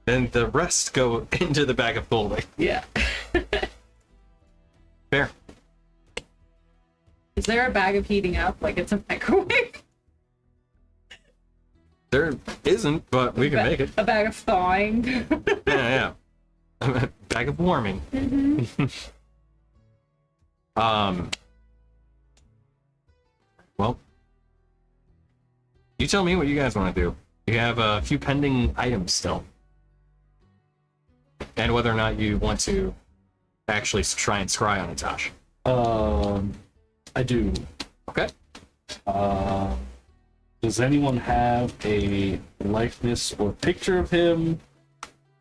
Then the rest go into the bag of holding. Yeah. Fair. Is there a bag of heating up like it's a microwave? There isn't, but we can make it. A bag of thawing. Yeah. Bag of warming. Well, you tell me what you guys want to do. You have a few pending items still, and whether or not you want to actually try and scry on Atash. I do. Okay. Does anyone have a likeness or picture of him?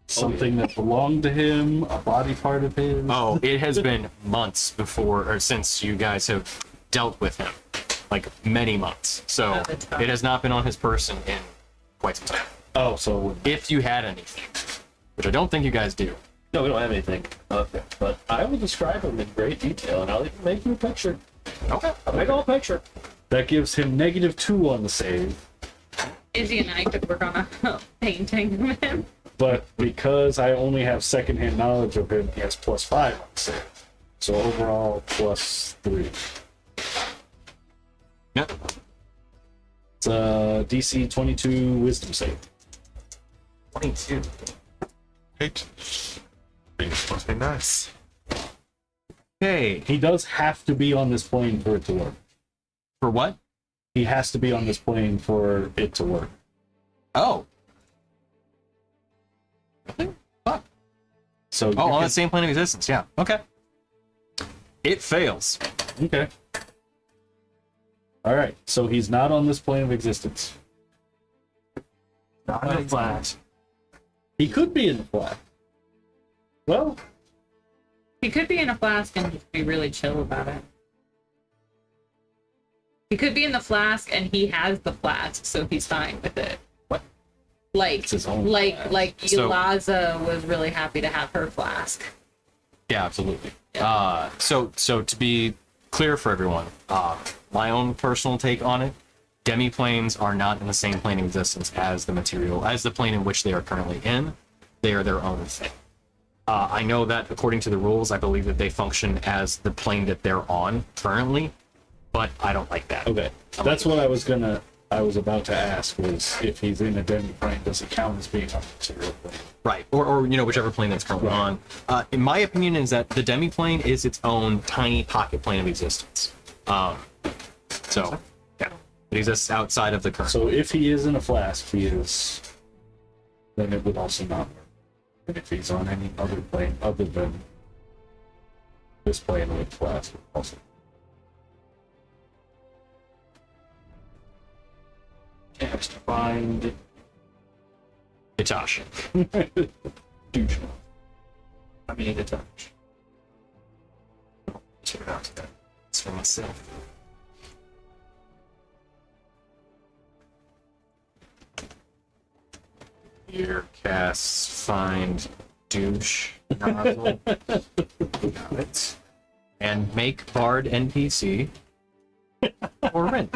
Something that belonged to him? A body part of him? Oh, it has been months before or since you guys have dealt with him, like many months. So At the time. it has not been on his person in quite some time. Oh, so If you had anything, which I don't think you guys do. No, we don't have anything. Okay. But I will describe him in great detail, and I'll even make you a picture. Okay. I'll make all a picture. that gives him -2 on the save. Izzy and I could work on a painting of him. But because I only have secondhand knowledge of him, he has +5 on the save. So overall, +3. Yep. It's a DC 22 Wisdom save. 22. Right. Things must be nice. Okay. He does have to be on this plane for it to work. For what? He has to be on this plane for it to work. Oh. Really? Fuck. So you Oh, on can- the same plane of existence. Yeah. Okay. It fails. Okay. All right. So he's not on this plane of existence. Not in flat. He could be in the flat. Well, He could be in a flask and just be really chill about it. He could be in the flask and he has the flask, so he's fine with it. What? Like, his own like So- Yulaza was really happy to have her flask. Yeah, absolutely. So to be clear for everyone, my own personal take on it, demi-planes are not in the same plane of existence as the plane in which they are currently in. They are their own thing. I know that according to the rules, I believe that they function as the plane that they're on currently, but I don't like that. okay. That's what I was about to ask was if he's in a demi plane, does it count as being on the material plane? Right, or whichever plane that's currently Right. on. In my opinion, is that the demi-plane is its own tiny pocket plane of existence. So, yeah, it exists outside of the current. So if he is in a flask, then it would also not work. And if he's on any other plane other than this plane with flask, it would also. Cast find Itash. douche. I mean, a touch. Check it out. It's for myself. Here casts find douche nozzle. Got it. And make bard NPC or Rin.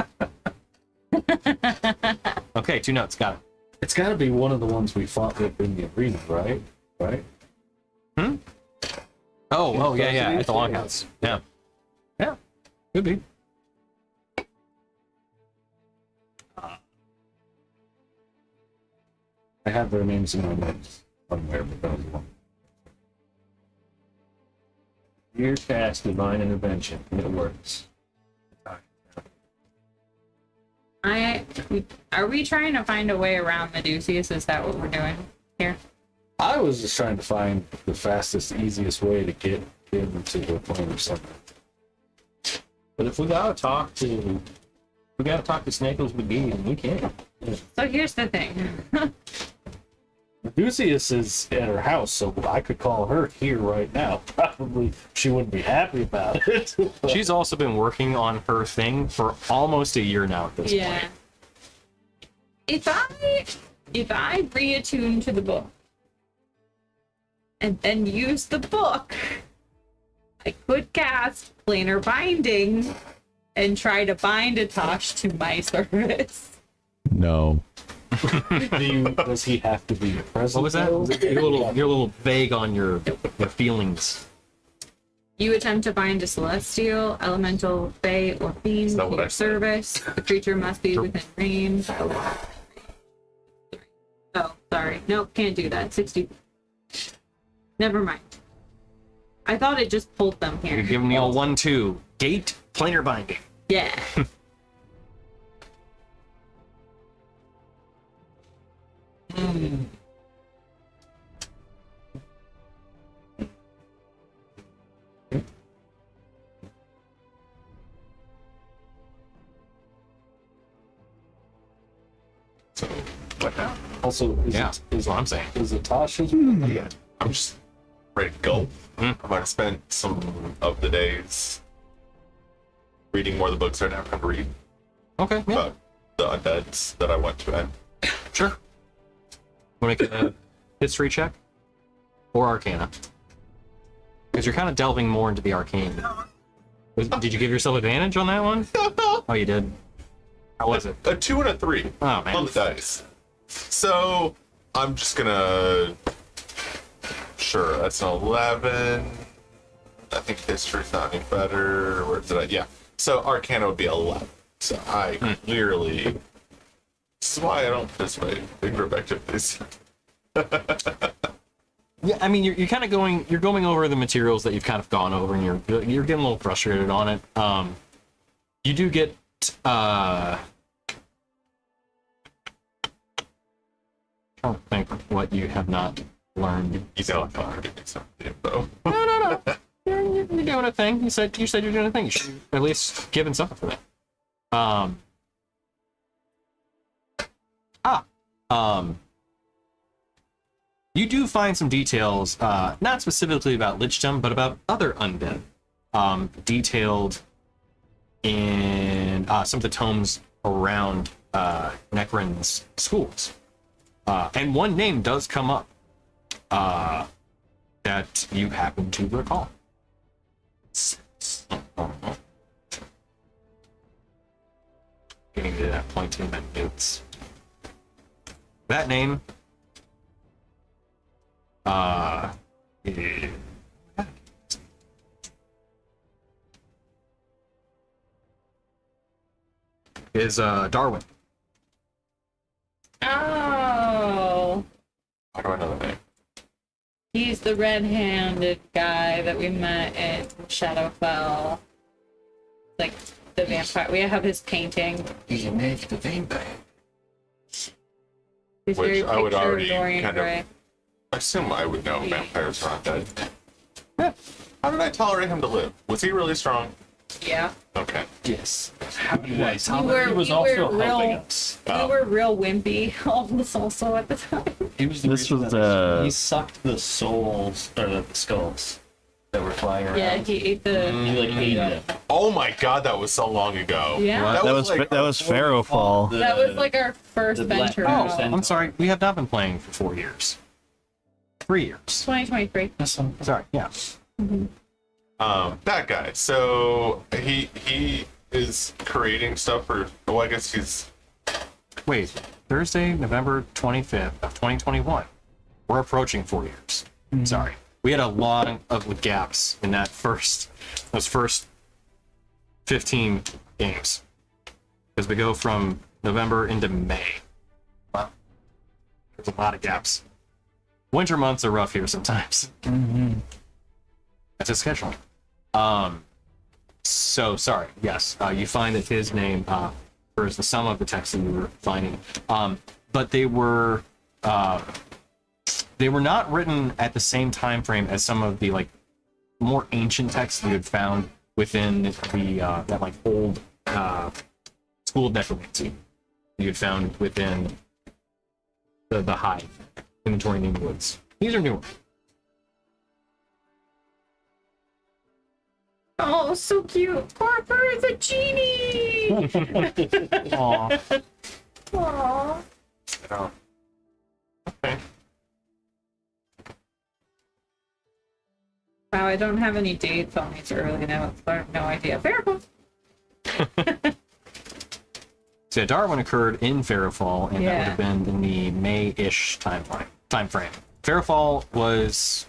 Okay, 2 notes. Got it. It's got to be one of the ones we fought with in the arena, right? Right? Oh, yeah, at the longhouse. Yeah. Yeah, could be. I have their names in my notes somewhere, but that was one. Your cast divine intervention. It works. Are we trying to find a way around Medusius? Is that what we're doing here? I was just trying to find the fastest, easiest way to get him to the plane or something. But if we gotta talk to Snakeles McGee, we can. So here's the thing. Odysseus is at her house, so I could call her here right now. Probably she wouldn't be happy about it. She's also been working on her thing for almost a year now at this Yeah. point. If I reattune to the book and then use the book, I could cast planar binding and try to bind Atash to my service. No. Does he have to be present? What was that? though? You're a little vague on your feelings. You attempt to bind a celestial, elemental, fae, or fiend that to what I your said? service. The creature must be within range. Oh, sorry. Nope, can't do that. 60. Never mind. I thought it just pulled them You're here. giving me a 1-2. Gate, planar binding. Yeah. So, what now? Also, is Yeah, it, that's what I'm saying. is it Tasha's? Yeah, I'm just ready to go. Mm. I'm gonna spend some of the days reading more of the books I never have to read Okay, yeah, about the undeads that I went to end. sure. Want to make a history check? Or arcana? Because you're kind of delving more into the arcane. Did you give yourself advantage on that one? Oh, you did. How was it? A 2 and a 3 Oh, man. on the dice. So I'm just gonna. Sure, that's an 11. I think history's not any better. Where did I? Yeah. So Arcana would be 11. So I clearly. This is why I don't participate in group activities. Yeah, I mean, you're kind of going over the materials that you've kind of gone over, and you're getting a little frustrated on it. You do get trying to think what you have not learned. You don't have to give me some info. No. You're doing a thing. You said you're doing a thing. You should have at least given something for that. You do find some details, not specifically about Lichdom, but about other undead, detailed in some of the tomes around Necron's schools. And one name does come up that you happen to recall. Getting to that point in my notes. That name is- is Darwin. Oh, How do I know the name? he's the red-handed guy that we met in Shadowfell. Like the vampire. We have his painting. He's a magical vampire. He's Which very I would picture already Dorian kind of- Gray. I assume I would know vampires are not dead. Yeah. How did I tolerate him to live? Was he really strong? Yeah. Okay. Yes. We were, was we also were helping real, us. we were real wimpy. All of us also at the time. He was the This reason was, that he uh, sucked the souls or the skulls that were flying around. Yeah, he ate the. He like ate them. Oh my god, that was so long ago. Yeah. That was Pharaoh Fall. That was like our first the black venture. hole. out. I'm sorry, we have not been playing for 4 years. 3 years. 2023. Sorry, yeah. That guy. So he is creating stuff for. Well, I guess he's wait, Thursday, November 25th of 2021. We're approaching 4 years. Sorry. We had a lot of gaps in those first 15 games. Because we go from November into May. Wow. There's a lot of gaps. Winter months are rough here sometimes. That's a schedule. So sorry. Yes, you find that his name refers to some of the texts that you were finding, but they were not written at the same time frame as some of the like more ancient texts that you had found within the that like old school of necromancy you had found within the hive inventory in the woods. These are newer. Oh, so cute. Harper is a genie. Aww. Aww. Oh. Okay. Wow, I don't have any dates on these early notes. I have no idea. Fair enough. So yeah, Darwin occurred in Fairfall, and that Yeah. would have been in the May-ish time frame. Fairfall was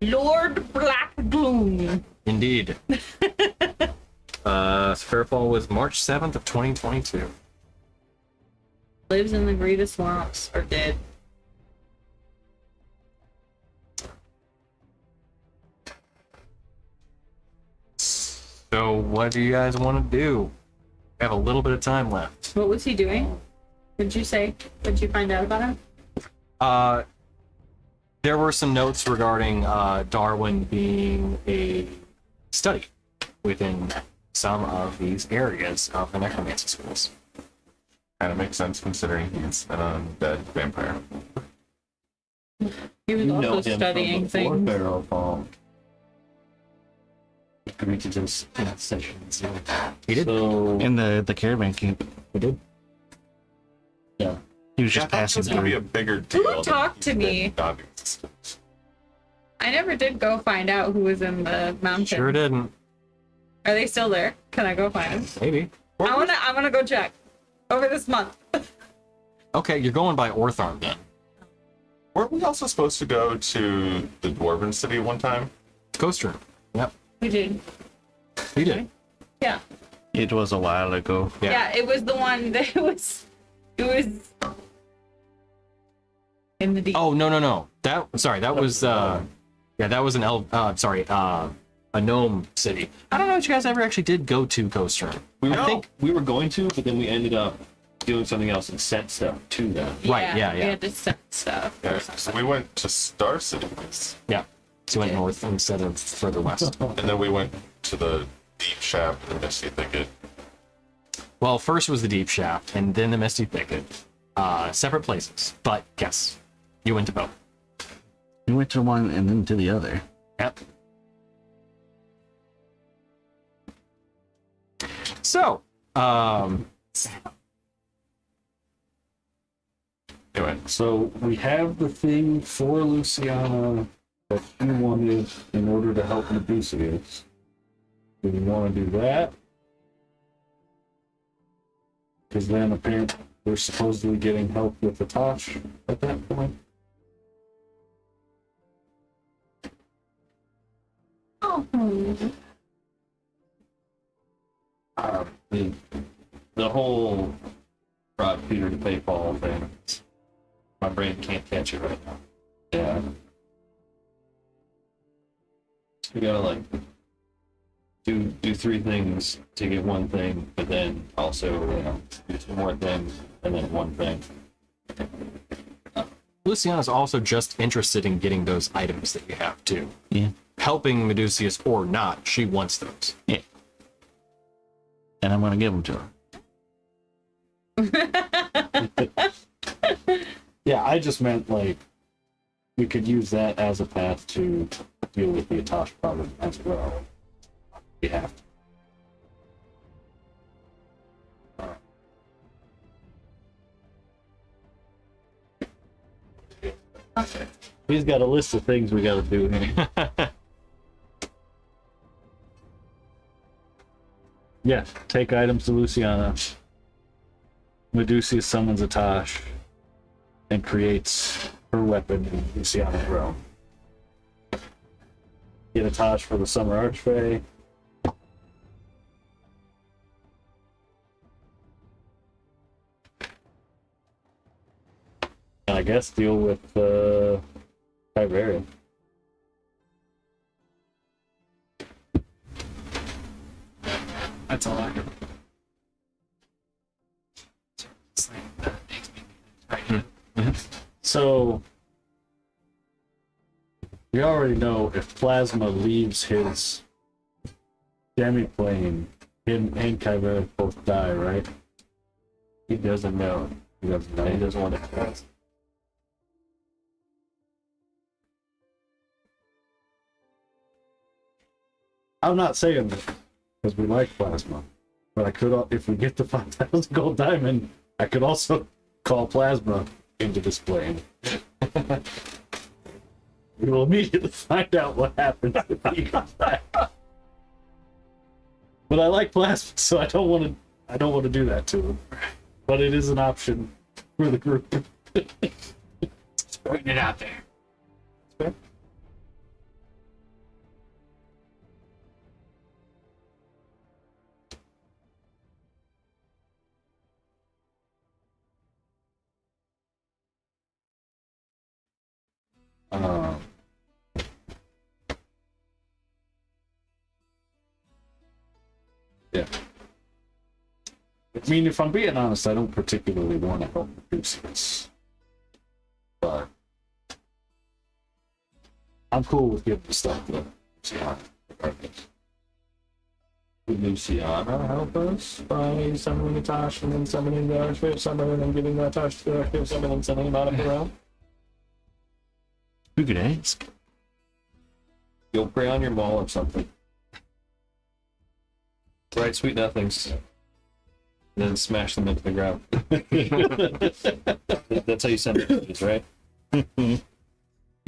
Lord Black Gloom. indeed. Fairfall was March 7th of 2022. Lives in the Greta swamps, or did. So what do you guys want to do? We have a little bit of time left. What was he doing? What'd you say? What'd you find out about him? There were some notes regarding Darwin being a study within some of these areas of the necromancy schools. Kind of makes sense considering he's an undead vampire. He was You know also him studying from before things. Barrel Fall. Agreed to those sessions. He did. So, In the caravan camp. We did. yeah. He was Yeah, I just thought passing this would be a through. bigger deal. than talked to he's me? been dog existence. I never did go find out who was in the mountain. Sure didn't. Are they still there? Can I go find them? Maybe. I wanna go check over this month. Okay, you're going by Ortharm then. Weren't we also supposed to go to the Dwarven city one time? Coaster. Yep. We did. You did. Yeah. It was a while ago. Yeah. Yeah, it was the one that was in the deep. Oh no. That was that was an a gnome city. I don't know if you guys ever actually did go to Coaster. I think we were going to, but then we ended up doing something else and sent stuff to them. right, yeah. We had to send stuff. Yeah, so we went to Star City, Yeah. So we went north instead of further west. and then we went to the Deep Shaft and the Misty Thicket. Well, first was the Deep Shaft, and then the Misty Thicket. Separate places, but yes, you went to both. We went to one and then to the other. Yep. So, Anyway, So we have the thing for Luciana that she wanted in order to help Medusius. Do we want to do that? Because then apparently we're supposedly getting help with the Tosh at that point. Oh. The whole brought Peter to pay Paul thing. My brain can't catch it right now. Yeah. We gotta like do three things to get one thing, but then also do two more things and then one thing. Luciana's also just interested in getting those items that you have too. Yeah. Helping Medusius or not, she wants those. Yeah. And I'm gonna give them to her. Yeah, I just meant like we could use that as a path to deal with the Atash problem as well. We have to. He's got a list of things we got to do here. Yeah, take items to Luciana. Medusa summons a Tosh and creates her weapon in Luciana's realm. Get a Tosh for the Summer Archfey. And I guess deal with Tiberian. That's all I can. It's like, that makes me right. So we already know if Plasma leaves his demi-plane, him and Kyber both die, right? He doesn't know. He doesn't know. And he doesn't want to pass. I'm not saying that because we like Plasma, but I could, if we get the 5,000 gold diamond, I could also call Plasma into this plane. We will immediately find out what happens if he comes back. But I like Plasma, so I don't want to do that to him. But it is an option for the group. Just putting it out there. Um, yeah. I mean, if I'm being honest, I don't particularly want to help Lucius. But I'm cool with giving the stuff to Luciana, regardless. Would Luciana help us by summoning a Tosh and then summoning the Archbishop, summoning and then giving that Tosh to the Archbishop, summoning and sending him out of the realm? Who could ask? You'll prey on your maul or something. Right, sweet nothings. And then smash them into the ground. That's how you send messages, right? He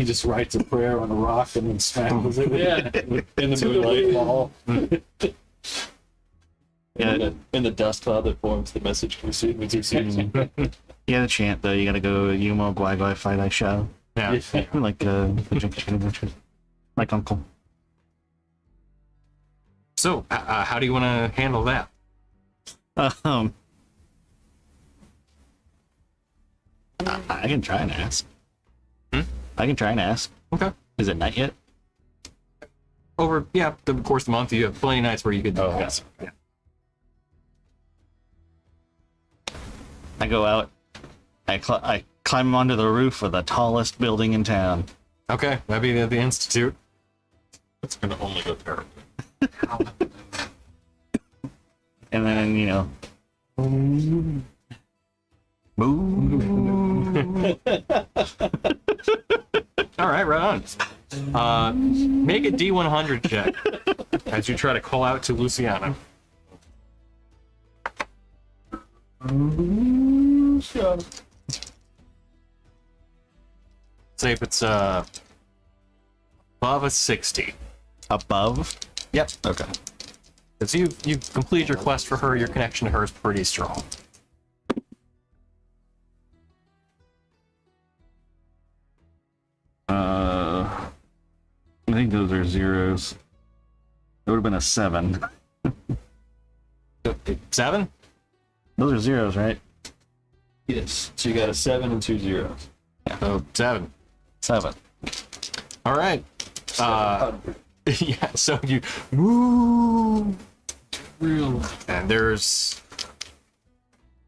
just writes a prayer on a rock and then smashes it. Yeah, in the moonlight ball. Yeah. In the dust cloud that forms, the message can see You gotta chant though. You gotta go Yumo Guai Fight I Shall. Yeah. Like like Uncle. So, how do you want to handle that? I can try and ask. I can try and ask. Okay. Is it night yet? Over, yeah, the course of the month, you have plenty of nights where you could. Oh, yes. okay. I go out. I climb onto the roof of the tallest building in town. Okay, that'd be the Institute. It's gonna only go terribly. And then, you know. Boo. All right, right on. Make a D100 check as you try to call out to Luciana. Say if it's above a 60. Above? Yep. Okay. Because you've completed your quest for her, your connection to her is pretty strong. I think those are zeros. It would have been a 7. 7? Those are zeros, right? Yes. So you got a 7 and 2 zeros. So 7. 7. All right. Yeah, so you move real, and there's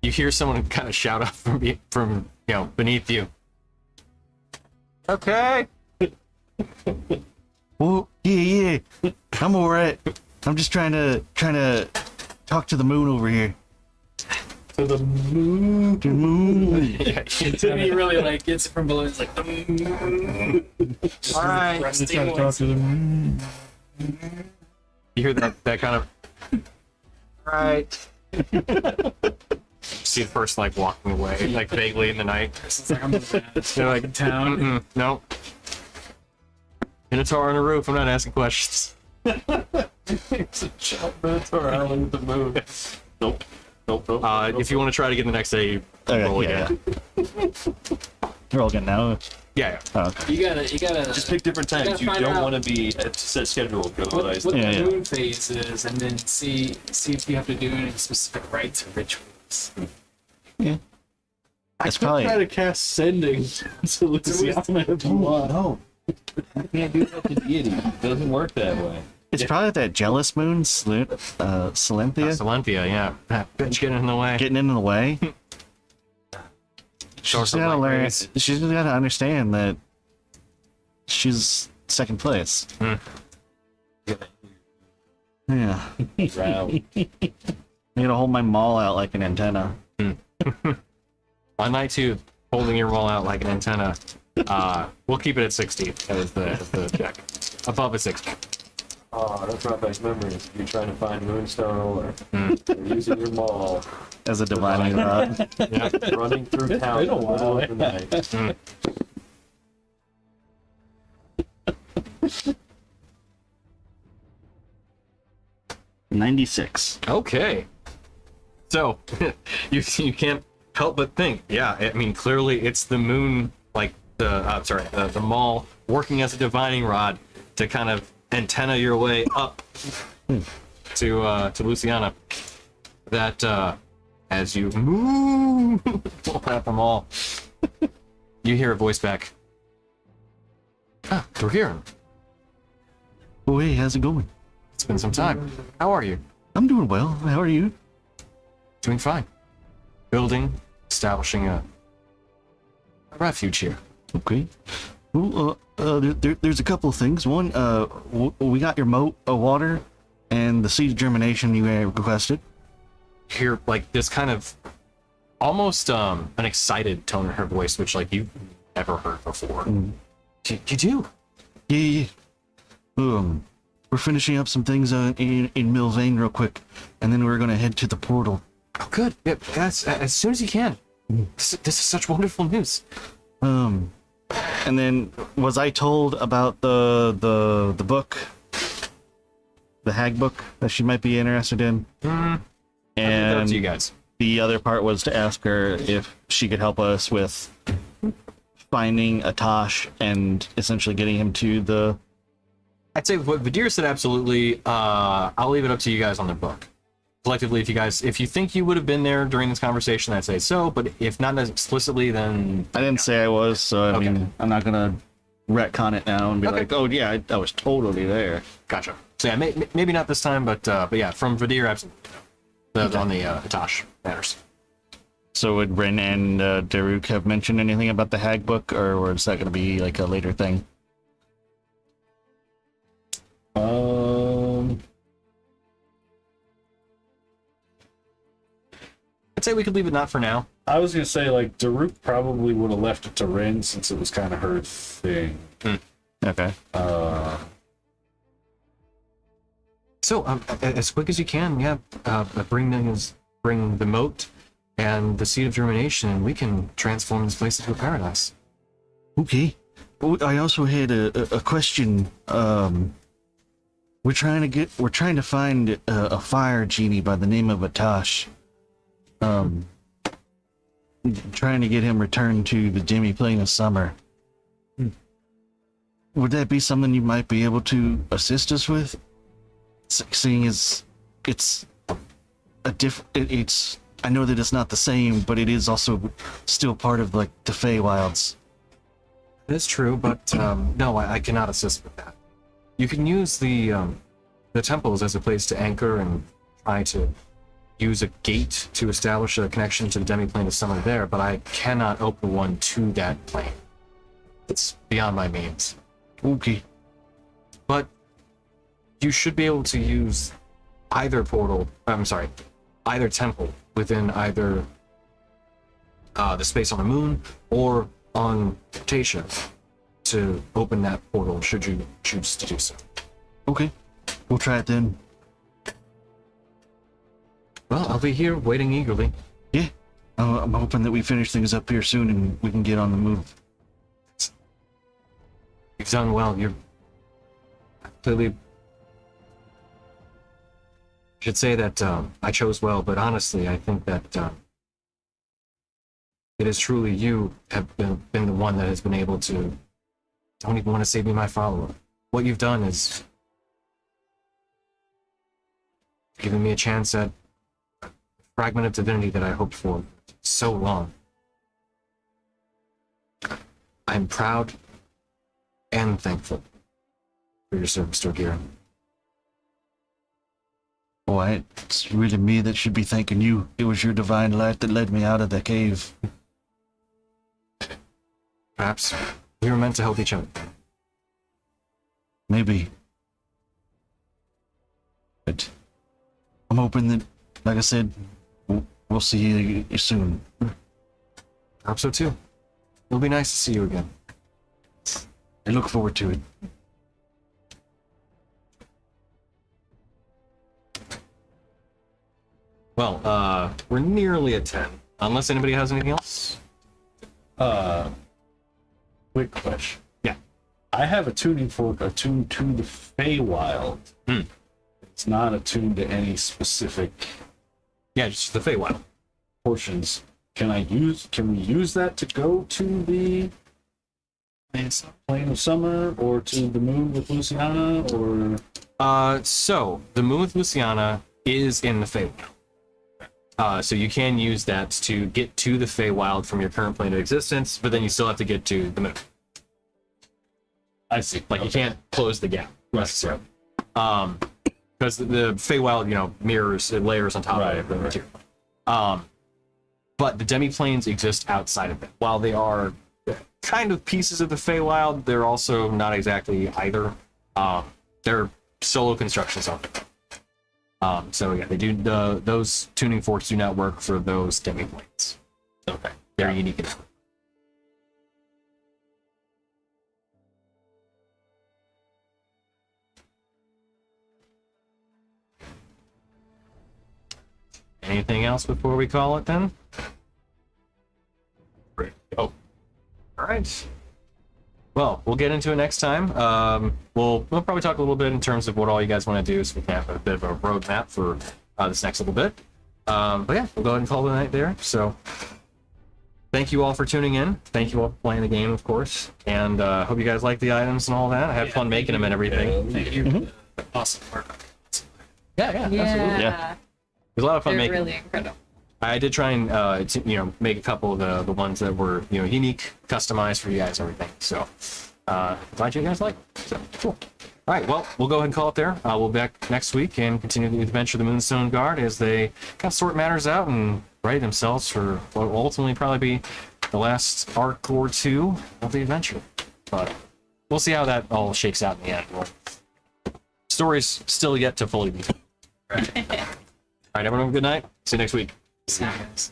you hear someone kind of shout up from beneath you. Okay. Well, yeah. I'm alright. I'm just trying to talk to the moon over here. To the moon. To the moon. Yeah, He really like gets it from below. It's like, all right. rusty voice. You hear that kind of right. See the person like walking away, like vaguely in the night. It's like, I'm They're like, in town. no. Minotaur on the roof. I'm not asking questions. It's a giant Minotaur howling at the moon. Nope. Nope. If you want to try to get the next day, roll again. Roll again now. Yeah. Oh, okay. You gotta Just pick different You times. gotta You find don't out want to be at set schedule. Go what what the Yeah. moon phase is, and then see if you have to do any specific rites or rituals. It's Try probably to cast sending to Luciana if you want. No. You can't do that to deity. It doesn't work that way. it's probably that jealous moon, Cynthia, Salenthia, yeah. That bitch getting in the way. getting in the way. Show her She's some gotta light learn. rays. She's gotta understand that she's second place. Yeah, Round. I gotta hold my maul out like an antenna. On night 2, holding your wall out like an antenna. We'll keep it at 60 as the check. Above a 60. Oh, that's not nice memories. You're trying to find Moonstone or using your maul, As a divining rod. Yeah. running through town in the middle of the night. 96. Okay. So, you can't help but think, yeah, I mean, clearly it's the moon, like the maul working as a divining rod to kind of antenna your way up to Luciana. That as you move at the maul, you hear a voice back. Ah, we're here. Oh, hey, how's it going? It's been some time. How are you? I'm doing well. How are you? Doing fine. Building, establishing a refuge here. Okay. Well, there's a couple of things. One, we got your moat of water and the seed of germination you requested. Hear like this kind of almost an excited tone in her voice, which like you've never heard before. You do? Yeah. We're finishing up some things in Milvaen real quick, and then we're gonna head to the portal. Oh, good. Yeah, that's as soon as you can. This is such wonderful news. And then was I told about the book, the hag book that she might be interested in? I'll leave that up to you And guys. the other part was to ask her if she could help us with finding Atash and essentially getting him to the. I'd say what Vadir said absolutely. I'll leave it up to you guys on the book. Collectively, if you think you would have been there during this conversation, I'd say so. But if not explicitly, then I didn't say I was, so I Okay. mean, I'm not gonna retcon it now and be Okay. like, oh yeah, I was totally there. gotcha. So yeah, maybe not this time, but yeah, from Vadir, absolutely. That was on the Atash matters. So would Rin and Daruk have mentioned anything about the hag book, or was that gonna be like a later thing? I'd say we could leave it not for now. I was gonna say like Daruk probably would have left it to Rin since it was kind of her thing. Okay. So as quick as you can, yeah. Bring the moat and the seed of germination, and we can transform this place into a paradise. Okay. Oh, I also had a question. We're trying to find a fire genie by the name of Atash. Trying to get him returned to the Jimmy Plane of Summer. Would that be something you might be able to assist us with? Seeing as it's a it's I know that it's not the same, but it is also still part of like the Feywilds. That's true, but no, I cannot assist with that. You can use the temples as a place to anchor and try to use a gate to establish a connection to the demi-plane of summer there, but I cannot open one to that plane. It's beyond my means. Okay. But you should be able to use either either temple within either the space on the moon or on Tasha to open that portal should you choose to do so. Okay. We'll try it then. Well, I'll be here waiting eagerly. Yeah. I'm hoping that we finish things up here soon and we can get on the move. You've done well. You're clearly should say that I chose well, but honestly, I think that it is truly you have been the one that has been able to. Don't even want to say be my follower. What you've done is given me a chance at a fragment of divinity that I hoped for so long. I'm proud and thankful for your service to Agira. Boy, it's really me that should be thanking you. It was your divine light that led me out of the cave. Perhaps we were meant to help each other. Maybe. But I'm hoping that, like I said, we'll see you soon. I hope so too. It'll be nice to see you again. I look forward to it. Well, we're nearly at 10. Unless anybody has anything else? Quick question. Yeah. I have a tuning fork attuned to the Feywild. It's not attuned to any specific Yeah, just the Feywild. portions. Can we use that to go to the Plane of Summer or to the moon with Luciana or So the moon with Luciana is in the Feywild. So you can use that to get to the Feywild from your current plane of existence, but then you still have to get to the moon. I see. Like you can't close the gap necessarily. Because the Feywild, mirrors, it layers on top of the material. But the demi-planes exist outside of it. While they are kind of pieces of the Feywild, they're also not exactly either. They're solo constructions on them. So yeah, they do those tuning forks do not work for those demi-planes. Okay, they're unique enough. Anything else before we call it then? Oh, all right. Well, we'll get into it next time. We'll probably talk a little bit in terms of what all you guys want to do, so we can have a bit of a roadmap for this next little bit. But yeah, we'll go ahead and call it a night there. So, thank you all for tuning in. Thank you all for playing the game, of course, and hope you guys like the items and all that. I had fun making them and everything. Thank you. Awesome work. Yeah, absolutely. Yeah. It was a lot of fun They're making. really incredible. I did try and make a couple of the ones that were unique, customized for you guys, and everything. So glad you guys like it. So cool. All right, well, we'll go ahead and call it there. We'll be back next week and continue the adventure of the Moonstone Guard as they kind of sort matters out and ready themselves for what will ultimately probably be the last arc or two of the adventure. But we'll see how that all shakes out in the end. Story's still yet to fully be told. All right, everyone, have a good night. See you next week. See you guys.